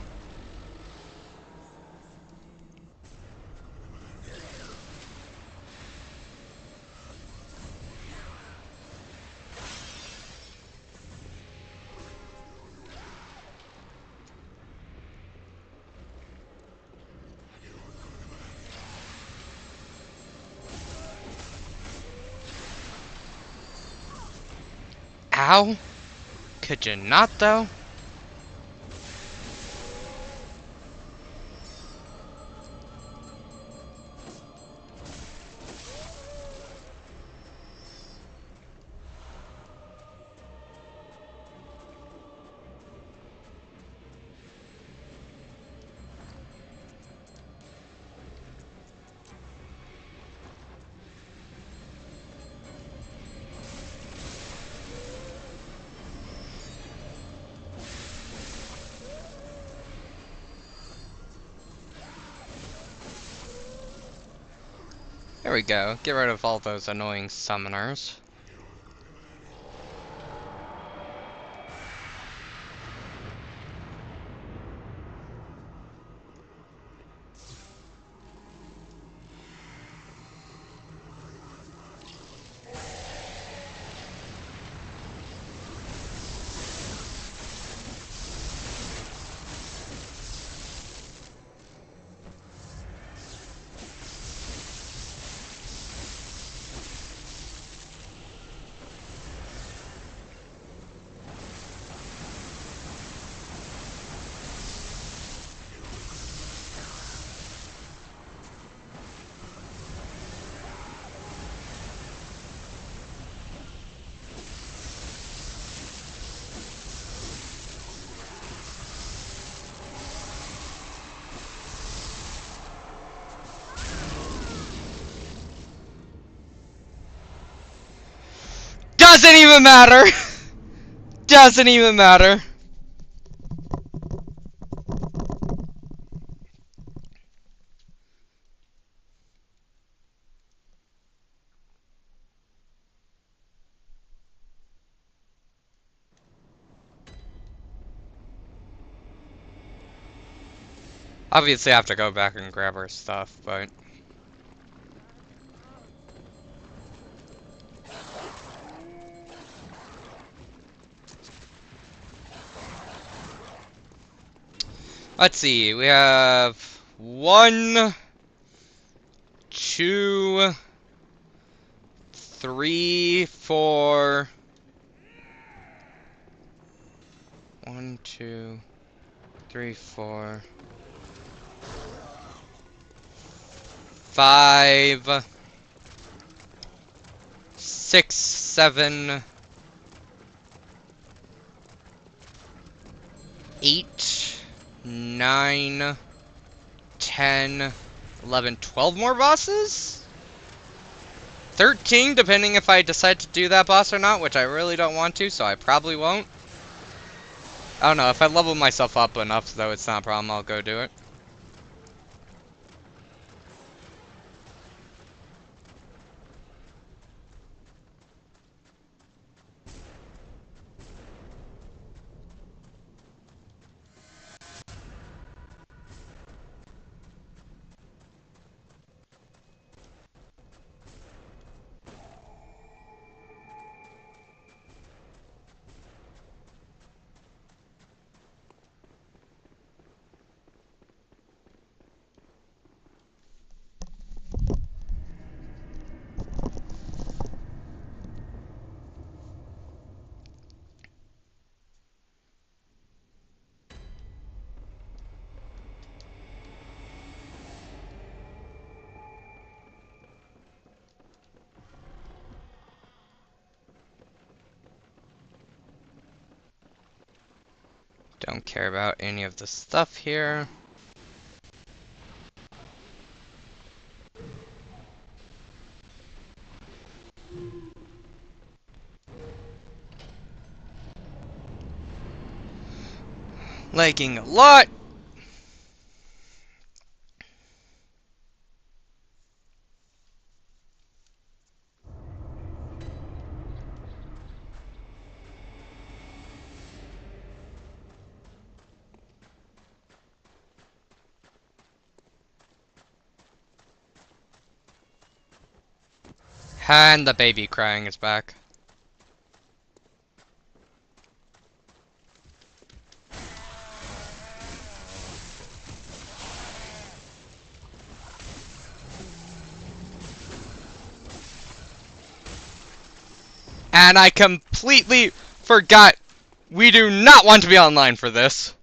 Ow! Could you not, though? There we go. Get rid of all those annoying summoners. Doesn't even matter! Doesn't even matter. Obviously I have to go back and grab our stuff, but... Let's see, we have 1, 2, 3, 4... 1, 2, 3, 4... 5... 6, 7... 8... 9... 10... 11, 12 more bosses? 13, depending if I decide to do that boss or not, which I really don't want to, so I probably won't. I don't know, if I level myself up enough, though, it's not a problem, I'll go do it. Don't care about any of the stuff here. Lagging a lot. And the baby crying is back. And I completely forgot we do not want to be online for this.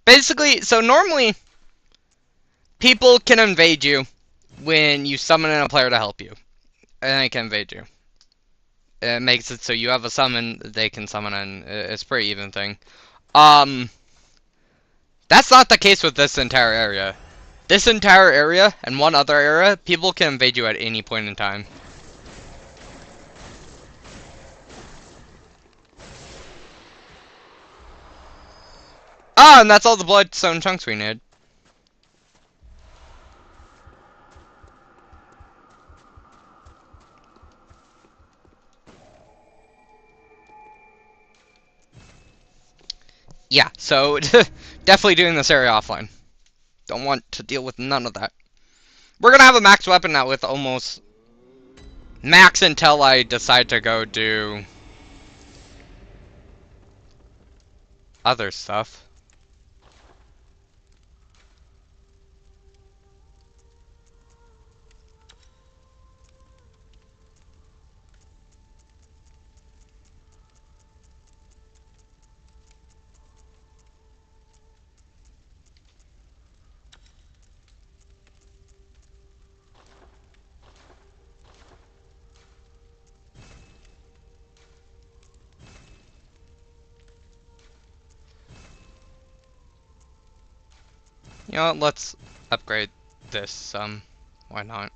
Basically, so normally, people can invade you when you summon in a player to help you. And they can invade you. It makes it so you have a summon, they can summon in. It's a pretty even thing. That's not the case with this entire area. This entire area, and one other area, people can invade you at any point in time. Ah, and that's all the bloodstone chunks we need. Yeah, so definitely doing this area offline. Don't want to deal with none of that. We're gonna have a max weapon now with almost max until I decide to go do other stuff. You know what, let's upgrade this, why not?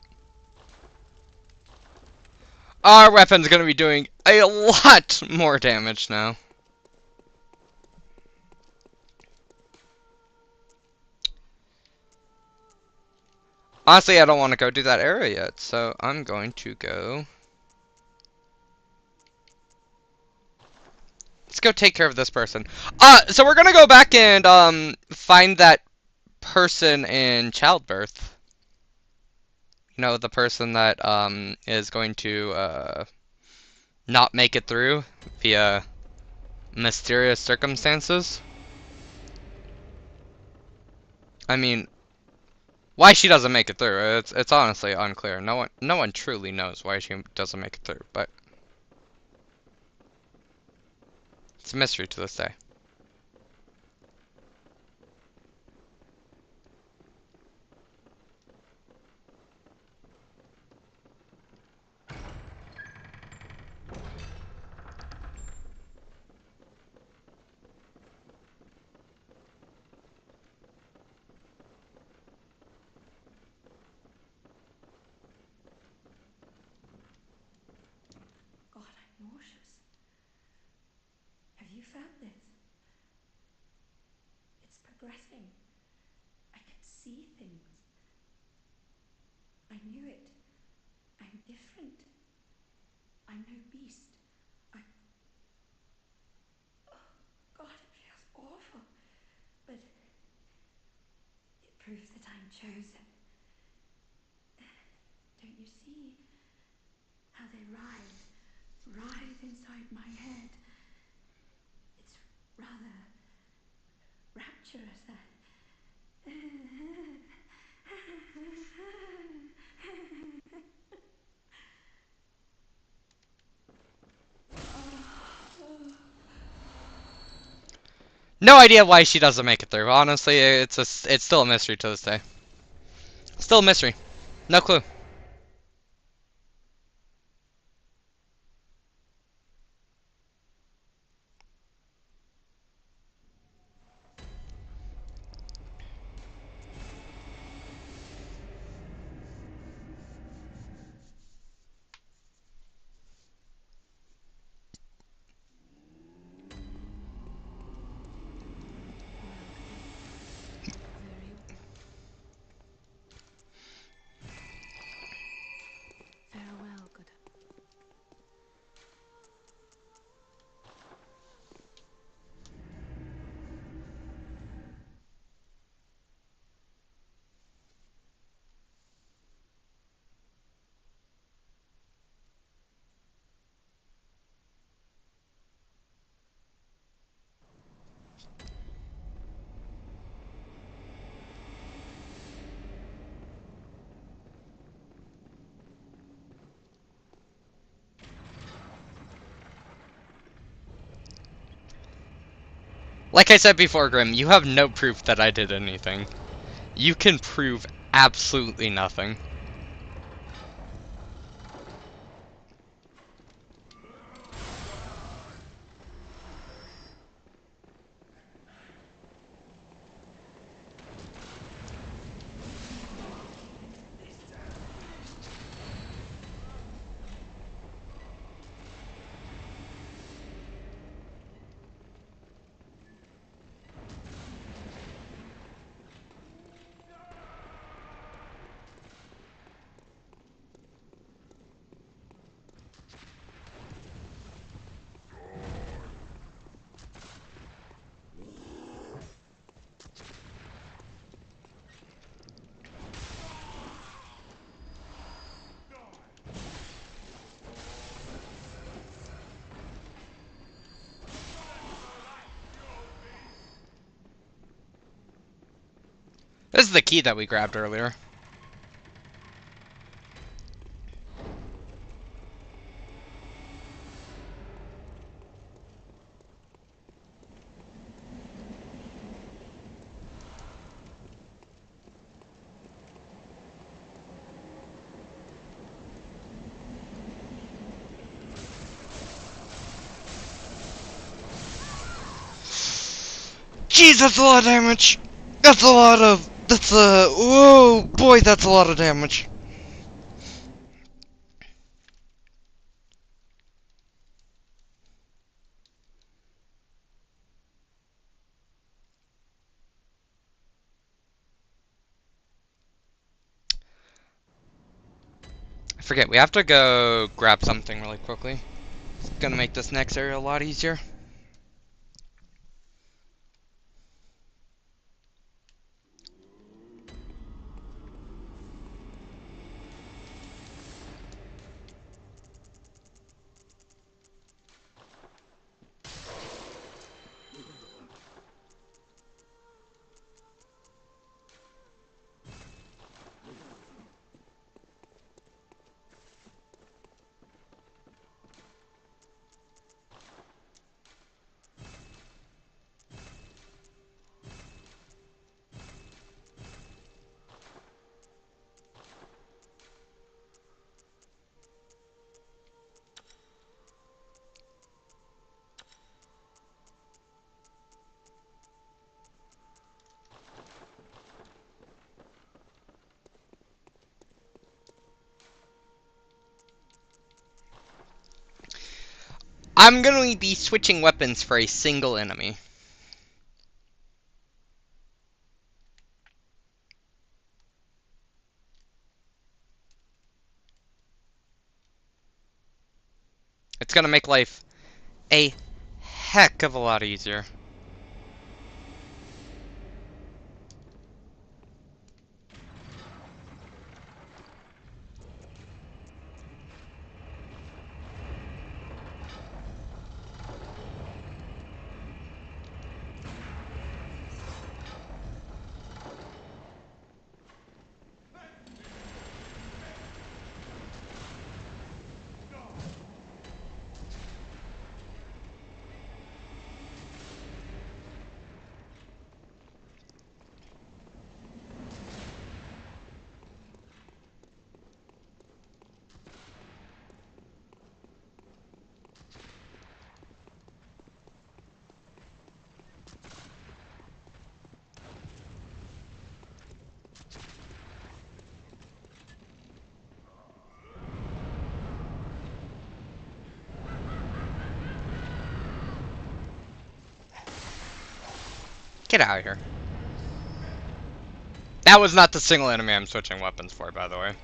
Our weapon's gonna be doing a lot more damage now. Honestly, I don't want to go do that area yet, so I'm going to go... Let's go take care of this person. So we're gonna go back and, find that person in childbirth. You know, the person that, is going to, not make it through via mysterious circumstances. I mean, why she doesn't make it through, it's honestly unclear. No one truly knows why she doesn't make it through, but it's a mystery to this day. God, I'm nauseous. Have you felt this? It's progressing. I can see things. I knew it. I'm different. I'm no beast. Oh, God, it feels awful. But it proves that I'm chosen. Don't you see how they writhe inside my head? It's rather rapturous. No idea why she doesn't make it through. Honestly, it's still a mystery to this day. Still a mystery. No clue. Very farewell, good. Like I said before, Grim, you have no proof that I did anything. You can prove absolutely nothing. This is the key that we grabbed earlier. Jeez, that's a lot of damage! That's a lot of That's a... Oh, boy, that's a lot of damage. I forget, we have to go grab something really quickly. It's gonna make this next area a lot easier. I'm gonna be switching weapons for a single enemy. It's gonna make life a heck of a lot easier. Get out of here. That was not the single enemy I'm switching weapons for, by the way.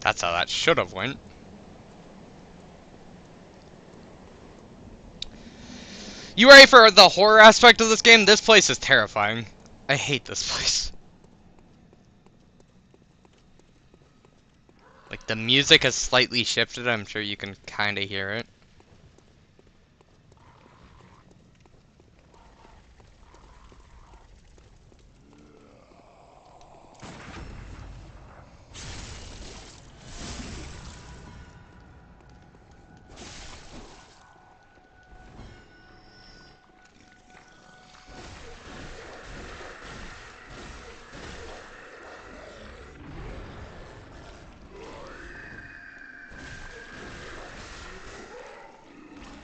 That's how that should have went. You ready for the horror aspect of this game? This place is terrifying. I hate this place. Like, the music has slightly shifted. I'm sure you can kind of hear it.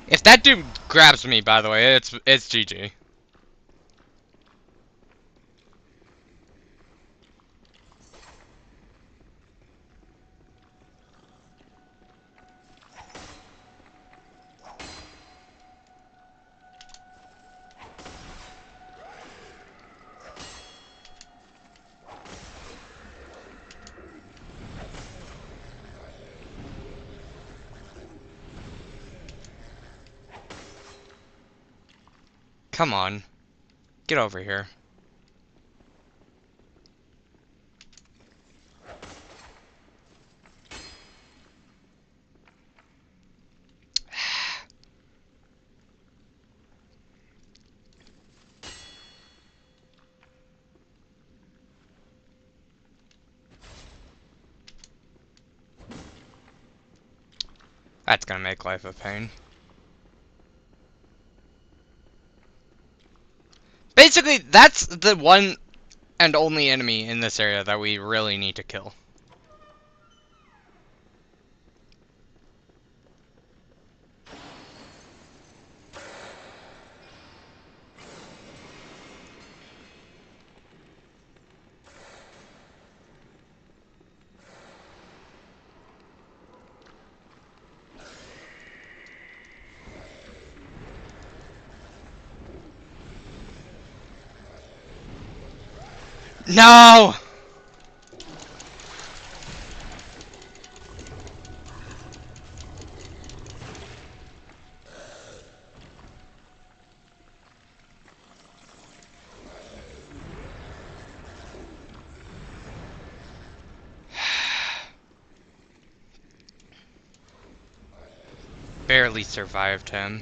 If that dude grabs me, by the way, it's GG. Come on. Get over here. That's gonna make life a pain. Basically, that's the one and only enemy in this area that we really need to kill. No! Barely survived him.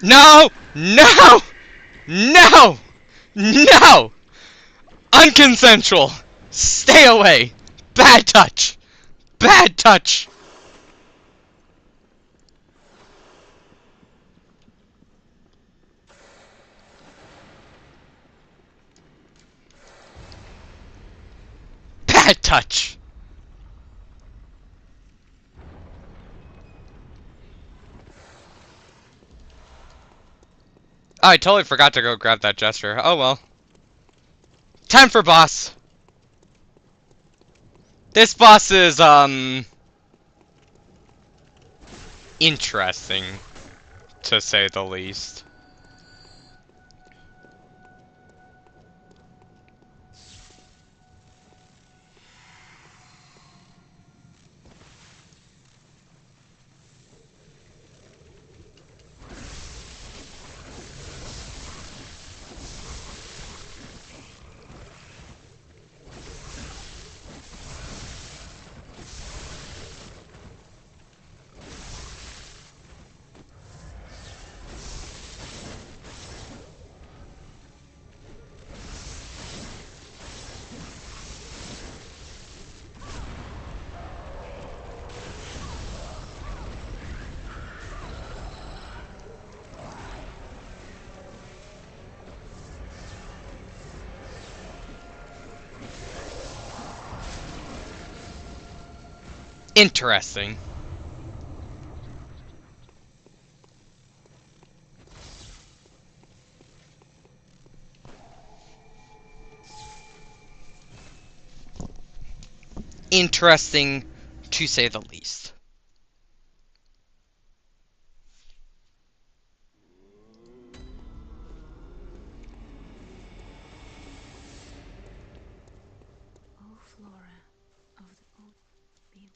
No! No! No! No! Unconsensual! Stay away! Bad touch! Bad touch! Bad touch! Oh, I totally forgot to go grab that gesture. Oh well. Time for boss! This boss is, interesting, to say the least. Interesting. Interesting, to say the least. Oh, Flora of the old beam.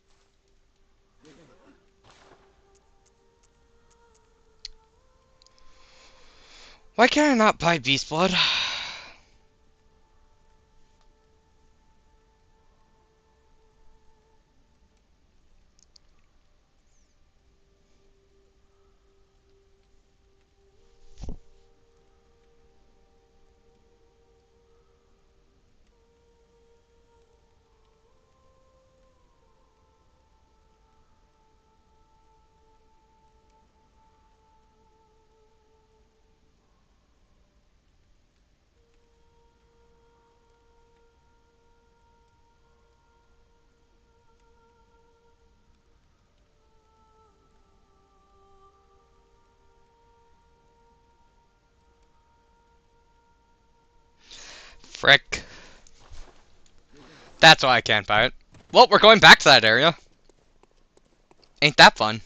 Why can I not buy Beast Blood? Frick. That's why I can't buy it. Well, we're going back to that area. Ain't that fun?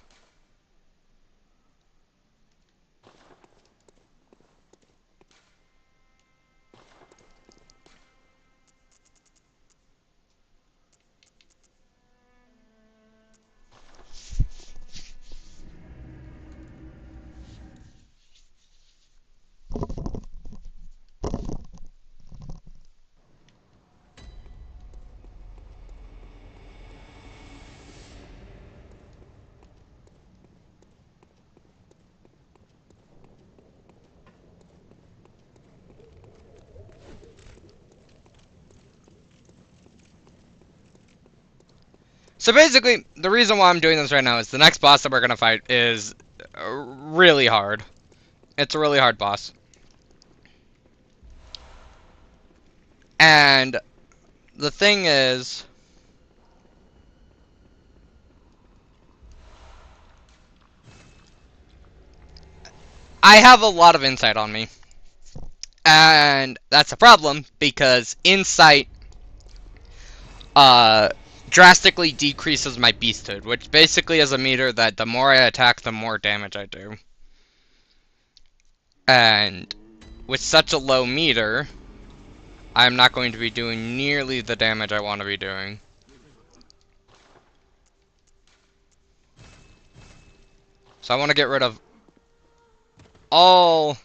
So basically, the reason why I'm doing this right now is the next boss that we're gonna fight is really hard. It's a really hard boss. And the thing is, I have a lot of insight on me. And that's a problem because insight drastically decreases my beasthood, which basically is a meter that the more I attack, the more damage I do. And with such a low meter, I'm not going to be doing nearly the damage I want to be doing. So I want to get rid of all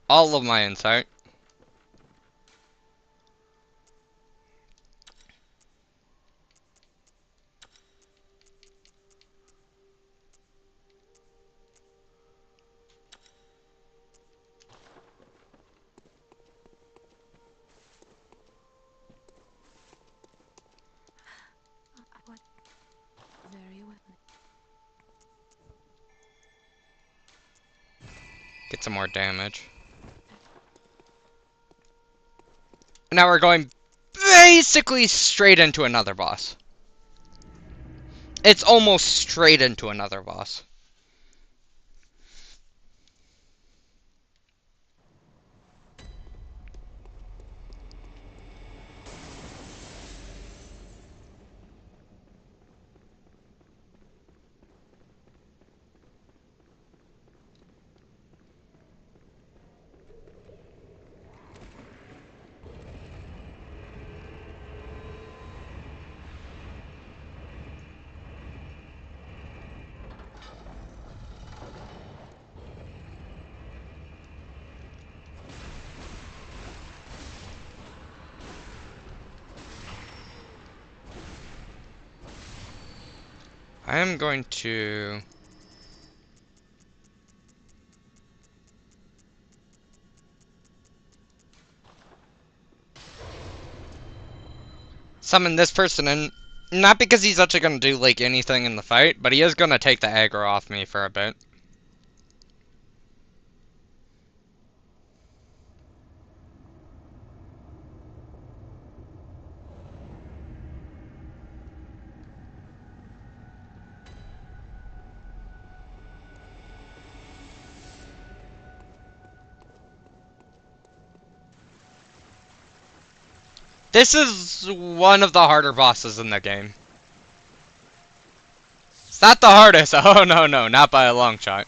of my insight. Very well. Get some more damage. Now we're going basically straight into another boss. It's almost straight into another boss. I am going to summon this person in, not because he's actually going to do like anything in the fight, but he is going to take the aggro off me for a bit. This is one of the harder bosses in the game. It's not the hardest. Oh, no, no, not by a long shot.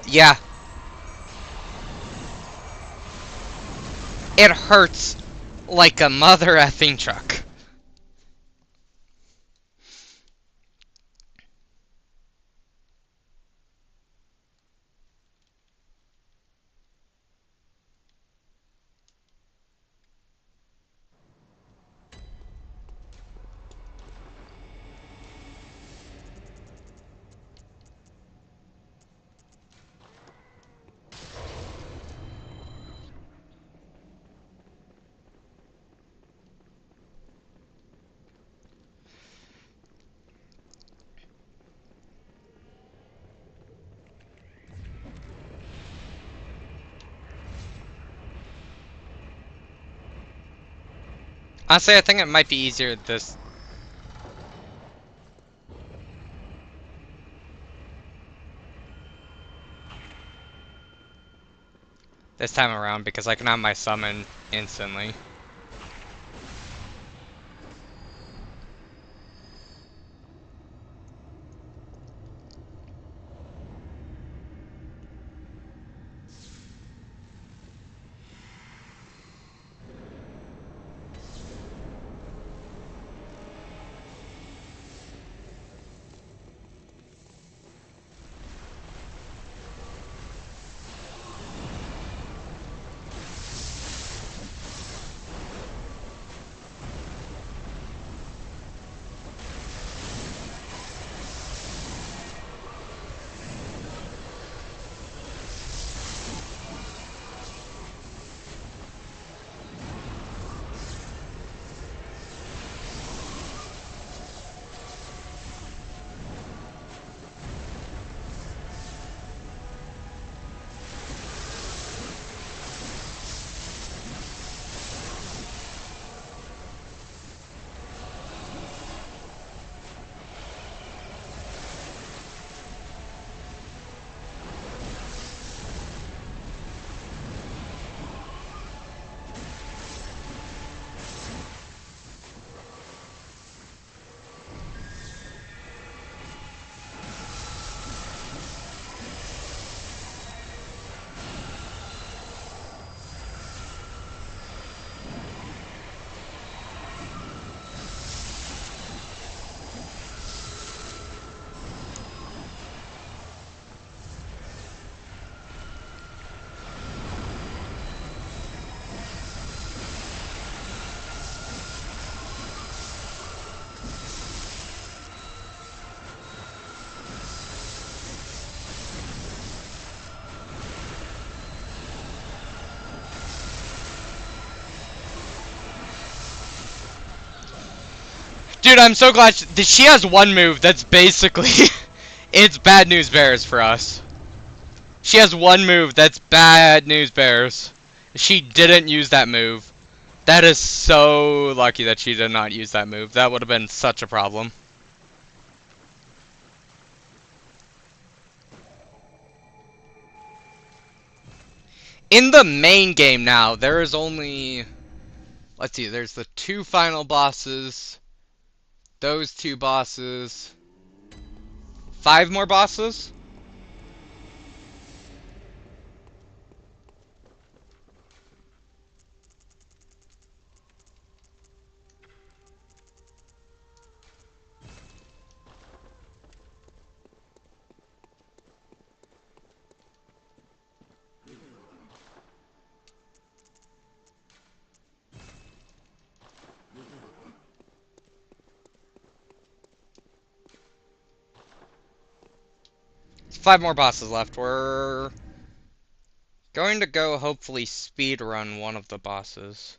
Yeah. It hurts like a mother effing truck. Honestly, I think it might be easier this time around because I can have my summon instantly. Dude, I'm so glad she has one move that's basically it's bad news bears for us. She has one move that's bad news bears. She didn't use that move. That is so lucky that she did not use that move. That would have been such a problem. In the main game now, there is only... Let's see, there's the 2 final bosses. Those 2 bosses. 5 more bosses? It's 5 more bosses left. We're going to go hopefully speed run one of the bosses.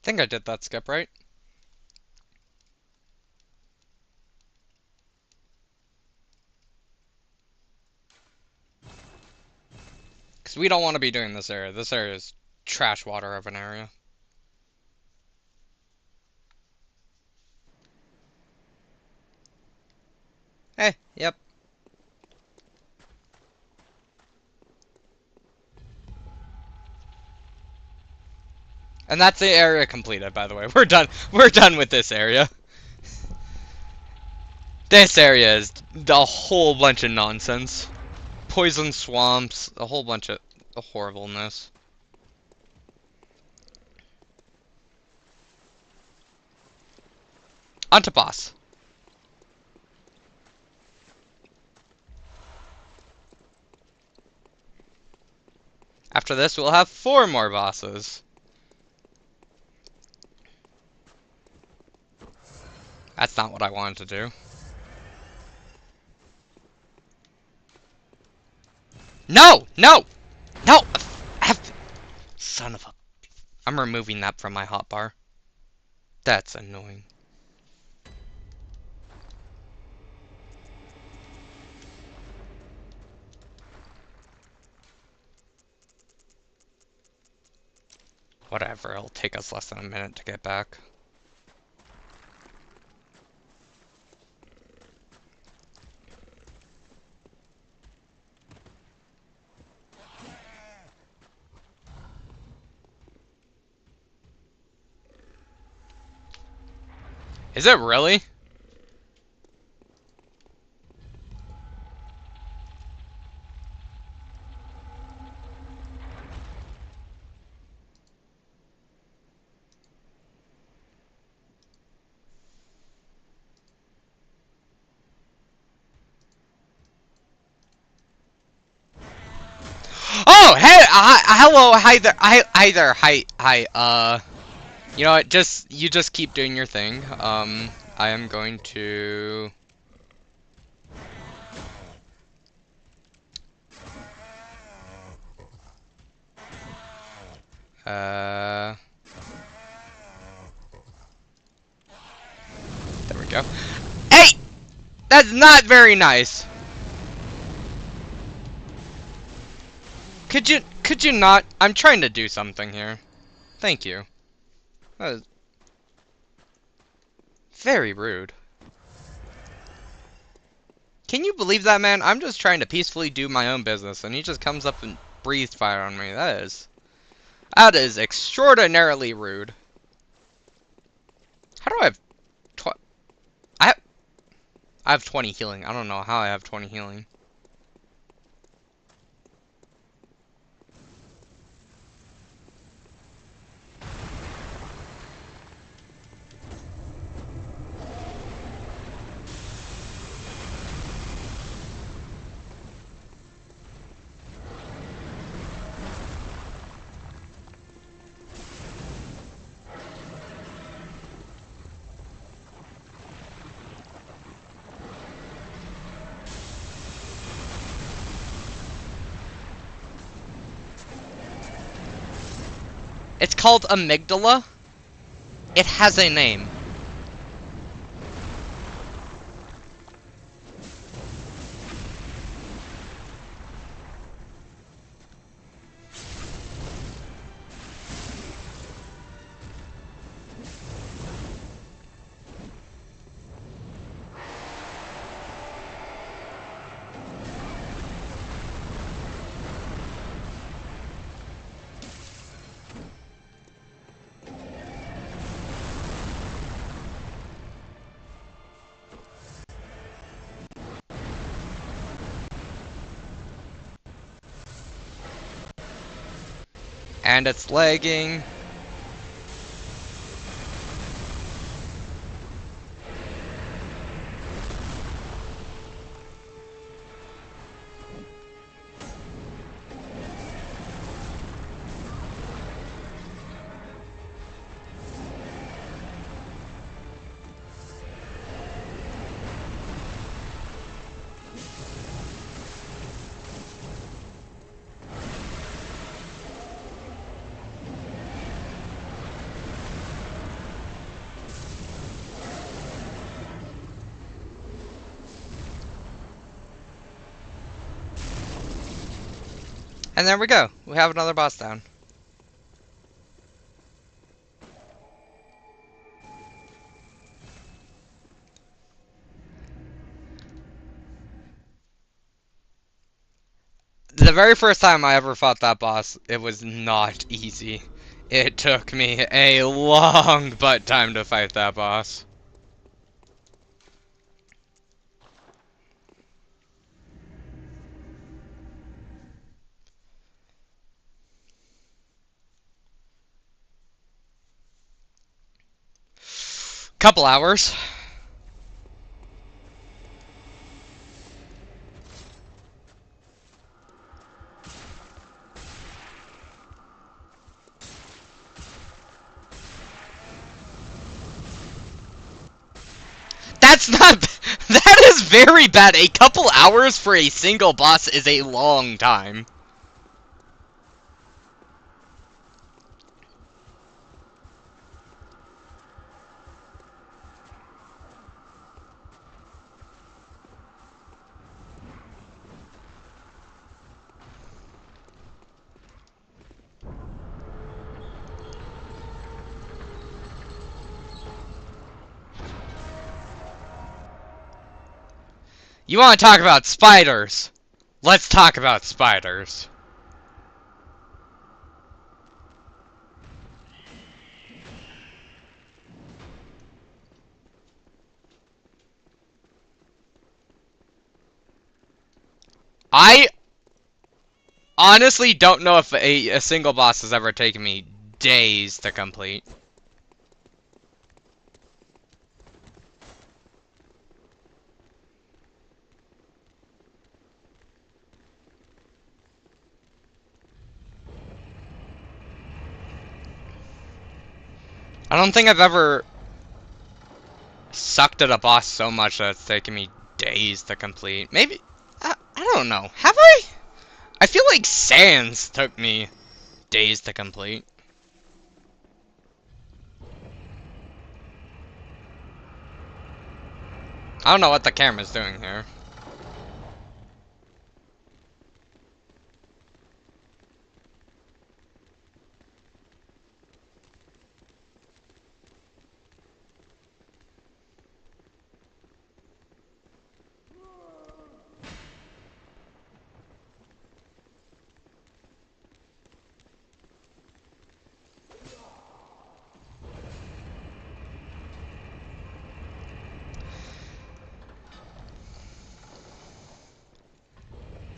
think I did that skip right. Because we don't want to be doing this area. This area is trash water of an area. Hey, yep. And that's the area completed, by the way. We're done. We're done with this area. This area is a whole bunch of nonsense. Poison swamps, a whole bunch of horribleness. On to boss. After this, we'll have 4 more bosses. That's not what I wanted to do. No! No! No! Son of a... I'm removing that from my hotbar. That's annoying. Whatever, it'll take us less than a minute to get back. Is it really? Oh, hey, hello, hi there, hi there, hi, you know what, you just keep doing your thing. I am going to... There we go. Hey! That's not very nice! Could you not? I'm trying to do something here. Thank you. That was very rude. Can you believe that, man? I'm just trying to peacefully do my own business, and he just comes up and breathes fire on me. That is extraordinarily rude. How do I have I have 20 healing. I don't know how I have 20 healing. It's called amygdala. It has a name. And it's lagging. And there we go. We have another boss down. The very first time I ever fought that boss, it was not easy. It took me a long butt time to fight that boss. Couple hours. That's not... That is very bad. A couple hours for a single boss is a long time. You want to talk about spiders? Let's talk about spiders. I honestly don't know if a single boss has ever taken me days to complete. I don't think I've ever sucked at a boss so much that it's taken me days to complete. Maybe... I don't know. Have I? I feel like Sans took me days to complete. I don't know what the camera's doing here.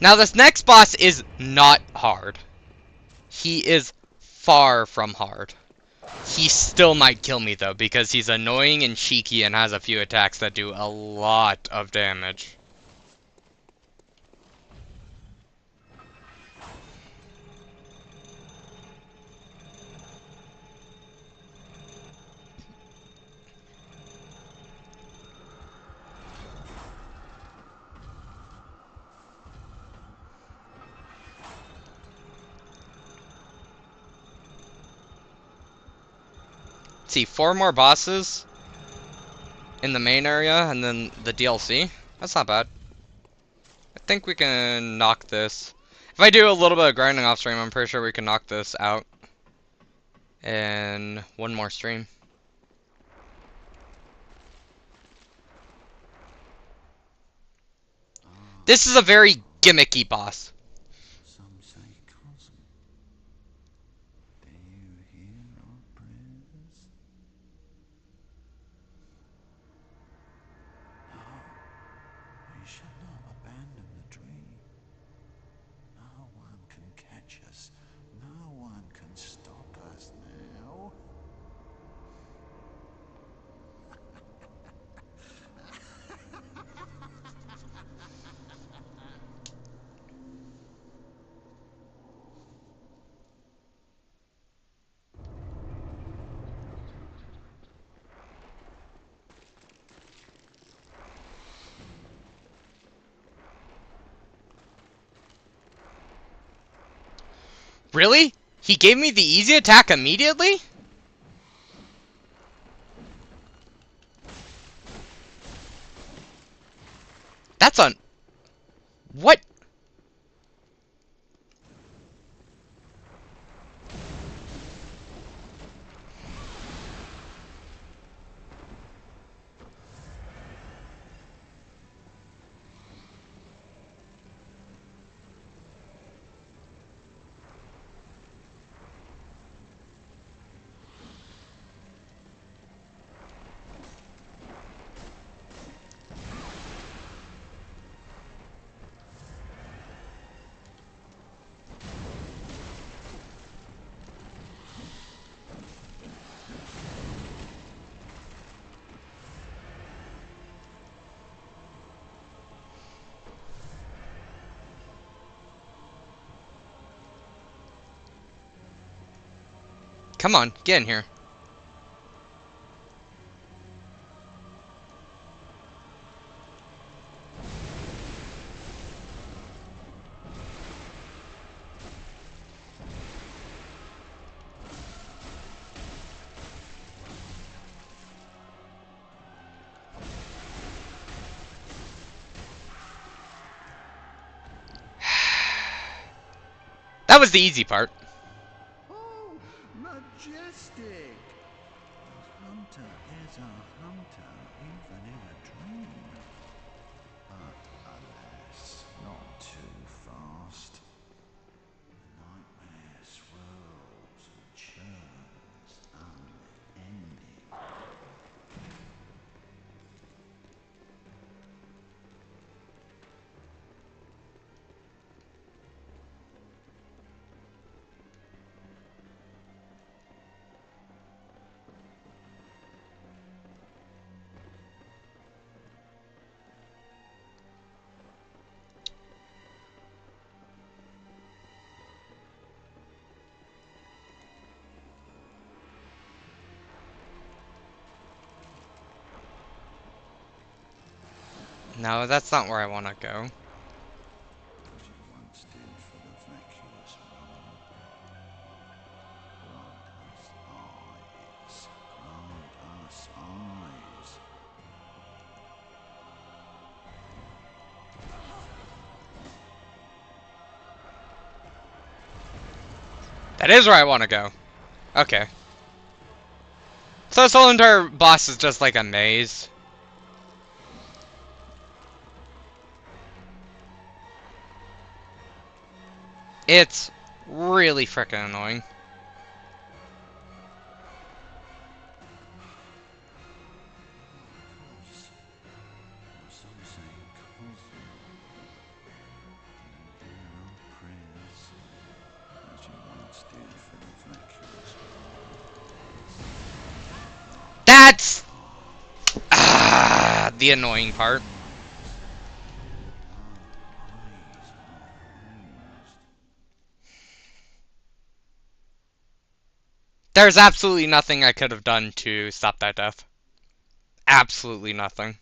Now this next boss is not hard. He is far from hard. He still might kill me though, because he's annoying and cheeky and has a few attacks that do a lot of damage. See, 4 more bosses in the main area and then the DLC. That's not bad. I think we can knock this. If I do a little bit of grinding off stream, I'm pretty sure we can knock this out in one more stream. This is a very gimmicky boss. Some say cousin. Do you hear our prayers? No, we shall not abandon the dream. No one can catch us. No one can stop us now. Really? He gave me the easy attack immediately? That's on... What? Come on, get in here. That was the easy part. Oh, majestic! A hunter is a hunter, even in a dream. But alas, not too fast. The nightmare swirls and churns, unending. No, that's not where I want to go. As you once did for the vacuous one. Grant us eyes. That is where I want to go. Okay. So this whole entire boss is just like a maze. It's really freaking annoying. Some say cosmic. Do you hear our prayers? As you once did for the vacuous That's the annoying part. eyes are closed. There's absolutely nothing I could have done to stop that death. Absolutely nothing.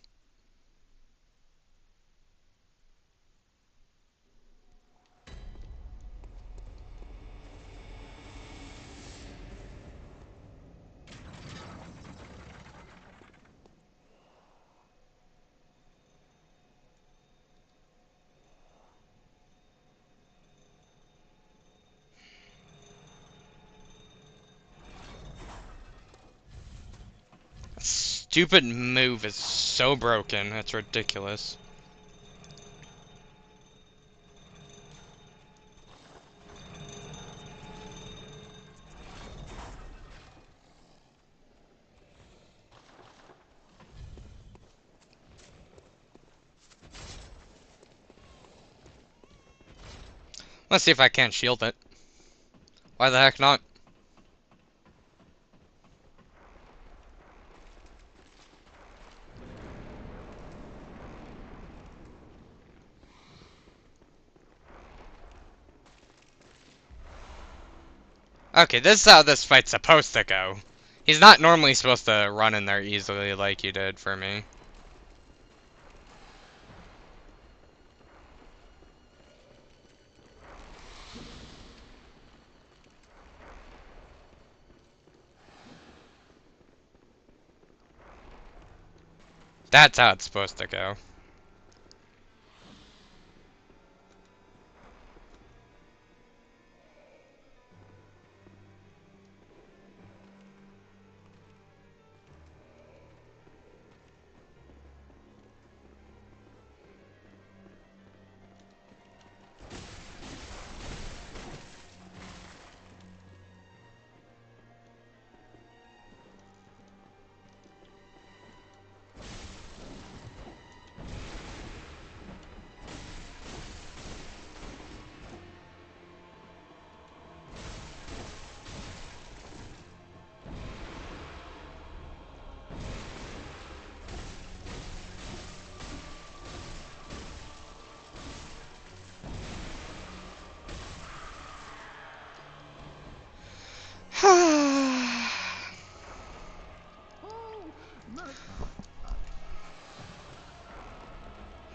Stupid move is so broken, it's ridiculous. Let's see if I can't shield it. Why the heck not? Okay, this is how this fight's supposed to go. He's not normally supposed to run in there easily like you did for me. That's how it's supposed to go.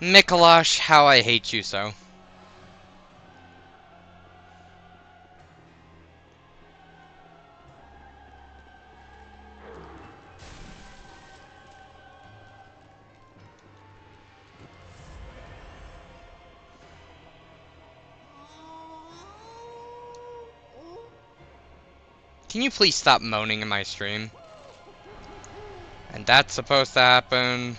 Mikolash, how I hate you so. Can you please stop moaning in my stream? And that's supposed to happen.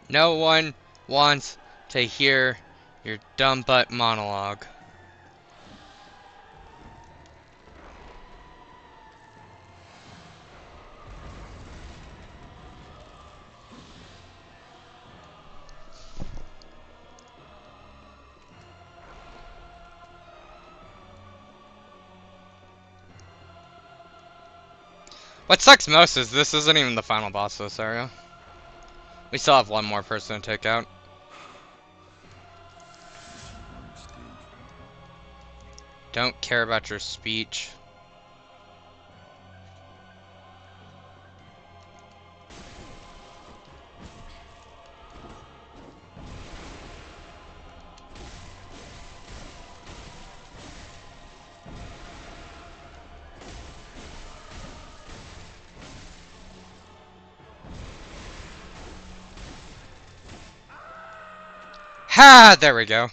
No one wants to hear your dumb butt monologue. What sucks most is this isn't even the final boss of this area. We still have one more person to take out. Don't care about your speech. Ha! There we go.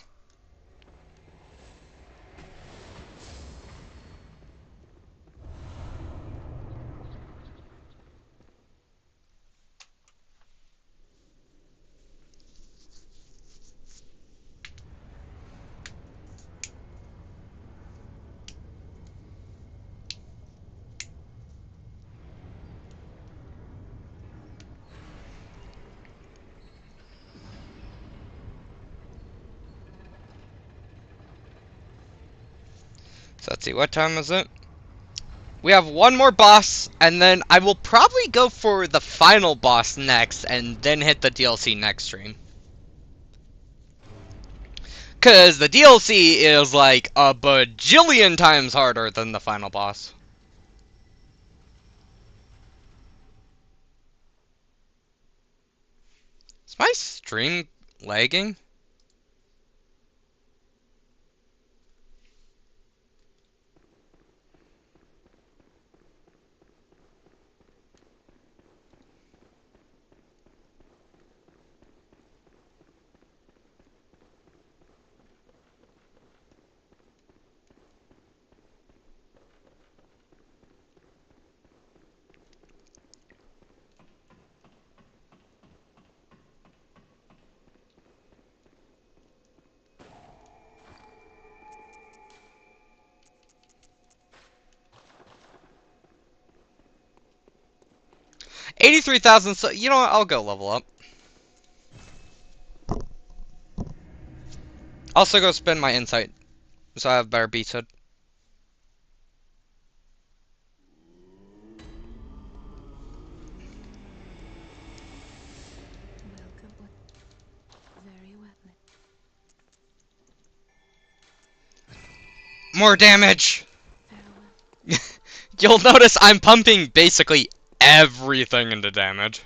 So let's see, what time is it? We have one more boss, and then I will probably go for the final boss next, and then hit the DLC next stream. Cause the DLC is like a bajillion times harder than the final boss. Is my stream lagging? $83,000, so you know what, I'll go level up. Also go spend my insight, so I have better beachhead. More damage! You'll notice I'm pumping basically everything into damage.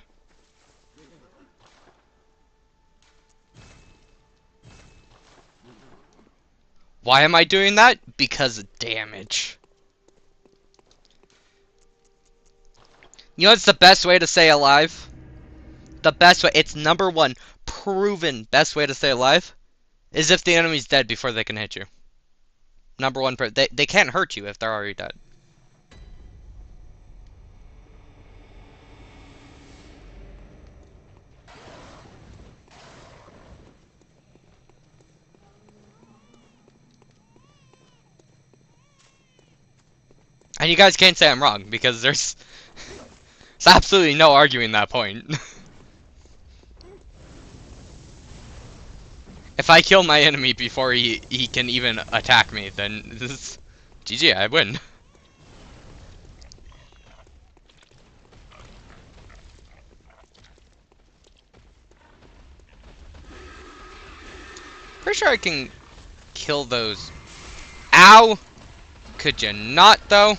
Why am I doing that? Because of damage. You know what's the best way to stay alive? The best way, it's #1 proven best way to stay alive, is if the enemy's dead before they can hit you. #1, they can't hurt you if they're already dead. And you guys can't say I'm wrong, because there's absolutely no arguing that point. If I kill my enemy before he can even attack me, then this is GG, I win. Pretty sure I can kill those. Ow! Could you not, though?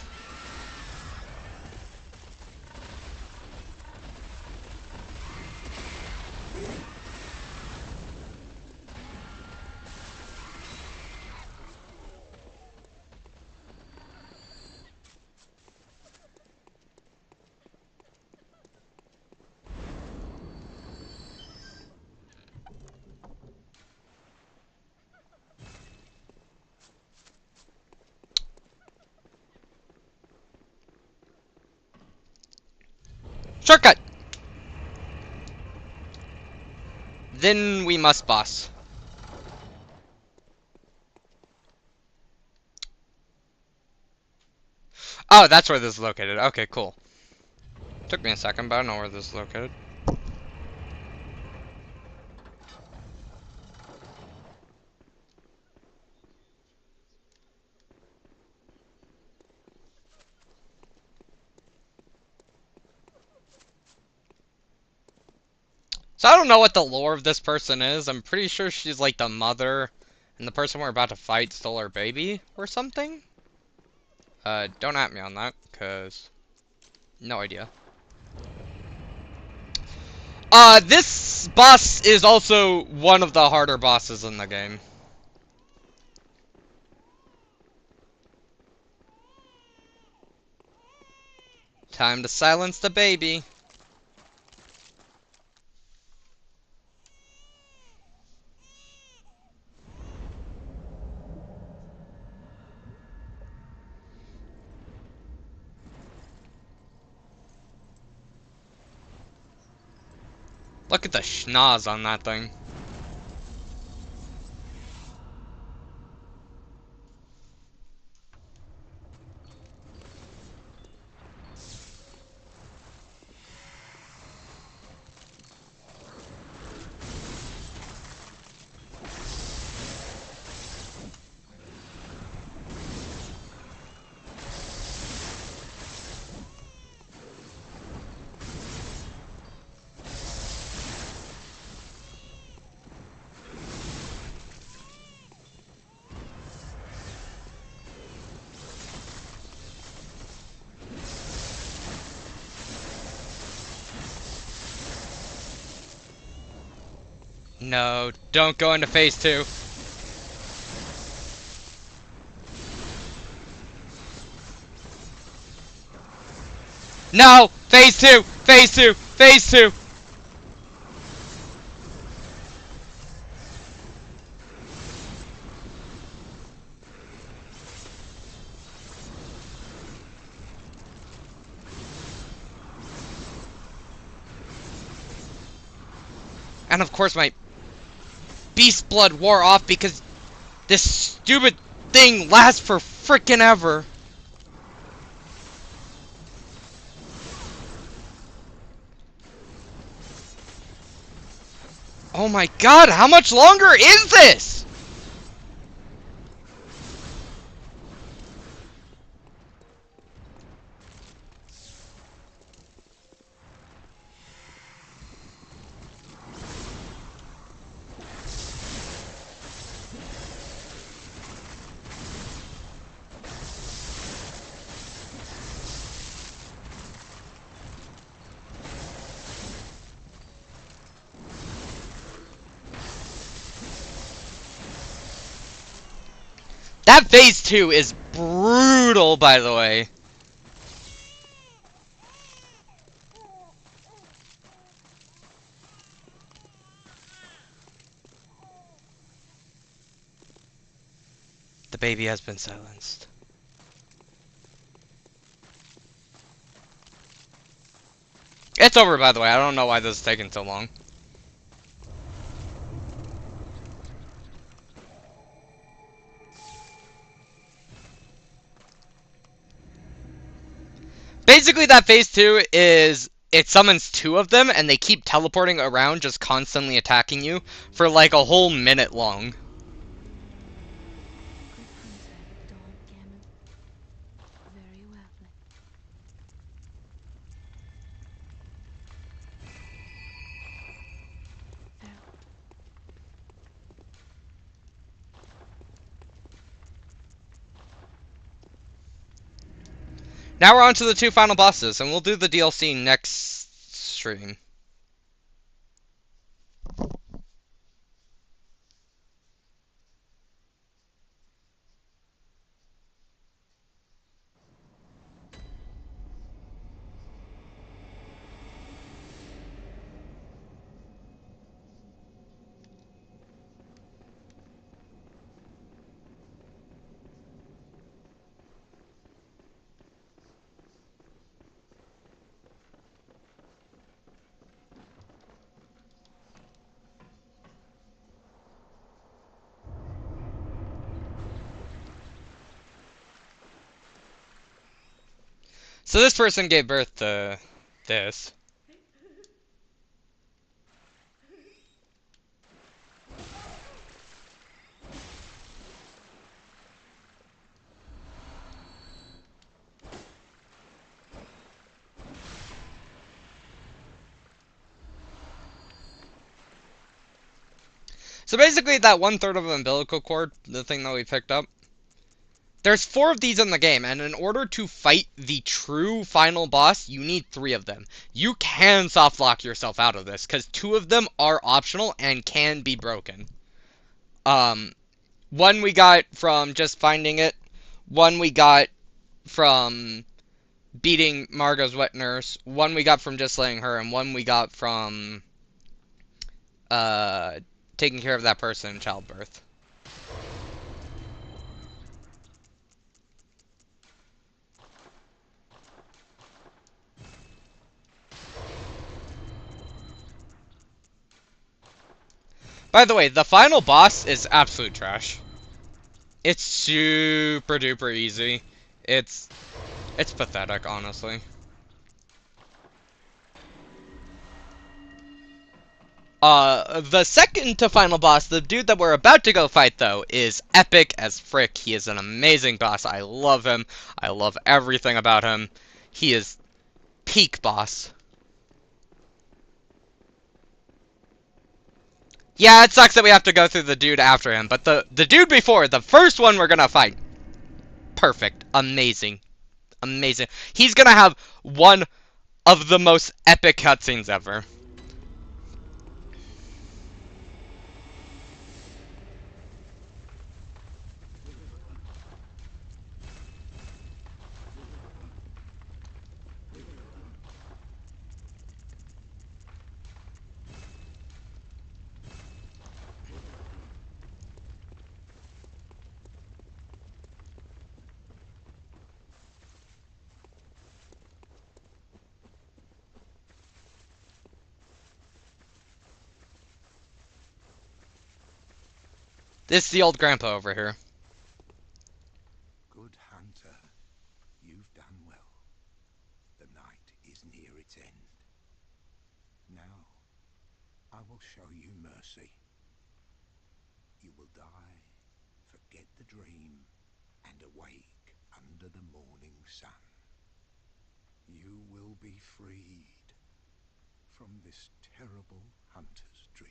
Shortcut! Then we must boss. Oh, that's where this is located. Okay, cool. Took me a second, but I know where this is located. So I don't know what the lore of this person is. I'm pretty sure she's like the mother, and the person we're about to fight stole her baby or something. Don't at me on that, cause no idea. This boss is also one of the harder bosses in the game. Time to silence the baby. Look at the schnoz on that thing. No, don't go into phase 2. No! Phase 2! Phase 2! Phase 2! And of course my beast blood wore off because this stupid thing lasts for frickin' ever. Oh my god, how much longer is this? That phase 2 is brutal, by the way. The baby has been silenced. It's over, by the way. I don't know why this is taking so long. basically that phase 2 is it summons 2 of them and they keep teleporting around, just constantly attacking you for like a whole minute long. Good hunter, Dawn Gammon. Very well then. Farewell. Now we're on to the 2 final bosses, and we'll do the DLC next stream. So this person gave birth to this. So basically that 1/3 of an umbilical cord, the thing that we picked up, there's 4 of these in the game, and in order to fight the true final boss, you need 3 of them. You can soft lock yourself out of this, because 2 of them are optional and can be broken. One we got from just finding it, one we got from beating Margot's wet nurse, one we got from just slaying her, and one we got from uh, taking care of that person in childbirth. By the way, the final boss is absolute trash. It's super duper easy. It's pathetic, honestly. The second to final boss, the dude that we're about to go fight, though, is epic as frick. He is an amazing boss. I love him. I love everything about him. He is peak boss. Yeah, it sucks that we have to go through the dude after him, but the dude before, the first one we're gonna fight, perfect. Amazing. Amazing. He's gonna have one of the most epic cutscenes ever. This is the old grandpa over here. Good hunter, you've done well. The night is near its end. Now, I will show you mercy. You will die, forget the dream, and awake under the morning sun. You will be freed from this terrible hunter's dream.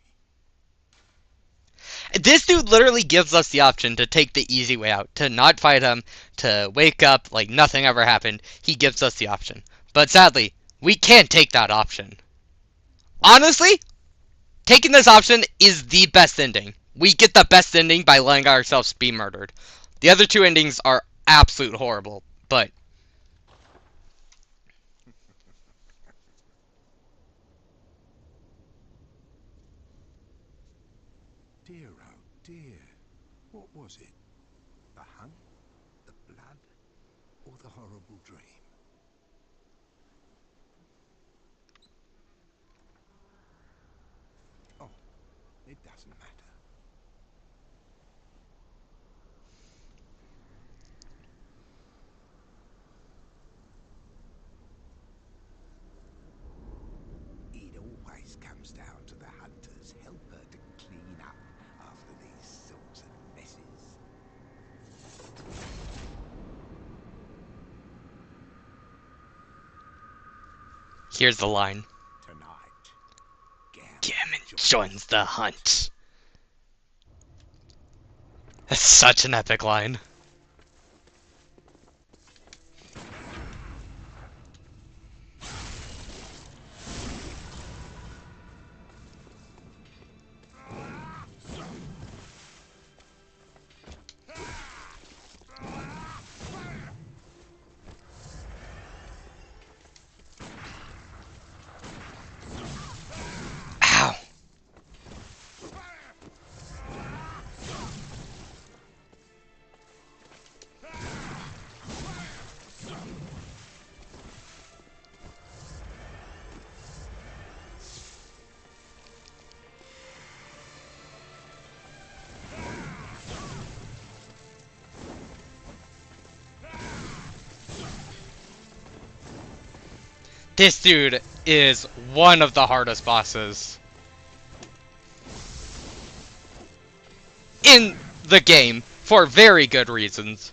This dude literally gives us the option to take the easy way out, to not fight him, to wake up like nothing ever happened. He gives us the option. But sadly, we can't take that option. Honestly, taking this option is the best ending. We get the best ending by letting ourselves be murdered. The other 2 endings are absolute horrible, but Dear, oh dear, what was it? The hunt, the blood, or the horrible dream? Oh, it doesn't matter. comes down to the hunter's helper to clean up after these sorts of messes. Here's the line. Tonight, Gammon joins the hunt. That's such an epic line. Ow. This dude is one of the hardest bosses in the game for very good reasons.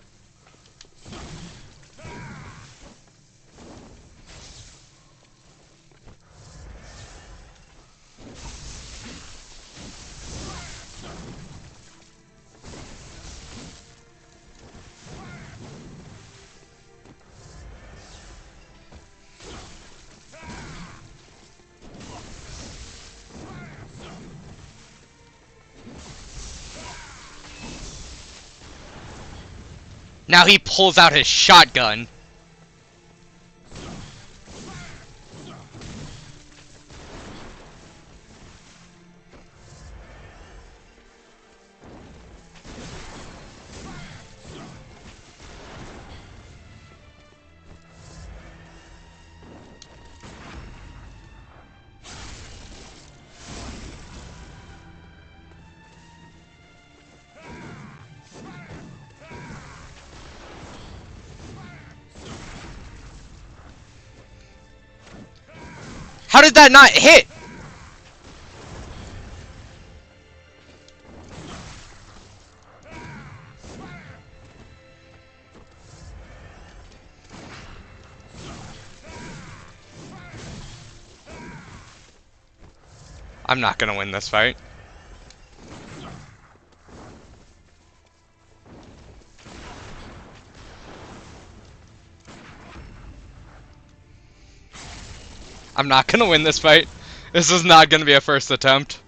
Now he pulls out his shotgun. How did that not hit? I'm not gonna win this fight. I'm not gonna win this fight. This is not gonna be a first attempt.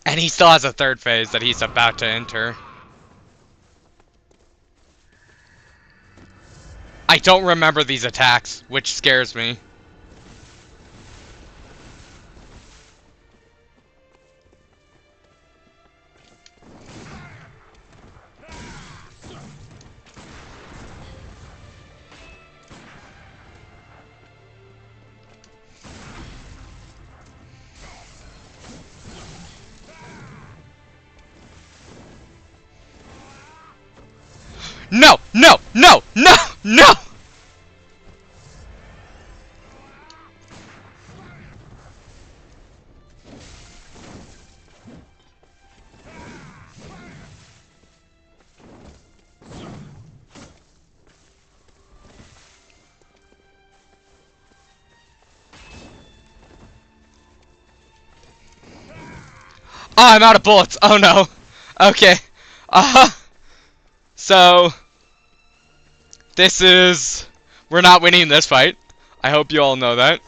And he still has a third phase that he's about to enter. I don't remember these attacks, which scares me. No! No! No! No! No! Oh, I'm out of bullets. Oh no. Okay. So this is... We're not winning this fight. I hope you all know that.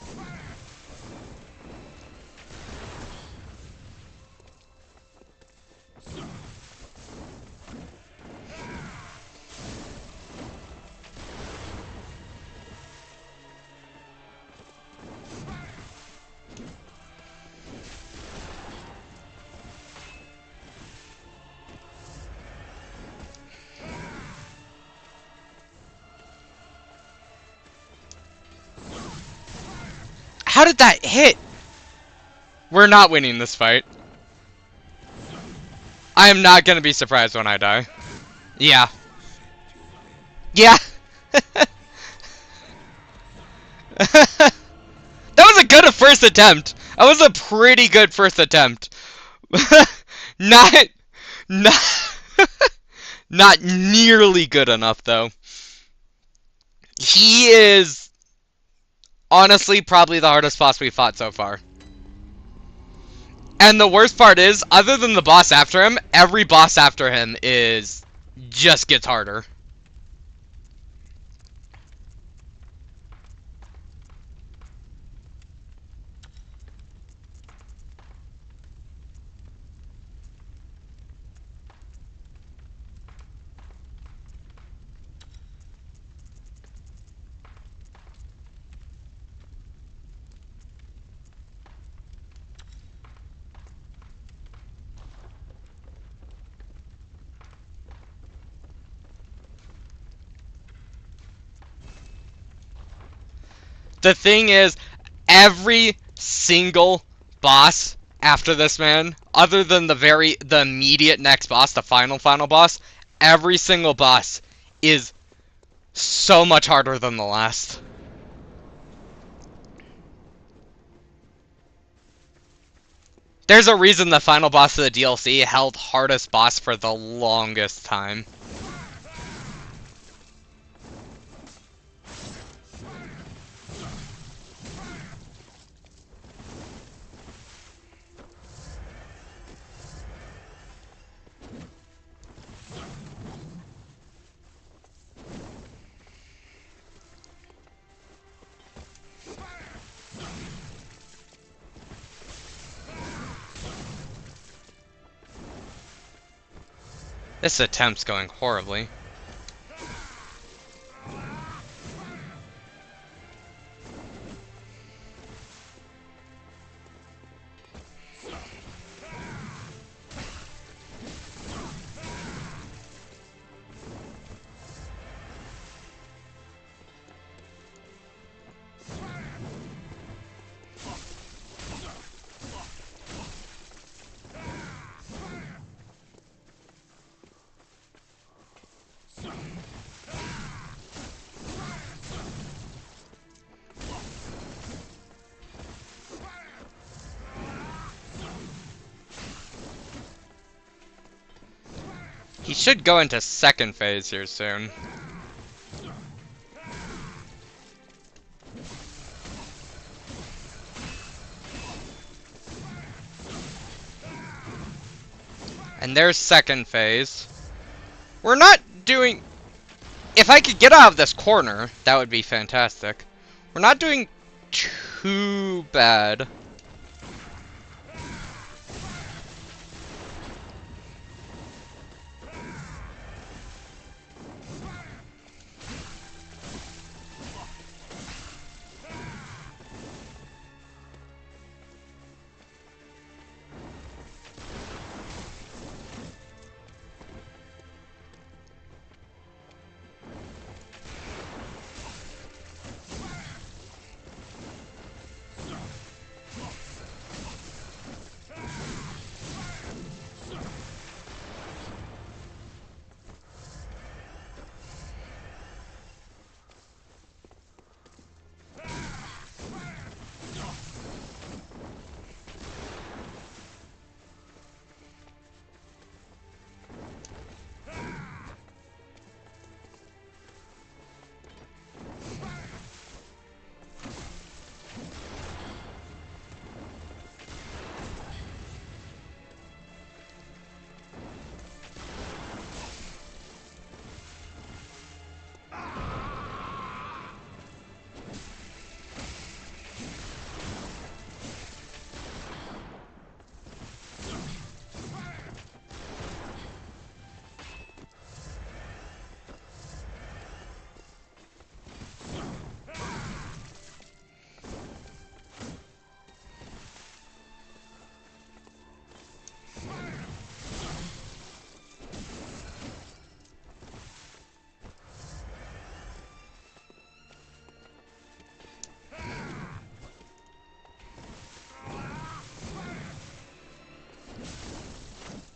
How did that hit? We're not winning this fight. I am not gonna be surprised when I die. Yeah. Yeah. That was a good first attempt. That was a pretty good first attempt. not, not, not nearly good enough though. He is honestly probably the hardest boss we fought so far. And the worst part is, other than the boss after him, every boss after him just gets harder. The thing is, every single boss after this man, other than the immediate next boss, the final boss, every single boss is so much harder than the last. There's a reason the final boss of the DLC held hardest boss for the longest time. This attempt's going horribly. He should go into second phase here soon. And there's second phase. We're not doing... If I could get out of this corner, that would be fantastic. We're not doing too bad.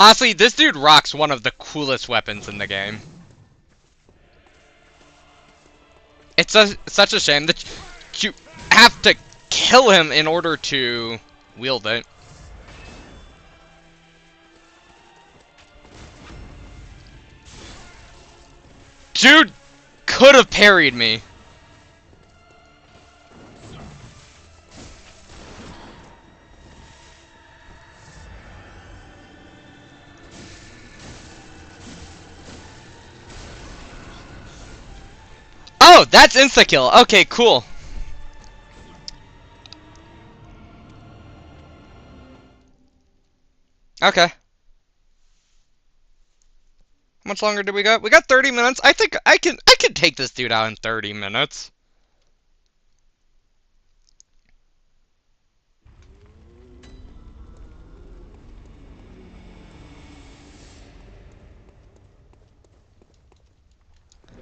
Honestly, this dude rocks one of the coolest weapons in the game. It's such a shame that you have to kill him in order to wield it. Dude could have parried me. Oh, that's insta-kill. Okay, cool. Okay. How much longer do we got? We got 30 minutes. I think I can take this dude out in 30 minutes.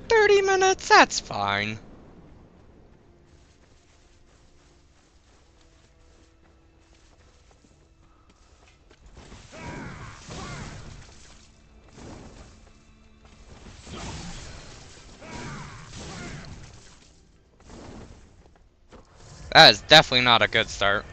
$30, that's fine. That is definitely not a good start.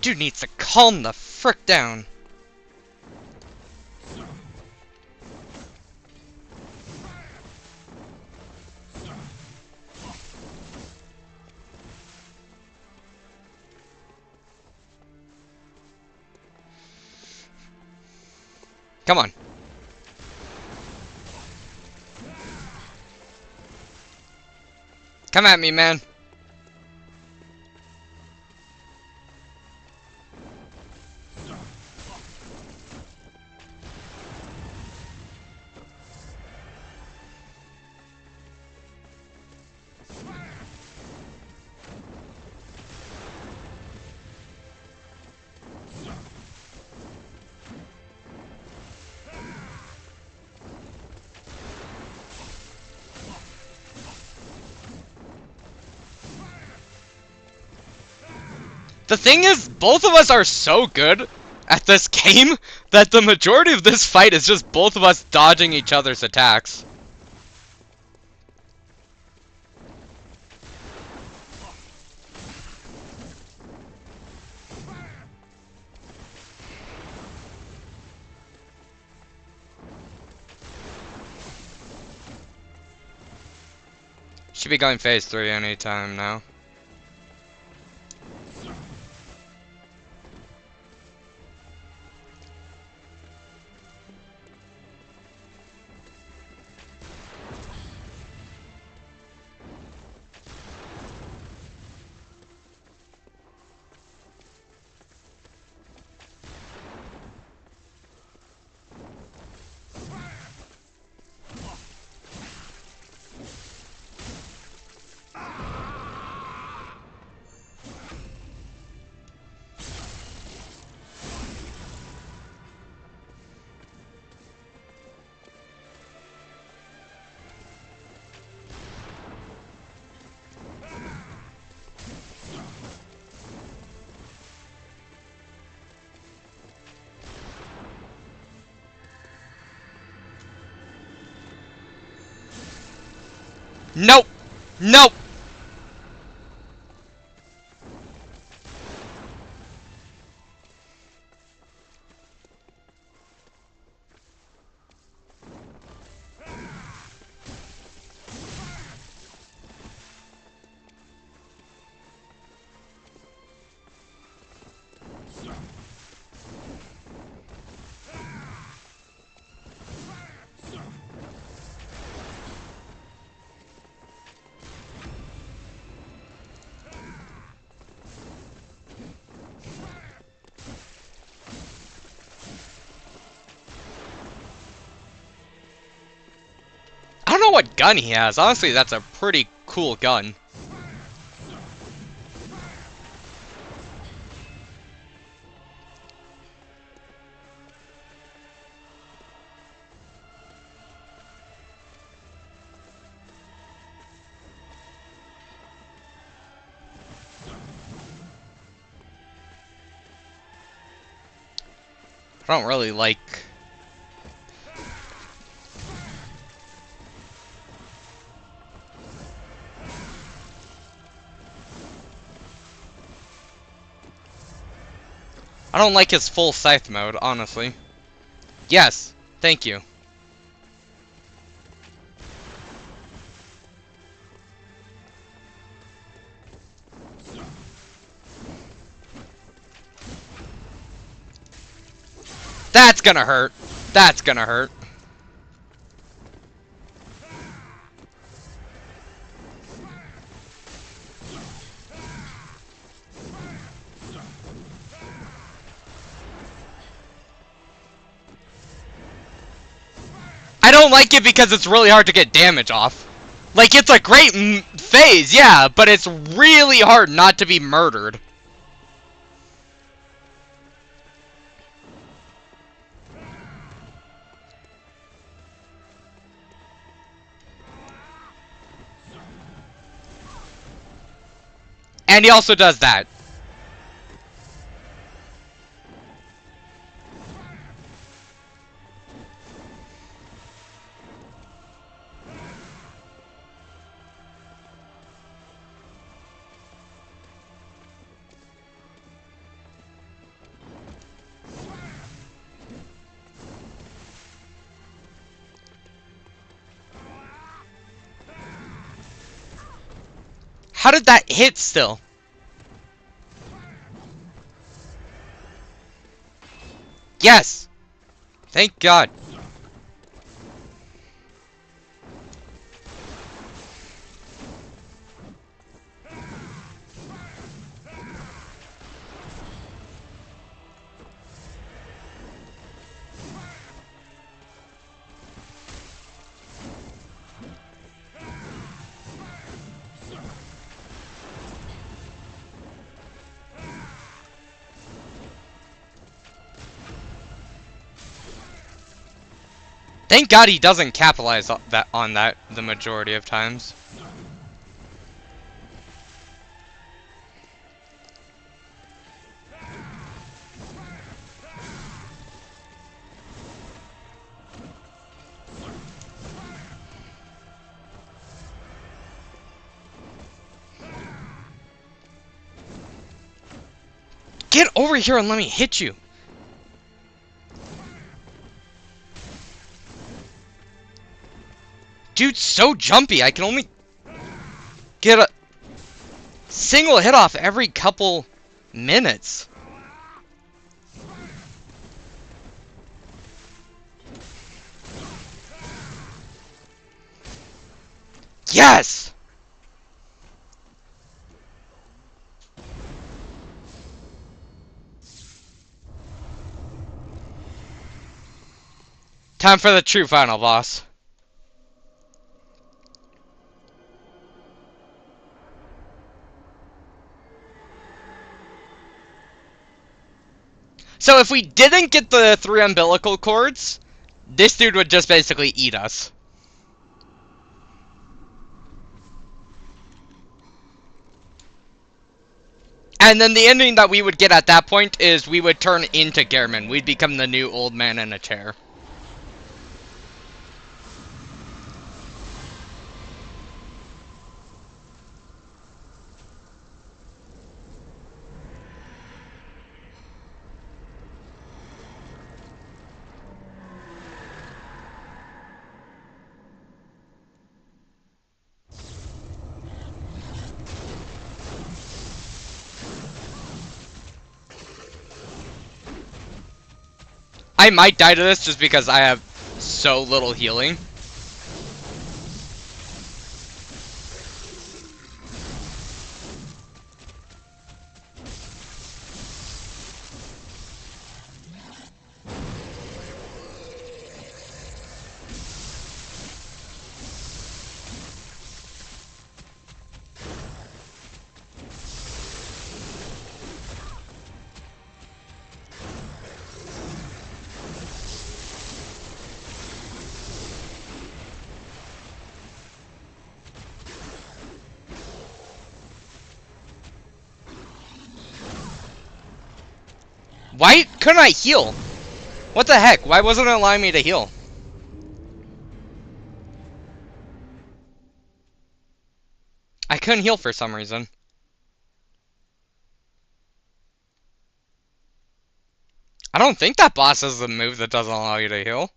Dude needs to calm the frick down. Come on. Come at me, man. The thing is, both of us are so good at this game that the majority of this fight is just both of us dodging each other's attacks. Should be going phase 3 anytime now. Nope! Nope! know what gun he has. Honestly, that's a pretty cool gun. I don't really like... I don't like his full scythe mode, honestly. Yes, thank you. That's gonna hurt. That's gonna hurt. I don't like it because it's really hard to get damage off. Like, it's a great phase, yeah, but it's really hard not to be murdered. And he also does that. How did that hit still? Yes! Thank God. Thank God he doesn't capitalize on that the majority of times. Get over here and let me hit you! Dude's so jumpy, I can only get a single hit off every couple minutes. Yes! Time for the true final boss. So if we didn't get the 3 umbilical cords, this dude would just basically eat us. And then the ending that we would get at that point is we would turn into Gehrman. We'd become the new old man in a chair. I might die to this just because I have so little healing. Why couldn't I heal? What the heck? Why wasn't it allowing me to heal? I couldn't heal for some reason. I don't think that boss has a move that doesn't allow you to heal.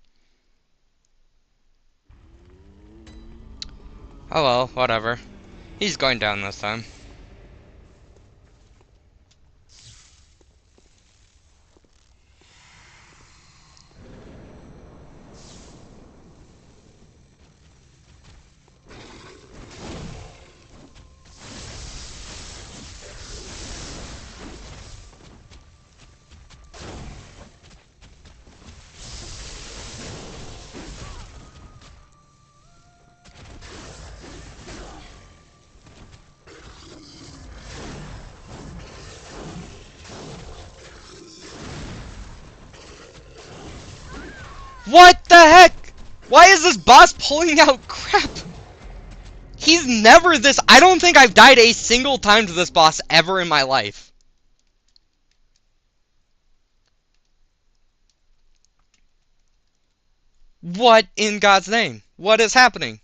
Oh well, whatever. He's going down this time. What the heck? Why is this boss pulling out crap? He's never this. I don't think I've died a single time to this boss ever in my life. What in God's name? What is happening?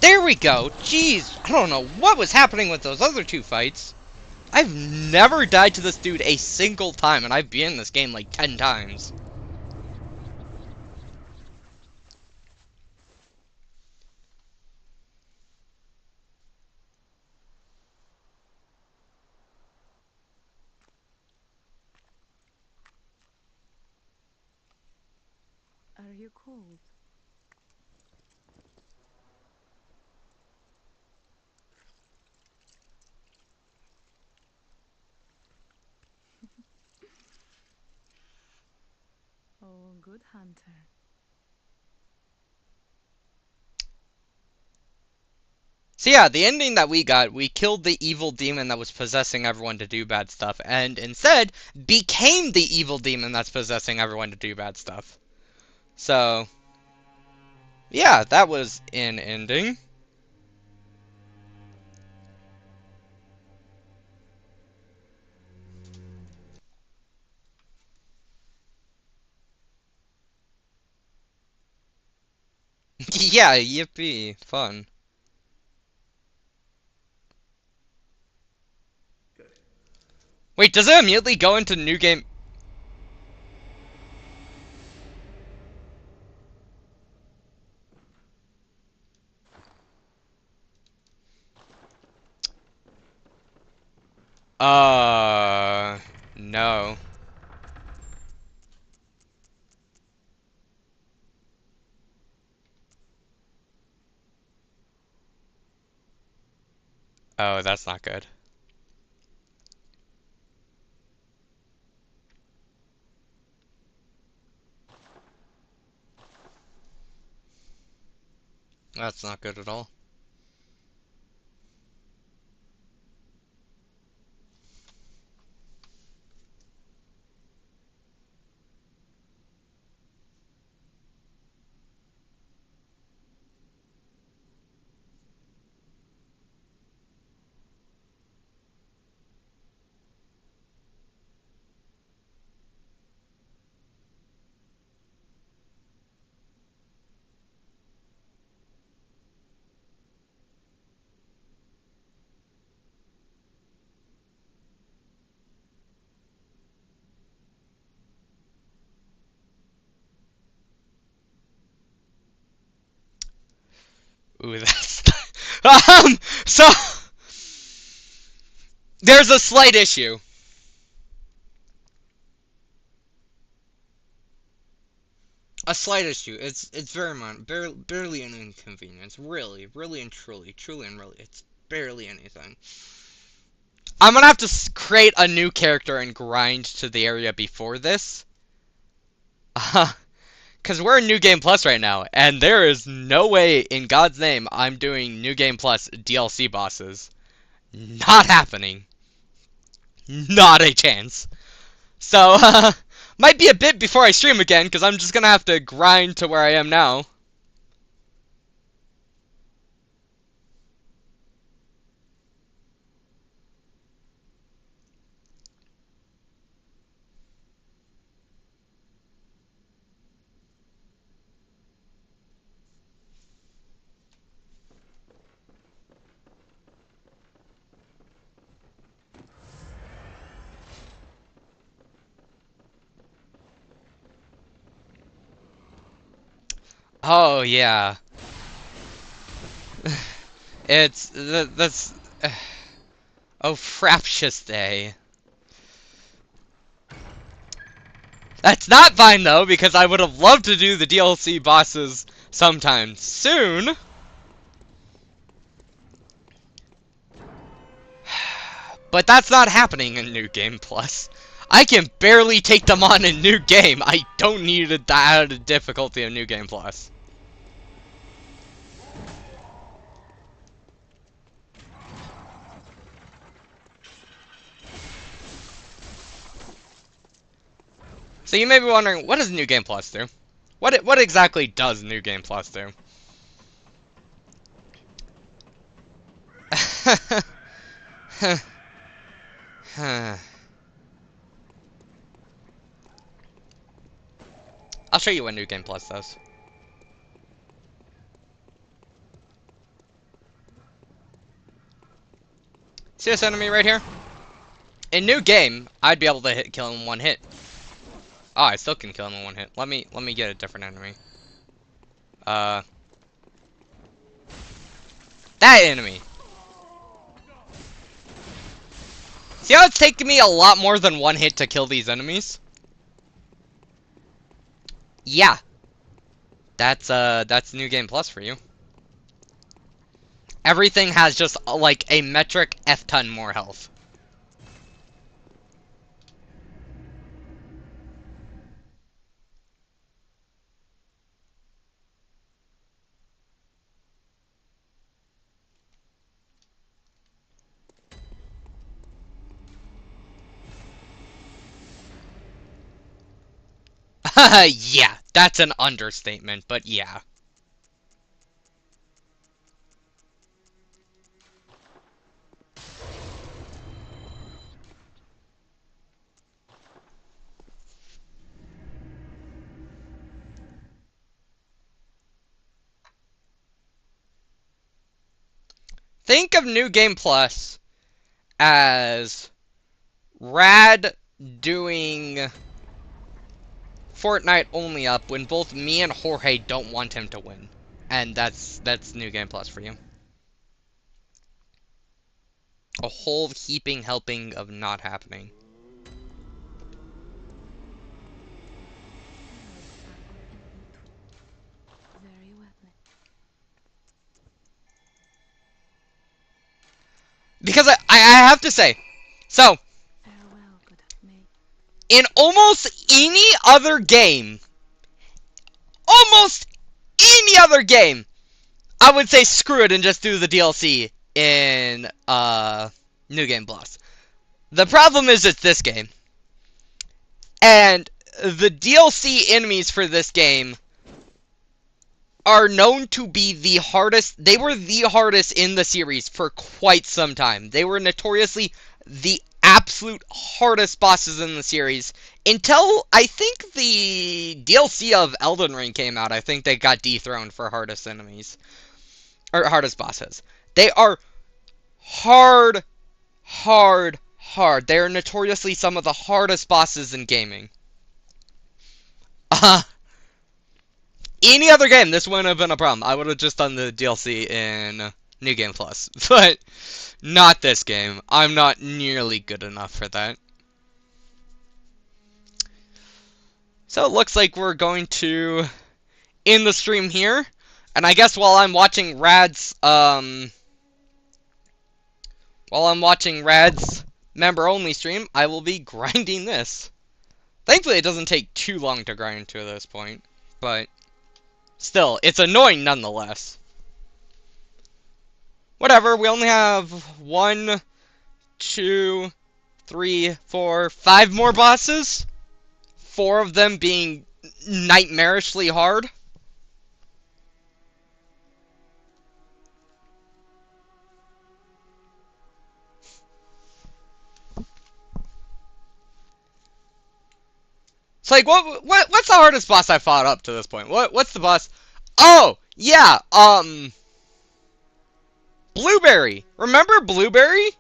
There we go! Jeez, I don't know what was happening with those other two fights. I've never died to this dude a single time, and I've been in this game like 10 times. Are you cold? Oh, good hunter. So yeah, the ending that we got, we killed the evil demon that was possessing everyone to do bad stuff, and instead became the evil demon that's possessing everyone to do bad stuff. So, yeah, that was an ending. Yeah, yippee, fun. Wait, does it immediately go into new game? No. Oh, that's not good. That's not good at all. Ooh, that's... so... There's a slight issue. A slight issue. It's very minor, barely an inconvenience. Really, really and truly and really, it's barely anything. I'm gonna have to create a new character and grind to the area before this. Because we're in New Game Plus right now, and there is no way in God's name I'm doing New Game Plus DLC bosses. Not happening. Not a chance. So, might be a bit before I stream again, because I'm just gonna have to grind to where I am now. Oh, yeah. That's... Oh, fraptious day. That's not fine, though, because I would have loved to do the DLC bosses sometime soon. But that's not happening in New Game Plus. I can barely take them on in New Game. I don't need the added difficulty of New Game Plus. So you may be wondering, what does New Game Plus do? What exactly does New Game Plus do? I'll show you what New Game Plus does. See this enemy right here? In New Game, I'd be able to kill him in one hit. Oh, I still can kill him in one hit. Let me get a different enemy. That enemy. See how it's taking me a lot more than one hit to kill these enemies? Yeah. That's New Game Plus for you. Everything has just, like, a metric F-ton more health. Yeah, that's an understatement, but yeah. Think of New Game Plus as Rad doing Fortnite only up when both me and Jorge don't want him to win. And that's New Game Plus for you. A whole heaping helping of not happening. Very well then. Because I have to say, so, Farewell, good maid. in almost any other game, almost any other game, I would say screw it and just do the DLC in, New Game Plus. The problem is it's this game. And the DLC enemies for this game are known to be the hardest. They were the hardest in the series for quite some time. They were notoriously the absolute hardest bosses in the series until I think the DLC of Elden Ring came out. I think they got dethroned for hardest enemies or hardest bosses. They are hard, hard, hard. They are notoriously some of the hardest bosses in gaming. Any other game, this wouldn't have been a problem. I would have just done the DLC in New Game Plus. But not this game. I'm not nearly good enough for that. So it looks like we're going to end the stream here. And I guess while I'm watching Rad's member-only stream, I will be grinding this. Thankfully, it doesn't take too long to grind to this point. But still, it's annoying nonetheless. Whatever, we only have 1, 2, 3, 4, 5 more bosses. 4 of them being nightmarishly hard. It's like, what's the hardest boss I fought up to this point? What's the boss? Oh, yeah, Blueberry. Remember Blueberry?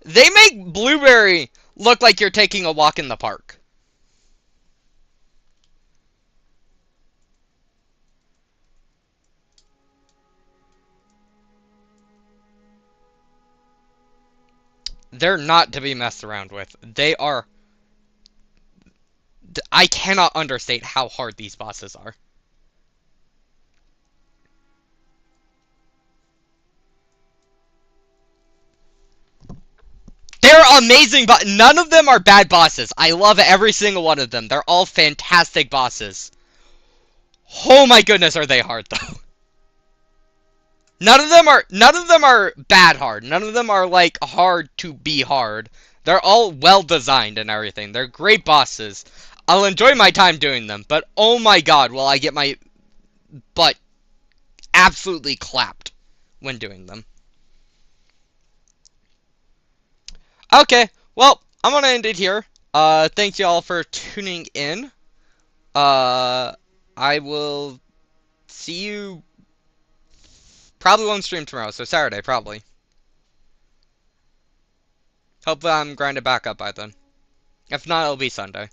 They make Blueberry look like you're taking a walk in the park. They're not to be messed around with. They are... I cannot understate how hard these bosses are. They're amazing, but none of them are bad bosses. I love every single one of them. They're all fantastic bosses. Oh my goodness, are they hard though? None of them are bad hard. None of them are like hard to be hard. They're all well designed and everything. They're great bosses. I'll enjoy my time doing them, but oh my god, will I get my butt absolutely clapped when doing them. Okay, well, I'm gonna end it here. Thank you all for tuning in. I will see you probably won't stream tomorrow, so Saturday, probably. Hopefully I'm grinded back up by then. If not, it'll be Sunday.